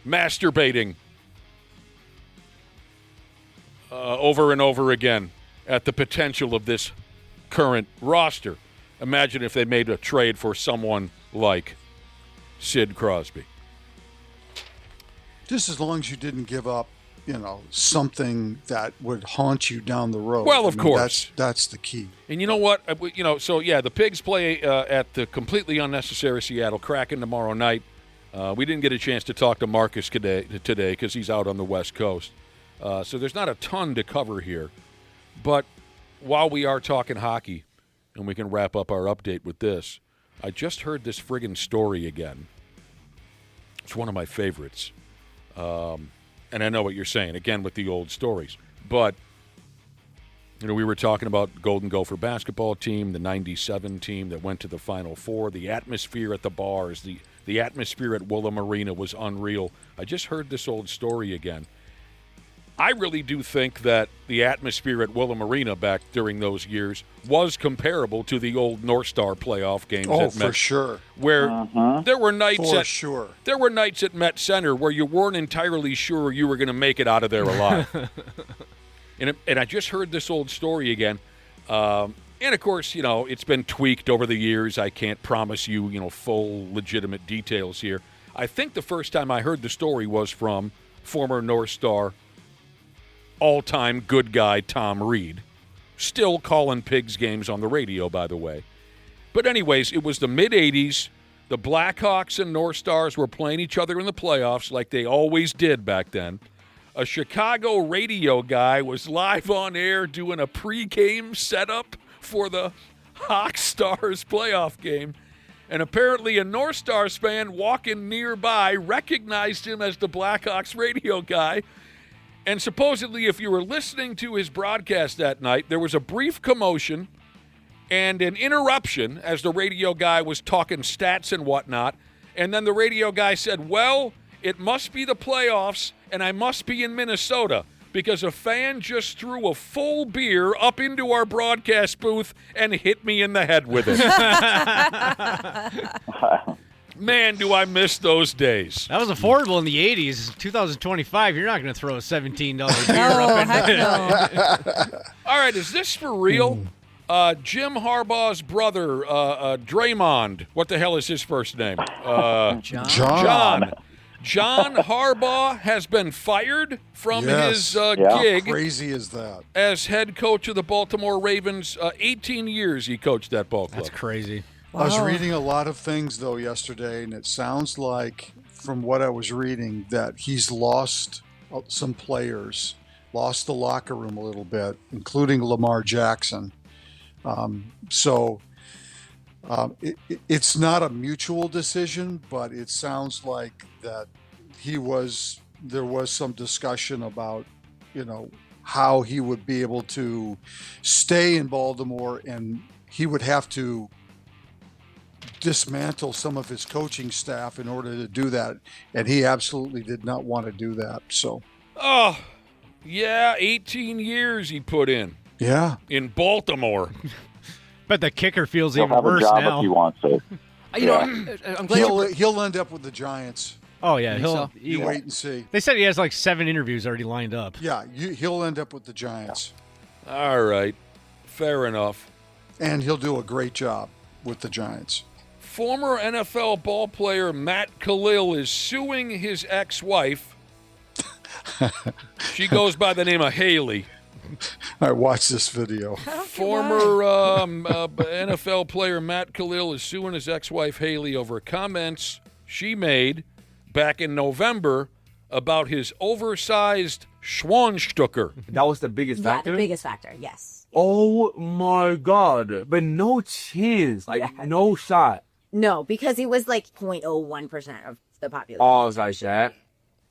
masturbating over and over again at the potential of this current roster, imagine if they made a trade for someone like Sid Crosby. Just as long as you didn't give up, something that would haunt you down the road. Well, of course. That's the key. And you know what? The Pigs play at the completely unnecessary Seattle Kraken tomorrow night. We didn't get a chance to talk to Marcus today because he's out on the West Coast. So there's not a ton to cover here. But while we are talking hockey, and we can wrap up our update with this, I just heard this friggin' story again. It's one of my favorites. And I know what you're saying, again, with the old stories. But, we were talking about Golden Gopher basketball team, the 97 team that went to the Final Four, the atmosphere at the bars, the atmosphere at Willem Arena was unreal. I just heard this old story again. I really do think that the atmosphere at Willem Arena back during those years was comparable to the old North Star playoff games. Oh, for sure. Where there were nights there were nights at Met Center where you weren't entirely sure you were going to make it out of there alive. and I just heard this old story again. And of course, it's been tweaked over the years. I can't promise you, full legitimate details here. I think the first time I heard the story was from former North Star all-time good guy Tom Reed, still calling Pigs games on the radio, by the way. But anyways, it was the mid-'80s. The Blackhawks and North Stars were playing each other in the playoffs like they always did back then. A Chicago radio guy was live on air doing a pre-game setup for the Hawks Stars playoff game. And apparently a North Stars fan walking nearby recognized him as the Blackhawks radio guy. And supposedly, if you were listening to his broadcast that night, there was a brief commotion and an interruption as the radio guy was talking stats and whatnot. And then the radio guy said, well, it must be the playoffs, and I must be in Minnesota because a fan just threw a full beer up into our broadcast booth and hit me in the head with it. Man, do I miss those days. That was affordable in the 80s. 2025, you're not going to throw a $17 beer up in there. All right, is this for real? Jim Harbaugh's brother, Draymond. What the hell is his first name? John. John Harbaugh has been fired from his gig. How crazy is that? As head coach of the Baltimore Ravens. 18 years he coached that ball club. That's crazy. Wow. I was reading a lot of things, though, yesterday, and it sounds like, from what I was reading, that he's lost some players, lost the locker room a little bit, including Lamar Jackson. It's not a mutual decision, but it sounds like that there was some discussion about, how he would be able to stay in Baltimore, and he would have to dismantle some of his coaching staff in order to do that, and he absolutely did not want to do that. So 18 years he put in in Baltimore. But the kicker feels He'll even have worse a job now. if he wants it. I'm glad he'll end up with the Giants. Oh yeah, You wait and see. They said he has like 7 interviews already lined up. Yeah, he'll end up with the Giants. All right, fair enough. And he'll do a great job with the Giants. Former NFL ballplayer Matt Khalil is suing his ex-wife. She goes by the name of Haley. I watched this video. Former NFL player Matt Khalil is suing his ex-wife Haley over comments she made back in November about his oversized Schwanstucker. That was the biggest factor? Yeah, the biggest factor, yes. Oh, my God. But no chance. No shot. No, because he was like 0.01% of the population. Oh, it's like that.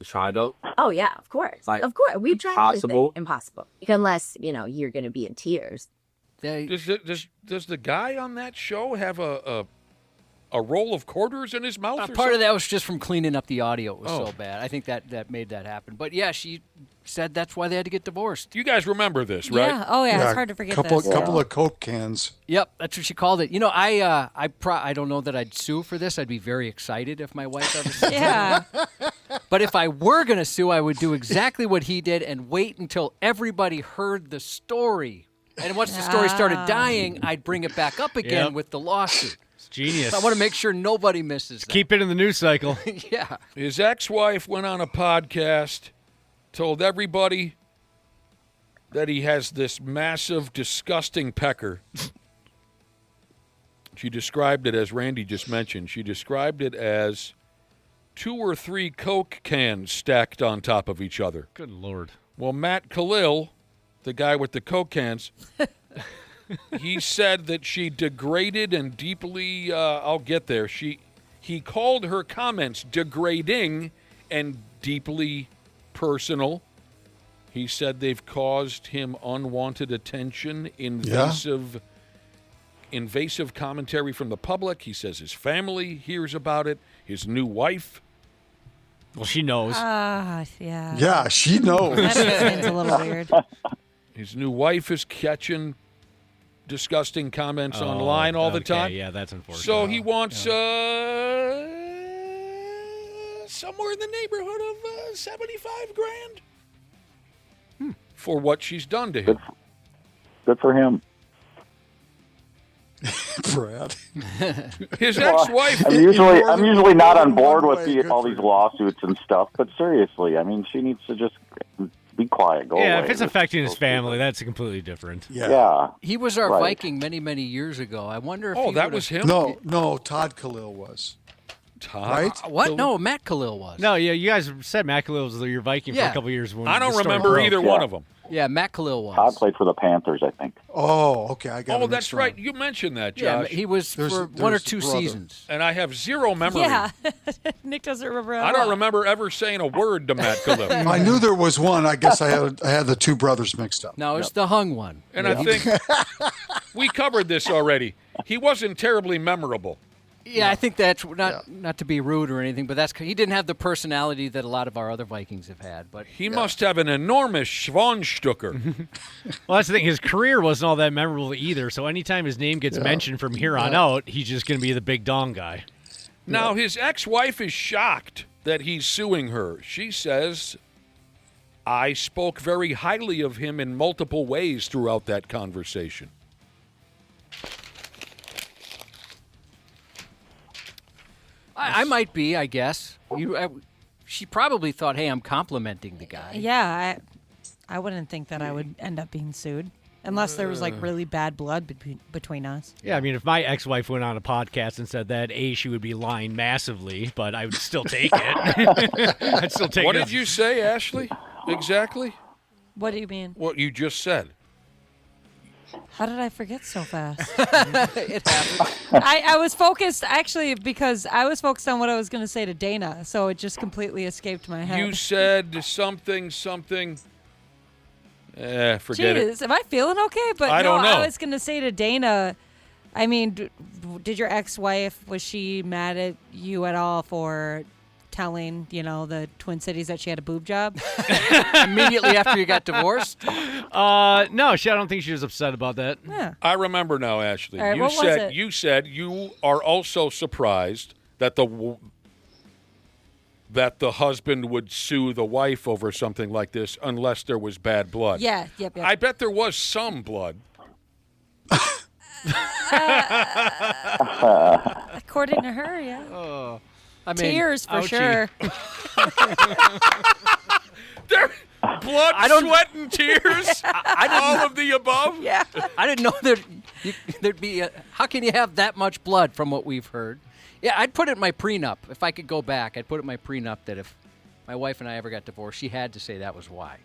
Tried out. Oh, yeah, of course. Of course. We've tried impossible. Impossible. Unless, you're going to be in tears. Does the guy on that show have a a roll of quarters in his mouth? Or Part something? of that was just from cleaning up the audio. It was Oh. so bad. I think that made that happen. But yeah, she said that's why they had to get divorced. You guys remember this, right? Yeah. Oh, yeah. It's hard to forget couple, this. Couple of Coke cans. Yep, that's what she called it. You know, I don't know that I'd sue for this. I'd be very excited if my wife ever sued. Yeah. But if I were going to sue, I would do exactly what he did and wait until everybody heard the story. And once the story started dying, I'd bring it back up again with the lawsuit. It's genius. So I want to make sure nobody misses that. Keep it in the news cycle. Yeah. His ex-wife went on a podcast, told everybody that he has this massive, disgusting pecker. She described it, as Randy just mentioned, she described it as 2 or 3 Coke cans stacked on top of each other. Good Lord. Well, Matt Khalil, the guy with the Coke cans, he said that she degraded and deeply, I'll get there, he called her comments degrading and deeply personal. He said they've caused him unwanted attention, invasive commentary from the public. He says his family hears about it, his new wife. Well, she knows. Yeah. Yeah, she knows. That seems a little weird. His new wife is catching disgusting comments online all the time. Yeah, that's unfortunate. So he wants somewhere in the neighborhood of $75,000 for what she's done to him. Good for him. Brad. His ex-wife. I'm usually not on board with all these lawsuits and stuff, but seriously, I mean, she needs to just be quiet. Go away. If it's affecting his family, that's completely different. Yeah. He was our Right. Viking many, many years ago. I wonder if Oh, he that would've- was him? No, Todd Khalil was. Todd? Right? What? No, Matt Khalil was. No, yeah, you guys said Matt Khalil was your Viking for a couple years. When I don't the story remember broke. either one of them. Yeah, Matt Khalil was. Todd played for the Panthers, I think. Oh, okay. I got it. Oh, that's right. You mentioned that, Josh. Yeah, he was for one or two seasons. And I have zero memory. Yeah. Nick doesn't remember at I don't all. remember ever saying a word to Matt Khalil. I knew there was one. I guess I had the two brothers mixed up. No, it's the hung one. And I think we covered this already. He wasn't terribly memorable. Yeah, I think that's not to be rude or anything, but he didn't have the personality that a lot of our other Vikings have had. But he must have an enormous Schwanstucker. Well, that's the thing. His career wasn't all that memorable either. So anytime his name gets mentioned from here on out, he's just going to be the big dong guy. Now, his ex-wife is shocked that he's suing her. She says, I spoke very highly of him in multiple ways throughout that conversation. I might be, I guess. She probably thought, hey, I'm complimenting the guy. Yeah, I wouldn't think that I would end up being sued unless there was like really bad blood between us. Yeah, I mean, if my ex-wife went on a podcast and said that, she would be lying massively, but I would still take it. I'd still take it. What did you say, Ashley? Exactly? What do you mean? What you just said. How did I forget so fast? It happened. I was focused, actually, because I was focused on what I was going to say to Dana, so it just completely escaped my head. You said something. Forget Jeez, it. am I feeling okay? But I don't know. I was going to say to Dana, I mean, did your ex-wife, was she mad at you at all for telling, the Twin Cities that she had a boob job? Immediately after you got divorced? No, I don't think she was upset about that. Yeah. I remember now, Ashley. All right, what was it? You said you are also surprised that the husband would sue the wife over something like this unless there was bad blood. Yeah, yep. I bet there was some blood. According to her, yeah. Oh. Tears for ouchie. sure. Blood, sweat, and tears. All of the above. Yeah. I didn't know there'd be. How can you have that much blood from what we've heard? Yeah, I'd put it in my prenup. If I could go back, I'd put it in my prenup that if my wife and I ever got divorced, she had to say that was why.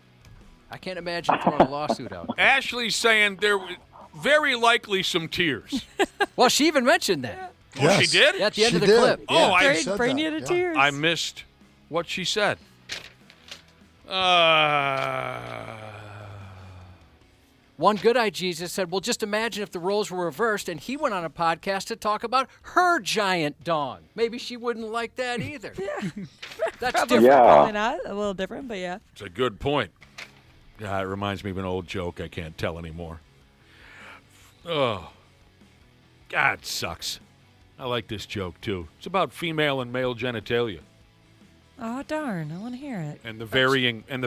I can't imagine throwing a lawsuit out. Ashley's saying there were very likely some tears. Well, she even mentioned that. Oh, she did? Yeah, at the end She of the did. clip. Oh, Yeah. I said Bring that, you to yeah. tears. I missed what she said. One Good Eye Jesus said, well, just imagine if the roles were reversed and he went on a podcast to talk about her giant dong. Maybe she wouldn't like that either. That's different. Probably not. A little different, but yeah. It's a good point. Yeah, it reminds me of an old joke I can't tell anymore. Oh, God, it sucks. I like this joke, too. It's about female and male genitalia. Oh, darn. I want to hear it. And the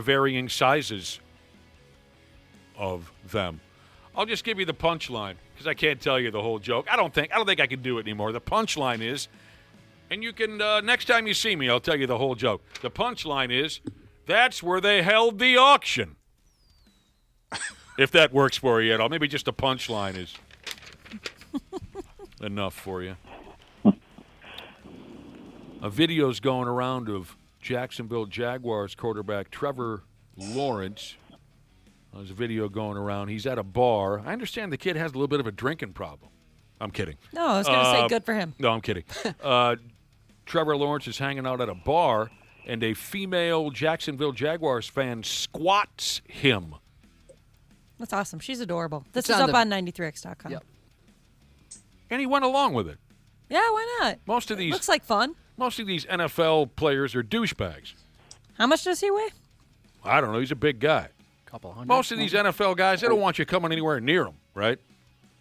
varying sizes of them. I'll just give you the punchline because I can't tell you the whole joke. I don't think I can do it anymore. The punchline is, and you can next time you see me, I'll tell you the whole joke. The punchline is, that's where they held the auction. If that works for you at all, maybe just a punchline is enough for you. A video's going around of Jacksonville Jaguars quarterback Trevor Lawrence. There's a video going around. He's at a bar. I understand the kid has a little bit of a drinking problem. I'm kidding. No, I was going to say good for him. No, I'm kidding. Trevor Lawrence is hanging out at a bar, and a female Jacksonville Jaguars fan squats him. That's awesome. She's adorable. This It's is on up on 93x.com. Yep. And he went along with it. Yeah, why not? Most of these Looks like fun. Most of these NFL players are douchebags. How much does he weigh? I don't know. He's a big guy. Couple hundred. Most of these NFL guys, they don't want you coming anywhere near them, right?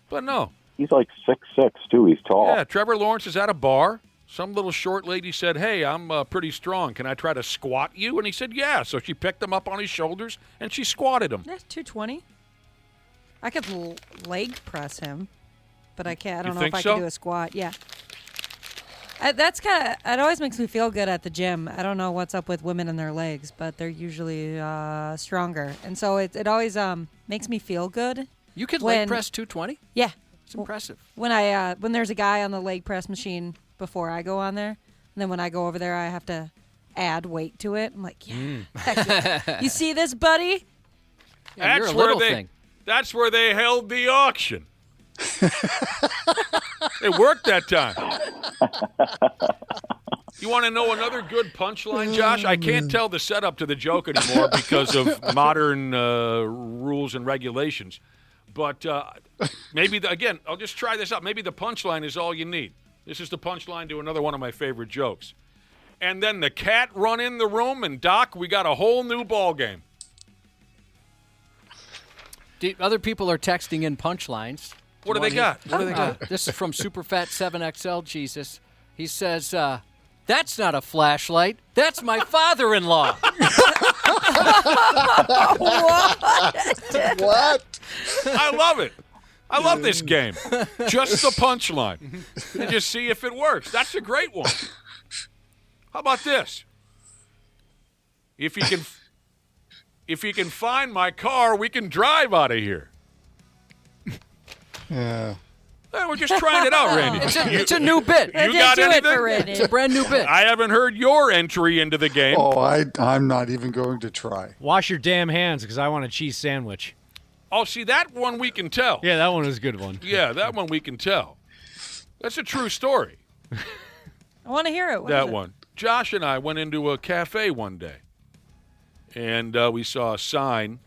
But no. He's like 6'6", too. He's tall. Yeah, Trevor Lawrence is at a bar. Some little short lady said, hey, I'm pretty strong. Can I try to squat you? And he said, yeah. So she picked him up on his shoulders, and she squatted him. That's 220. I could leg press him, but I can't. I don't know if I so? can do a squat. Yeah. That's kind of. It always makes me feel good at the gym. I don't know what's up with women and their legs, but they're usually stronger, and so it always makes me feel good. You could leg press 220? Yeah, it's impressive. When there's a guy on the leg press machine before I go on there, and then when I go over there, I have to add weight to it. I'm like, yeah, heck yeah. You see this, buddy? Yeah, you're a little thing. That's where they held the auction. It worked that time. You want to know another good punchline, Josh? I can't tell the setup to the joke anymore because of modern rules and regulations. But maybe, again, I'll just try this out. Maybe the punchline is all you need. This is the punchline to another one of my favorite jokes. And then the cat run in the room, and, Doc, we got a whole new ball game. Other people are texting in punchlines. What do they got? This is from Superfat7XL Jesus. He says, that's not a flashlight. That's my father-in-law. What? I love it. I love this game. Just the punchline. And just see if it works. That's a great one. How about this? If you can find my car, we can drive out of here. Yeah. Well, we're just trying it out, Randy. It's a new bit. You got anything? It's a brand new bit. I haven't heard your entry into the game. Oh, I'm not even going to try. Wash your damn hands because I want a cheese sandwich. Oh, see, that one we can tell. Yeah, that one was a good one. Yeah, that one we can tell. That's a true story. I want to hear it. That one. Josh and I went into a cafe one day, and we saw a sign,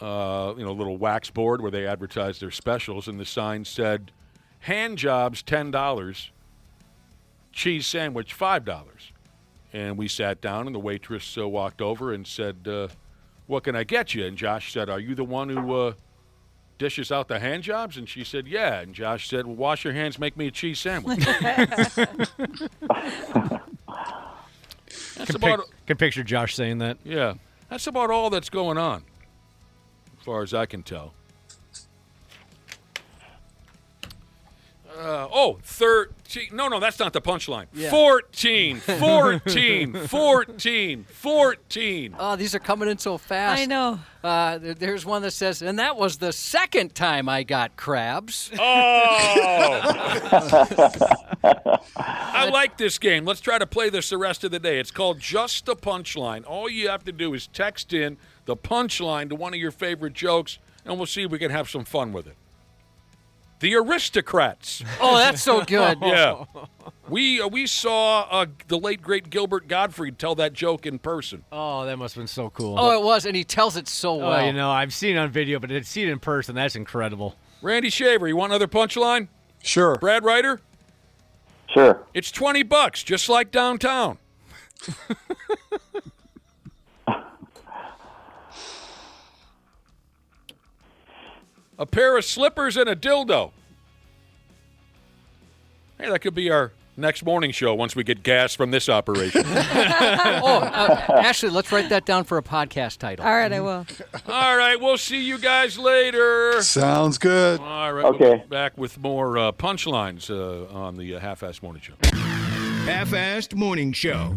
a little wax board where they advertised their specials, and the sign said, hand jobs $10, cheese sandwich $5. And we sat down, and the waitress walked over and said, what can I get you? And Josh said, are you the one who dishes out the hand jobs? And she said, yeah. And Josh said, well, wash your hands, make me a cheese sandwich. Can picture Josh saying that. Yeah. That's about all that's going on, as far as I can tell. 13. No, that's not the punchline. Yeah. 14. Oh, these are coming in so fast. I know. There's one that says, and that was the second time I got crabs. Oh! I like this game. Let's try to play this the rest of the day. It's called Just the Punchline. All you have to do is text in the punchline to one of your favorite jokes, and we'll see if we can have some fun with it. The Aristocrats. Oh, that's so good. Yeah. We saw the late, great Gilbert Gottfried tell that joke in person. Oh, that must have been so cool. Oh, it was, and he tells it so well. Oh, I've seen it on video, but to see it in person, that's incredible. Randy Shaver, you want another punchline? Sure. Brad Ryder? Sure. It's $20, just like downtown. A pair of slippers and a dildo. Hey, that could be our next morning show once we get gas from this operation. Ashley, let's write that down for a podcast title. All right, I will. All right, we'll see you guys later. Sounds good. All right, Okay. we'll be back with more punchlines on the Half-Assed Morning Show. Half-Assed Morning Show.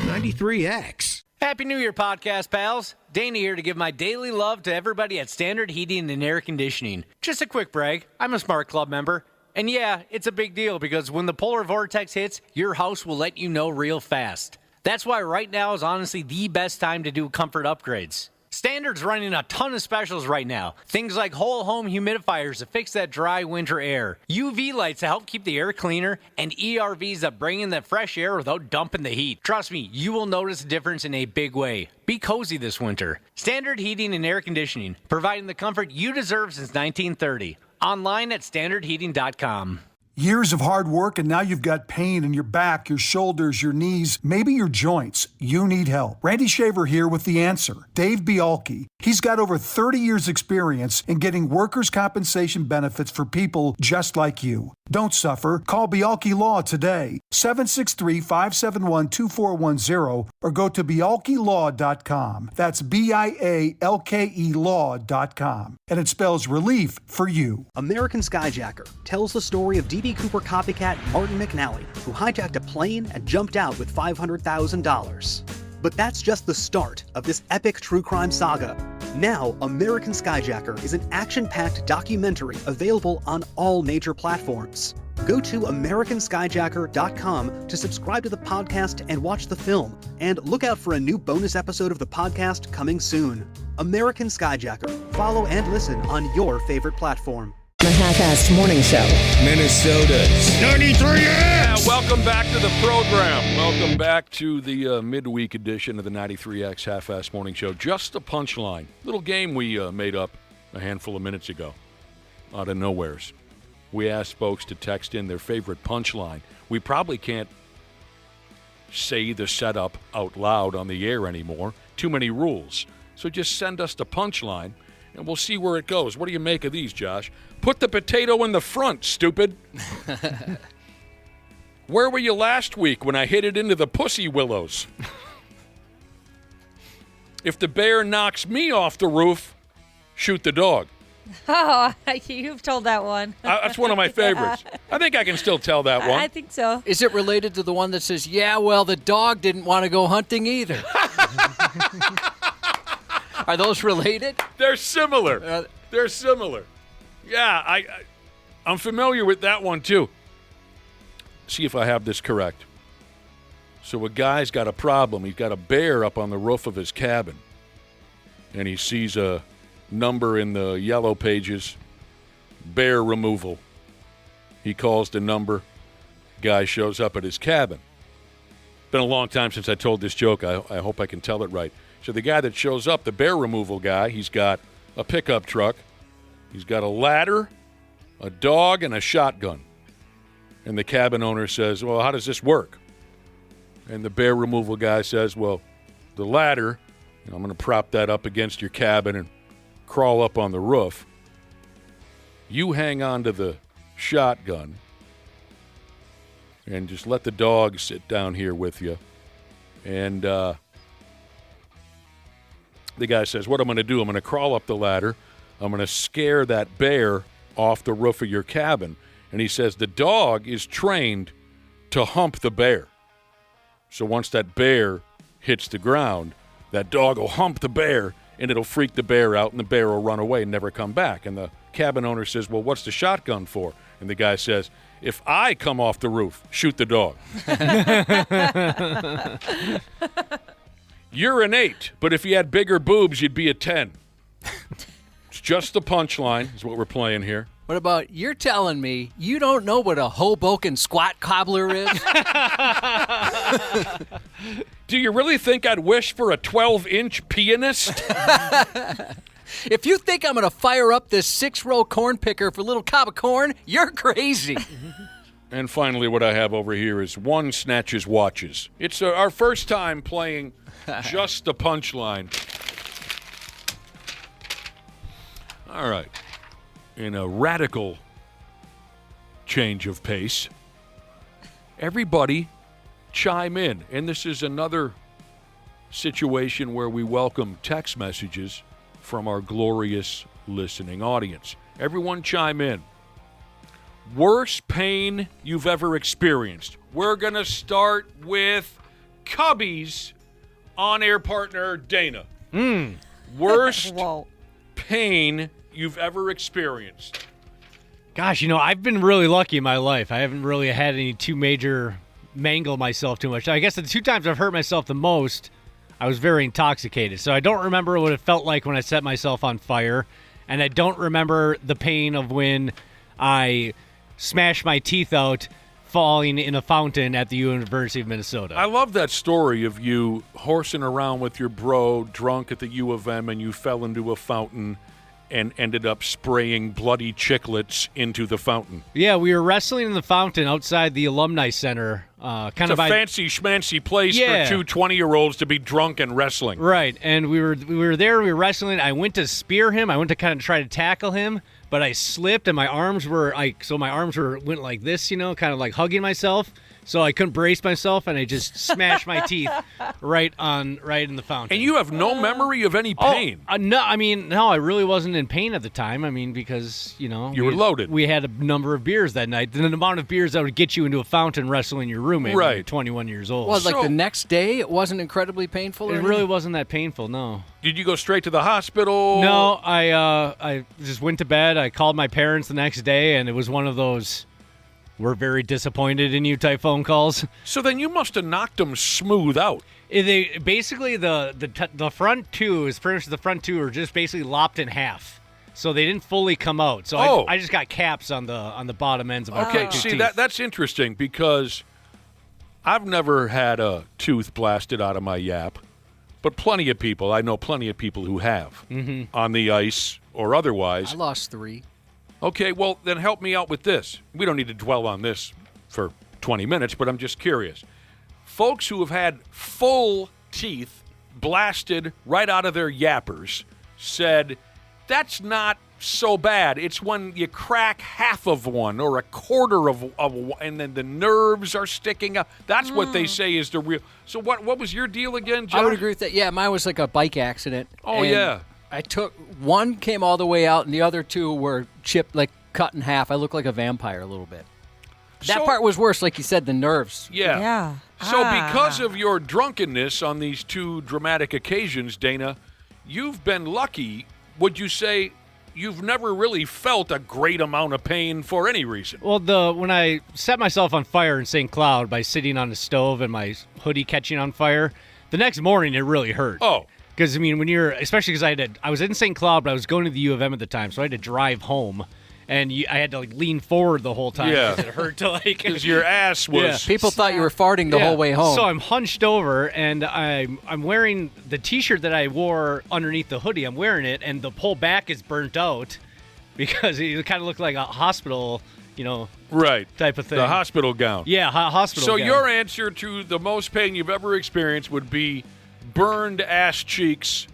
93X. Happy New Year, podcast pals. Danny here to give my daily love to everybody at Standard Heating and Air Conditioning. Just a quick brag, I'm a Smart Club member. And yeah, it's a big deal because when the polar vortex hits, your house will let you know real fast. That's why right now is honestly the best time to do comfort upgrades. Standard's running a ton of specials right now. Things like whole home humidifiers to fix that dry winter air, UV lights to help keep the air cleaner, and ERVs that bring in that fresh air without dumping the heat. Trust me, you will notice a difference in a big way. Be cozy this winter. Standard Heating and Air Conditioning, providing the comfort you deserve since 1930. Online at standardheating.com. Years of hard work, and now you've got pain in your back, your shoulders, your knees, maybe your joints. You need help. Randy Shaver here with the answer. Dave Bialke. He's got over 30 years experience in getting workers' compensation benefits for people just like you. Don't suffer. Call Bialke Law today. 763-571-2410 or go to bialkelaw.com. That's BIALKE law.com. And it spells relief for you. American Skyjacker tells the story of D.B. Cooper copycat Martin McNally, who hijacked a plane and jumped out with $500,000. But that's just the start of this epic true crime saga. Now, American Skyjacker is an action-packed documentary available on all major platforms. Go to AmericanSkyjacker.com to subscribe to the podcast and watch the film. And look out for a new bonus episode of the podcast coming soon. American Skyjacker. Follow and listen on your favorite platform. The Half-Assed Morning Show. Minnesota's 93X. Yeah, welcome back to the program. Welcome back to the midweek edition of the 93X Half-Assed Morning Show. Just a punchline. Little game we made up a handful of minutes ago out of nowheres. We asked folks to text in their favorite punchline. We probably can't say the setup out loud on the air anymore. Too many rules. So just send us the punchline, and we'll see where it goes. What do you make of these, Josh? Put the potato in the front, stupid. Where were you last week when I hit it into the pussy willows? If the bear knocks me off the roof, shoot the dog. Oh, you've told that one. That's one of my favorites. I think I can still tell that one. I think so. Is it related to the one that says, yeah, well, the dog didn't want to go hunting either? Are those related? They're similar. They're similar. Yeah, I'm familiar with that one, too. See if I have this correct. So a guy's got a problem. He's got a bear up on the roof of his cabin, and he sees a number in the yellow pages, bear removal. He calls the number. Guy shows up at his cabin. Been a long time since I told this joke. I hope I can tell it right. So the guy that shows up, the bear removal guy, he's got a pickup truck. He's got a ladder, a dog, and a shotgun. And the cabin owner says, well, how does this work? And the bear removal guy says, well, the ladder, I'm going to prop that up against your cabin and crawl up on the roof. You hang on to the shotgun and just let the dog sit down here with you. And the guy says, what I'm going to do, I'm going to crawl up the ladder. I'm going to scare that bear off the roof of your cabin. And he says the dog is trained to hump the bear. So once that bear hits the ground, that dog will hump the bear, and it'll freak the bear out, and the bear will run away and never come back. And the cabin owner says, well, what's the shotgun for? And the guy says, if I come off the roof, shoot the dog. You're an 8, but if you had bigger boobs, you'd be a 10. It's just the punchline is what we're playing here. What about, you're telling me you don't know what a Hoboken squat cobbler is? Do you really think I'd wish for a 12-inch pianist? If you think I'm going to fire up this 6-row corn picker for a little cob of corn, you're crazy. And finally, what I have over here is One Snatches Watches. It's our first time playing Just the Punchline. All right. In a radical change of pace, everybody chime in. And this is another situation where we welcome text messages from our glorious listening audience. Everyone chime in. Worst pain you've ever experienced. We're going to start with Cubby's on-air partner, Dana. Worst pain you've ever experienced. Gosh, I've been really lucky in my life. I haven't really had any too major mangle myself too much. I guess the 2 times I've hurt myself the most, I was very intoxicated. So I don't remember what it felt like when I set myself on fire. And I don't remember the pain of when I smashed my teeth out falling in a fountain at the University of Minnesota. I love that story of you horsing around with your bro drunk at the U of M and you fell into a fountain and ended up spraying bloody chiclets into the fountain. Yeah, we were wrestling in the fountain outside the Alumni Center. It's a fancy schmancy place for 2 20-year-olds to be drunk and wrestling. Right, and we were there, we were wrestling. I went to spear him. I went to kind of try to tackle him, but I slipped, and my arms were went like this, kind of like hugging myself. So I couldn't brace myself, and I just smashed my teeth right in the fountain. And you have no memory of any pain? No, I really wasn't in pain at the time. Because, you were loaded. We had a number of beers that night. The amount of beers that would get you into a fountain wrestling your roommate when you're 21 years old. Well, the next day, it wasn't incredibly painful? It really wasn't that painful, no. Did you go straight to the hospital? No, I just went to bed. I called my parents the next day, and it was one of those... We're very disappointed in you type phone calls. So then you must have knocked them smooth out. They basically the front two is pretty much the front two are just basically lopped in half, so they didn't fully come out. So I just got caps on the bottom ends of my teeth. That's interesting because I've never had a tooth blasted out of my yap, but I know plenty of people who have on the ice or otherwise. I lost 3. Okay, well, then help me out with this. We don't need to dwell on this for 20 minutes, but I'm just curious. Folks who have had full teeth blasted right out of their yappers said, that's not so bad. It's when you crack half of one or a quarter of one, and then the nerves are sticking up. That's what they say is the real. So what was your deal again, Josh? I would agree with that. Yeah, mine was like a bike accident. Oh, yeah. I took one came all the way out, and the other 2 were chipped, like cut in half. I looked like a vampire a little bit. That part was worse, like you said, the nerves. Yeah. So because of your drunkenness on these 2 dramatic occasions, Dana, you've been lucky. Would you say you've never really felt a great amount of pain for any reason? Well, when I set myself on fire in St. Cloud by sitting on the stove and my hoodie catching on fire, the next morning it really hurt. Oh. Because, when especially because I was in St. Cloud, but I was going to the U of M at the time, so I had to drive home. And I had to, lean forward the whole time because it hurt to, because your ass was... Yeah. People thought you were farting the whole way home. So I'm hunched over, and I'm wearing the T-shirt that I wore underneath the hoodie. I'm wearing it, and the whole back is burnt out because it kind of looked like a hospital, right, type of thing. The hospital gown. Yeah, hospital gown. So your answer to the most pain you've ever experienced would be... burned ass cheeks.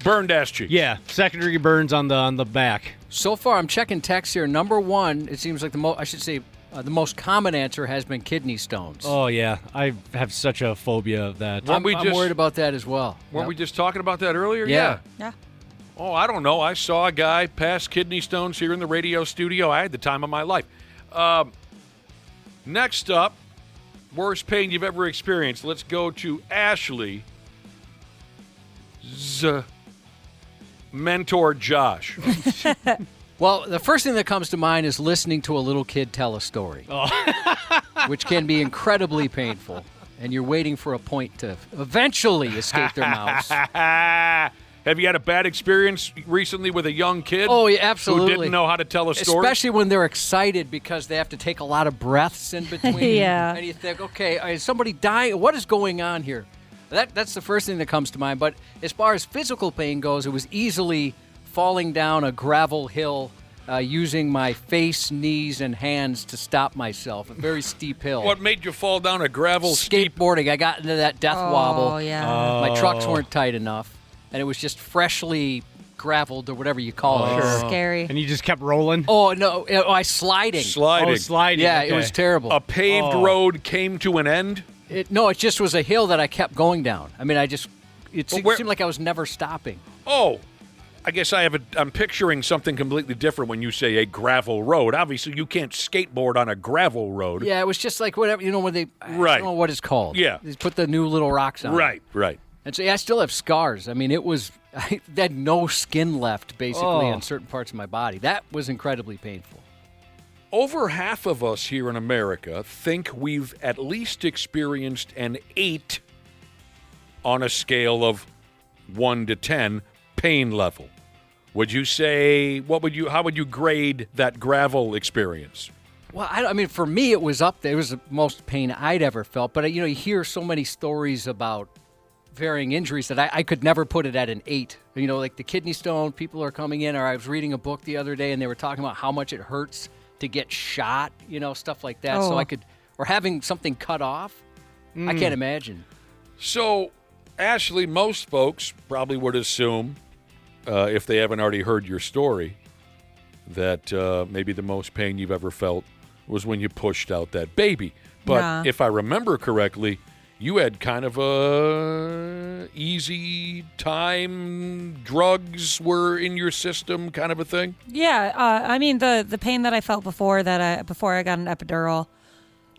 Burned ass cheeks. Yeah, second-degree burns on the back. So far, I'm checking text here. Number 1, it seems like the most common answer has been kidney stones. Oh, yeah. I have such a phobia of that. I'm worried about that as well. Weren't we just talking about that earlier? Yeah. Oh, I don't know. I saw a guy pass kidney stones here in the radio studio. I had the time of my life. Next up, worst pain you've ever experienced. Let's go to Ashley's mentor, Josh. Well, the first thing that comes to mind is listening to a little kid tell a story, which can be incredibly painful, and you're waiting for a point to eventually escape their mouths. Have you had a bad experience recently with a young kid? Oh, yeah, absolutely. Who didn't know how to tell a story? Especially when they're excited because they have to take a lot of breaths in between. Yeah. And you think, okay, is somebody dying? What is going on here? That's the first thing that comes to mind. But as far as physical pain goes, it was easily falling down a gravel hill using my face, knees, and hands to stop myself. A very steep hill. What made you fall down a gravel Skateboarding. I got into that death wobble. Oh, yeah. My trucks weren't tight enough. And it was just freshly graveled or whatever you call it. Scary. And you just kept rolling? Oh, no. I sliding. Sliding. Oh, sliding. Yeah, okay. it was terrible. A paved road came to an end? No, it just was a hill that I kept going down. I mean, it seemed like I was never stopping. Oh, I guess I'm picturing something completely different when you say a gravel road. Obviously, you can't skateboard on a gravel road. Yeah, it was just like whatever, when they, I don't know what it's called. Yeah. They put the new little rocks on. Right. And so, I still have scars. I mean, I had no skin left, basically, on certain parts of my body. That was incredibly painful. Over half of us here in America think we've at least experienced an 8 on a scale of 1 to 10 pain level. Would you say, how would you grade that gravel experience? Well, I mean, for me, it was up there. It was the most pain I'd ever felt. But, you hear so many stories about varying injuries that I could never put it at an 8. Like the kidney stone, people are coming in, or I was reading a book the other day, and they were talking about how much it hurts to get shot, stuff like that. Oh. So or having something cut off, I can't imagine. So, Ashley, most folks probably would assume, if they haven't already heard your story, that maybe the most pain you've ever felt was when you pushed out that baby. But if I remember correctly, you had kind of a easy time, drugs were in your system kind of a thing? Yeah, I mean, the pain that I felt before I got an epidural,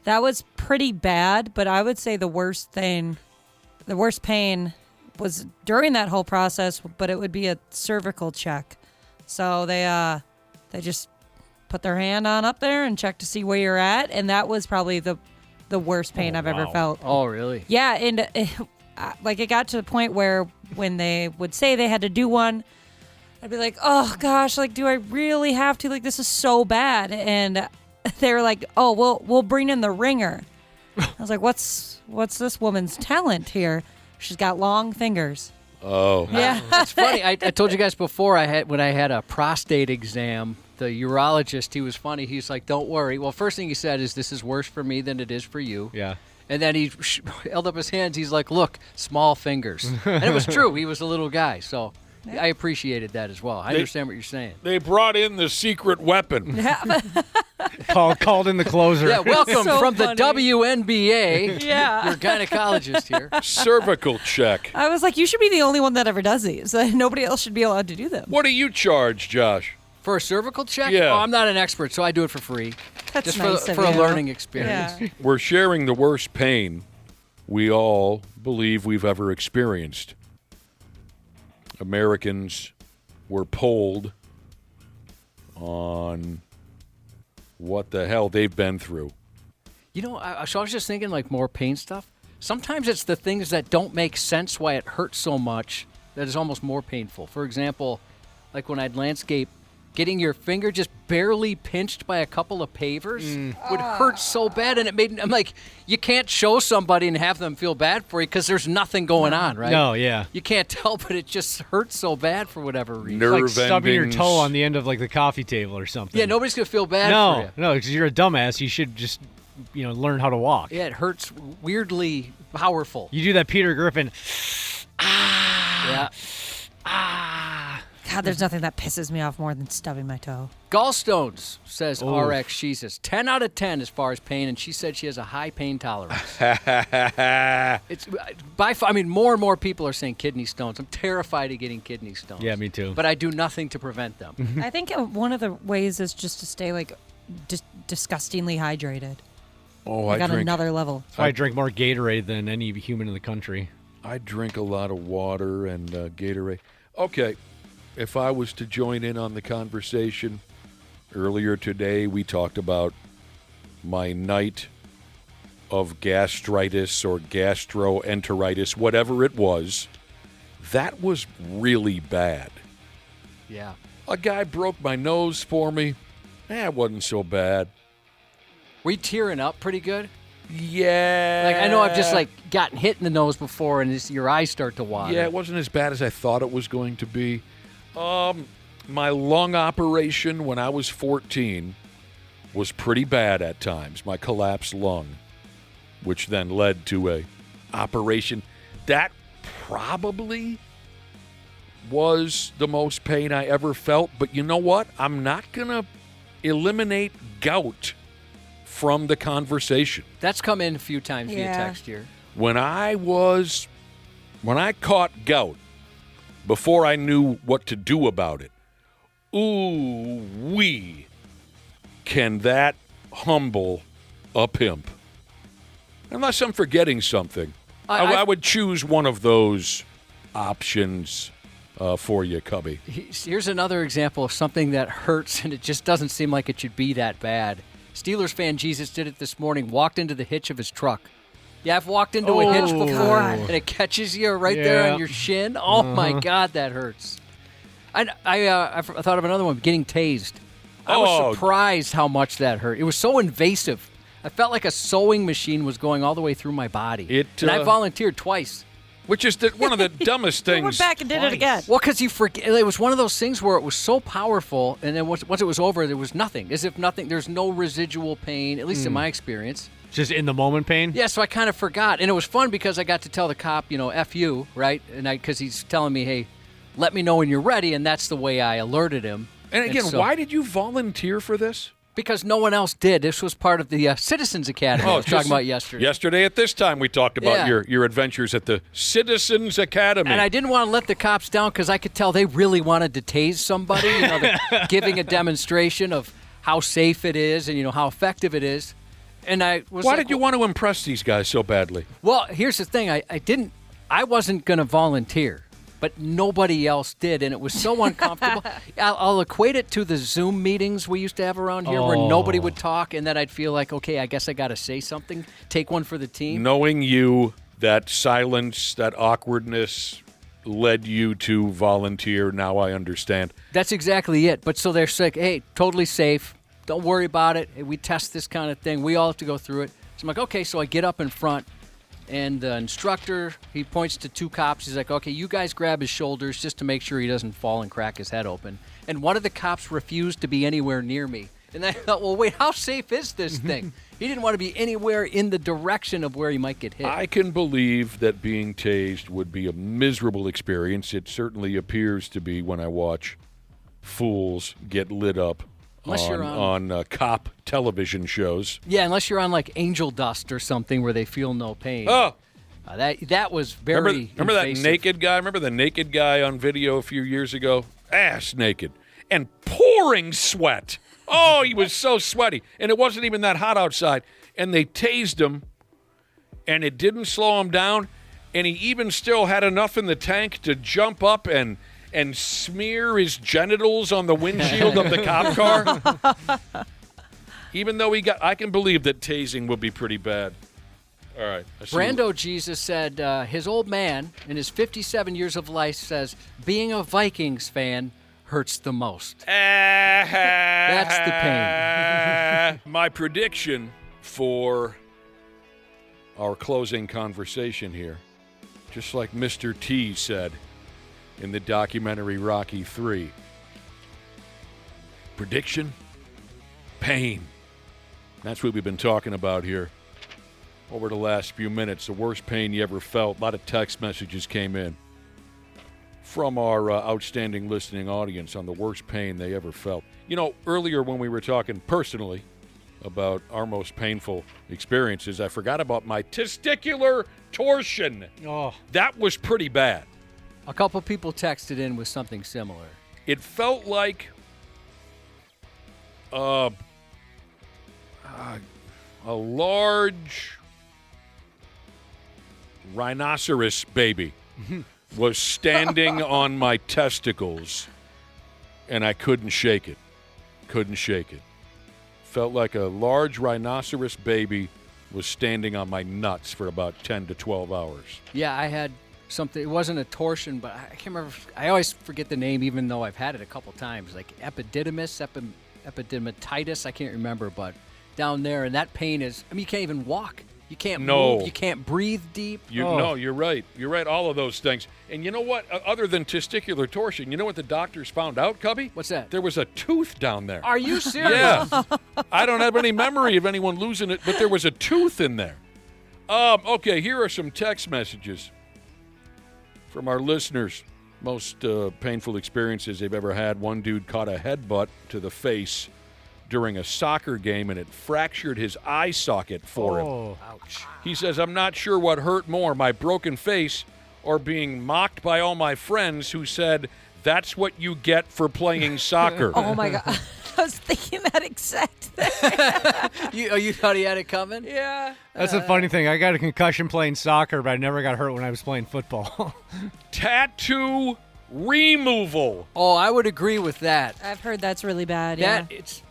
that was pretty bad, but I would say the worst pain was during that whole process, but it would be a cervical check. So they just put their hand on up there and check to see where you're at, and that was probably the worst pain I've ever felt. Oh, really? Yeah, and it got to the point where when they would say they had to do one, I'd be like, oh gosh, like, do I really have to? Like, this is so bad. And they were like, oh, we'll bring in the ringer. I was like, what's this woman's talent here? She's got long fingers. Oh. Yeah. It's funny. I told you guys before when I had a prostate exam, the urologist, he was funny. He's like, don't worry. Well, first thing he said is, this is worse for me than it is for you. Yeah. And then he held up his hands. He's like, look, small fingers. And it was true. He was a little guy. So I appreciated that as well. I understand what you're saying. They brought in the secret weapon. Called in the closer. Yeah, welcome So from funny. the WNBA. Yeah. Your gynecologist here. Cervical check. I was like, you should be the only one that ever does these. Nobody else should be allowed to do them. What do you charge, Josh? For a cervical check? Yeah. Oh, I'm not an expert, so I do it for free. That's Just nice for of a you. learning experience. Yeah. We're sharing the worst pain we all believe we've ever experienced. Americans were polled on what the hell they've been through. So I was just thinking, like, more pain stuff. Sometimes it's the things that don't make sense why it hurts so much that is almost more painful. For example, like when I'd landscape, getting your finger just barely pinched by a couple of pavers would hurt so bad. And I'm like, you can't show somebody and have them feel bad for you because there's nothing going on, right? No, yeah. You can't tell, but it just hurts so bad for whatever reason. Nerve Like stubbing your endings. toe on the end of, like, the coffee table or something. Yeah, nobody's going to feel bad for you. No, because you're a dumbass. You should just, learn how to walk. Yeah, it hurts weirdly powerful. You do that Peter Griffin. Yeah. God, there's nothing that pisses me off more than stubbing my toe. Gallstones, says Oof. RX Jesus. 10 out of 10 as far as pain, and she said she has a high pain tolerance. It's more and more people are saying kidney stones. I'm terrified of getting kidney stones. Yeah, me too. But I do nothing to prevent them. I think one of the ways is just to stay, like, disgustingly hydrated. Oh, Like, I on drink another level. I drink more Gatorade than any human in the country. I drink a lot of water and Gatorade. Okay, if I was to join in on the conversation, earlier today we talked about my night of gastritis or gastroenteritis, whatever it was. That was really bad. Yeah. A guy broke my nose for me. It wasn't so bad. Were you tearing up pretty good? Yeah. Like, I know I've just, like, gotten hit in the nose before and your eyes start to water. Yeah, it wasn't as bad as I thought it was going to be. My lung operation when I was 14 was pretty bad at times. My collapsed lung, which then led to a operation. That probably was the most pain I ever felt. But you know what? I'm not going to eliminate gout from the conversation. That's come in a few times via text here. When I caught gout, before I knew what to do about it, ooh-wee, can that humble a pimp. Unless I'm forgetting something. I would choose one of those options for you, Cubby. Here's another example of something that hurts, and it just doesn't seem like it should be that bad. Steelers fan Jesus did it this morning, walked into the hitch of his truck. Yeah, I've walked into a hitch before, and it catches you right there on your shin. Oh, my God, that hurts. I thought of another one, getting tased. I was surprised how much that hurt. It was so invasive. I felt like a sewing machine was going all the way through my body. And I volunteered twice. Which is one of the dumbest things. Went back and did it again. Well, because you forget. It was one of those things where it was so powerful, and then once it was over, there was nothing. As if nothing. There's no residual pain, at least in my experience. Just in the moment pain? Yeah, so I kind of forgot. And it was fun because I got to tell the cop, F you, right? And because he's telling me, hey, let me know when you're ready, and that's the way I alerted him. And again, why did you volunteer for this? Because no one else did. This was part of the Citizens Academy I was talking about yesterday. Yesterday at this time, we talked about your adventures at the Citizens Academy. And I didn't want to let the cops down because I could tell they really wanted to tase somebody, giving a demonstration of how safe it is and, how effective it is. And I was Why did you want to impress these guys so badly? Well, here's the thing. I wasn't going to volunteer, but nobody else did, and it was so uncomfortable. I'll equate it to the Zoom meetings we used to have around here where nobody would talk, and then I'd feel like, okay, I guess I got to say something, take one for the team. Knowing you, that silence, that awkwardness led you to volunteer. Now I understand. That's exactly it. But so they're like, hey, totally safe. Don't worry about it. We test this kind of thing. We all have to go through it. So I'm like, okay. So I get up in front, and the instructor, he points to two cops. He's like, okay, you guys grab his shoulders just to make sure he doesn't fall and crack his head open. And one of the cops refused to be anywhere near me. And I thought, well, wait, how safe is this thing? He didn't want to be anywhere in the direction of where he might get hit. I can believe that being tased would be a miserable experience. It certainly appears to be when I watch fools get lit up. Unless you're on cop television shows. Yeah, unless you're on like Angel Dust or something where they feel no pain. Oh, that was very remember that invasive. naked guy? Remember the naked guy on video a few years ago? Ass naked and pouring sweat. Oh, he was so sweaty, and it wasn't even that hot outside. And they tased him, and it didn't slow him down. And he even still had enough in the tank to jump up and smear his genitals on the windshield of the cop car. Even though I can believe that tasing would be pretty bad. All right. Brando Jesus said his old man in his 57 years of life says being a Vikings fan hurts the most. That's the pain. My prediction for our closing conversation here, just like Mr. T said in the documentary Rocky III. Prediction? Pain. That's what we've been talking about here over the last few minutes. The worst pain you ever felt. A lot of text messages came in from our outstanding listening audience on the worst pain they ever felt. Earlier when we were talking personally about our most painful experiences, I forgot about my testicular torsion. Oh. That was pretty bad. A couple people texted in with something similar. It felt like a large rhinoceros baby was standing on my testicles, and I couldn't shake it. Felt like a large rhinoceros baby was standing on my nuts for about 10 to 12 hours. Yeah, I had something. It wasn't a torsion, but I can't remember. I always forget the name, even though I've had it a couple times. Like epididymis, epididymitis. I can't remember, but down there, and that pain is. I mean, you can't even walk. You can't move. You can't breathe deep. No, you're right. You're right. All of those things. And you know what? Other than testicular torsion, you know what the doctors found out, Cubby? What's that? There was a tooth down there. Are you serious? Yeah. I don't have any memory of anyone losing it, but there was a tooth in there. Okay, here are some text messages from our listeners. Most painful experiences they've ever had. One dude caught a headbutt to the face during a soccer game, and it fractured his eye socket for him. Ouch. He says, I'm not sure what hurt more, my broken face or being mocked by all my friends who said, that's what you get for playing soccer. Oh, my God. I was thinking that exact thing. You thought he had it coming? Yeah. That's the funny thing. I got a concussion playing soccer, but I never got hurt when I was playing football. Tattoo removal. Oh, I would agree with that. I've heard that's really bad, yeah. It's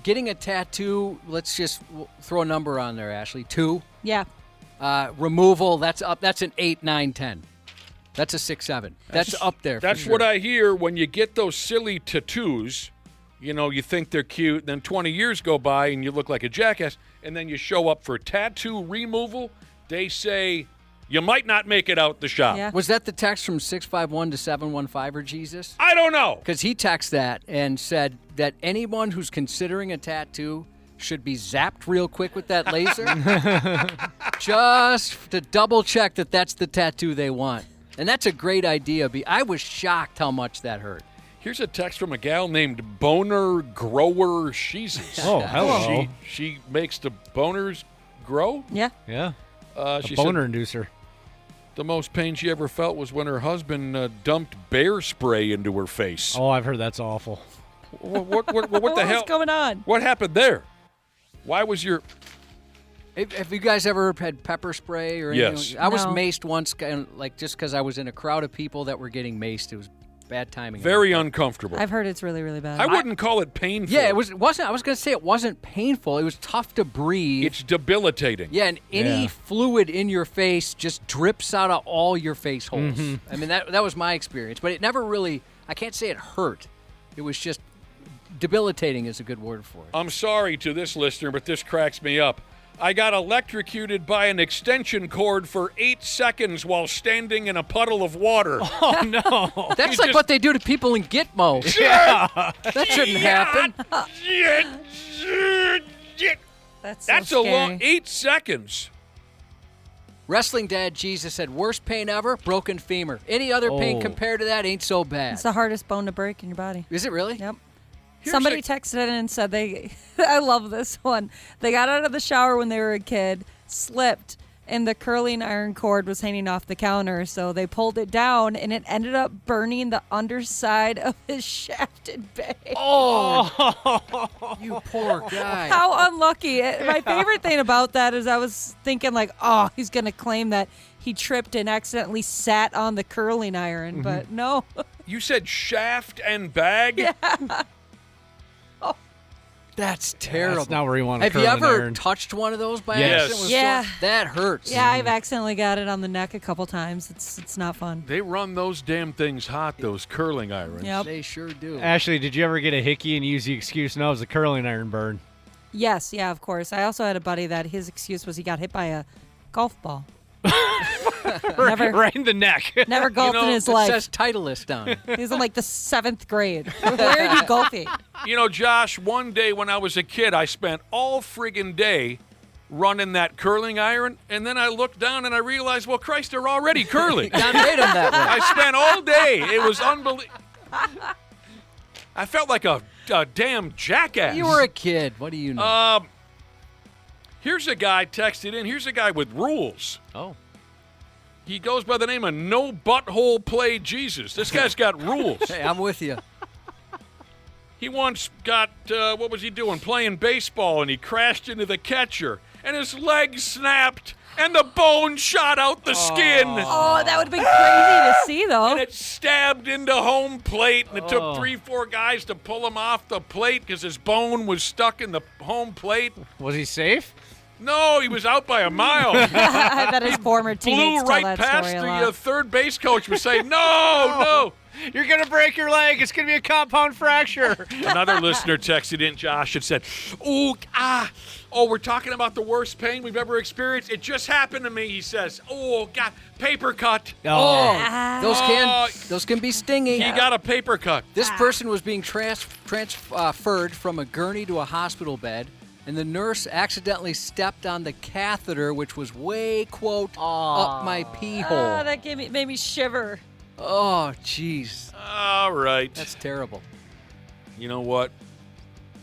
getting a tattoo, let's just throw a number on there, Ashley. 2. Yeah. Removal, that's up. That's an 8, 9, 10. That's a 6, 7. That's up there. That's for sure. what I hear when you get those silly tattoos. You know, you think they're cute, then 20 years go by and you look like a jackass, and then you show up for tattoo removal. They say you might not make it out the shop. Yeah. Was that the text from 651 to 715 or Jesus? I don't know. Because he texted that and said that anyone who's considering a tattoo should be zapped real quick with that laser just to double check that that's the tattoo they want. And that's a great idea. I was shocked how much that hurt. Here's a text from a gal named Boner Grower Sheezes. Oh, hello. She makes the boners grow? Yeah. Yeah. She a boner said inducer. the most pain she ever felt was when her husband dumped bear spray into her face. Oh, I've heard that's awful. What the hell? What's going on? What happened there? Why was your... Have you guys ever had pepper spray or anything? Yes. I was No. maced once, just because I was in a crowd of people that were getting maced. It was bad timing. Very uncomfortable. I've heard it's really, really bad. I wouldn't call it painful. Yeah, it wasn't. I was going to say it wasn't painful. It was tough to breathe. It's debilitating. Yeah, and any fluid in your face just drips out of all your face holes. I mean, that was my experience. But it never really, I can't say it hurt. It was just debilitating is a good word for it. I'm sorry to this listener, but this cracks me up. I got electrocuted by an extension cord for 8 seconds while standing in a puddle of water. Oh, no. That's like what they do to people in Gitmo. Yeah. That shouldn't happen. That's That's so a long scary. 8 seconds. Wrestling Dad Jesus said, worst pain ever, broken femur. Any other pain compared to that ain't so bad. It's the hardest bone to break in your body. Is it really? Yep. Somebody texted in and said I love this one. They got out of the shower when they were a kid, slipped, and the curling iron cord was hanging off the counter. So they pulled it down, and it ended up burning the underside of his shafted bag. Oh, you poor guy. How unlucky. My favorite thing about that is I was thinking like, oh, he's going to claim that he tripped and accidentally sat on the curling iron. But no. You said shaft and bag? Yeah. That's terrible. That's not where you want to Have you ever touched one of those by Yes. accident? Yeah. That hurts. Yeah, I've accidentally got it on the neck a couple times. It's not fun. They run those damn things hot, those curling irons. Yep. They sure do. Ashley, did you ever get a hickey and use the excuse, no, it was a curling iron burn? Yes, yeah, of course. I also had a buddy that his excuse was he got hit by a golf ball. Never, right in the neck. never golfed in his It life. says Titleist down it. He was in like the 7th grade. Where are you golfing? You know, Josh, one day when I was a kid, I spent all friggin' day running that curling iron, and then I looked down and I realized, well, Christ, they're already curling. God made them that way. I spent all day. It was unbelievable. I felt like a damn jackass. You were a kid. What do you know? Here's a guy texted in. Here's a guy with rules. Oh. He goes by the name of No Butthole Play Jesus. This guy's got rules. Hey, I'm with you. He once got, what was he doing? Playing baseball, and he crashed into the catcher, and his leg snapped, and the bone shot out the skin. Oh, that would have been crazy to see, though. And it stabbed into home plate, and it took 3-4 guys to pull him off the plate because his bone was stuck in the home plate. Was he safe? No, he was out by a mile. I bet his former teammates Flew tell right that past story a lot. the third base coach was saying, no. You're going to break your leg. It's going to be a compound fracture. Another listener texted in, Josh, and said, we're talking about the worst pain we've ever experienced. It just happened to me, he says. Oh, God, paper cut. Those can be stingy. He got a paper cut. This person was being transferred from a gurney to a hospital bed, and the nurse accidentally stepped on the catheter, which was way, quote, up my pee hole. That made me shiver. Oh, jeez. All right. That's terrible. You know what?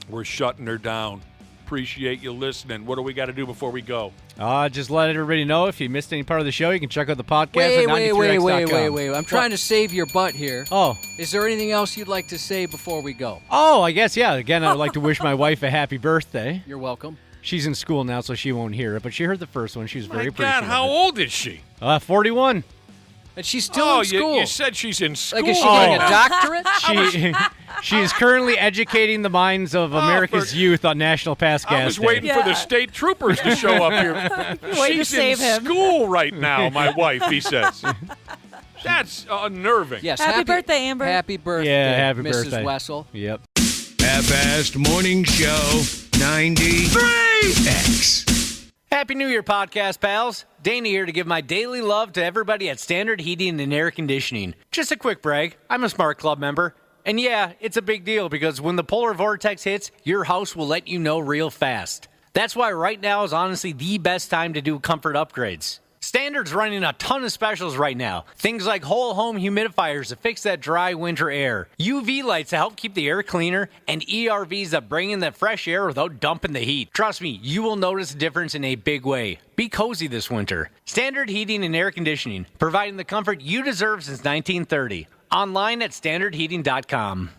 We're shutting her down. Appreciate you listening. What do we got to do before we go? Just let everybody know if you missed any part of the show, you can check out the podcast at 93x.com. Wait. I'm trying to save your butt here. Oh. Is there anything else you'd like to say before we go? Oh, I guess, yeah. Again, I would like to wish my wife a happy birthday. You're welcome. She's in school now, so she won't hear it, but she heard the first one. She was very appreciative. God, how old is she? 41. And she's still in school. You said she's in school. Like, is she getting a doctorate? She is currently educating the minds of America's youth on National Pass Gas I was waiting for the state troopers to show up here. She's in school right now, my wife, he says. That's unnerving. Yes. Happy birthday, Amber. Happy birthday, Yeah, happy Mrs. birthday. Wessel. Yep. Half-assed morning show 93X. Happy New Year, podcast pals. Dana here to give my daily love to everybody at Standard Heating and Air Conditioning. Just a quick brag, I'm a Smart Club member. And yeah, it's a big deal because when the polar vortex hits, your house will let you know real fast. That's why right now is honestly the best time to do comfort upgrades. Standard's running a ton of specials right now. Things like whole home humidifiers to fix that dry winter air, UV lights to help keep the air cleaner, and ERVs that bring in that fresh air without dumping the heat. Trust me, you will notice a difference in a big way. Be cozy this winter. Standard Heating and Air Conditioning, providing the comfort you deserve since 1930. Online at standardheating.com.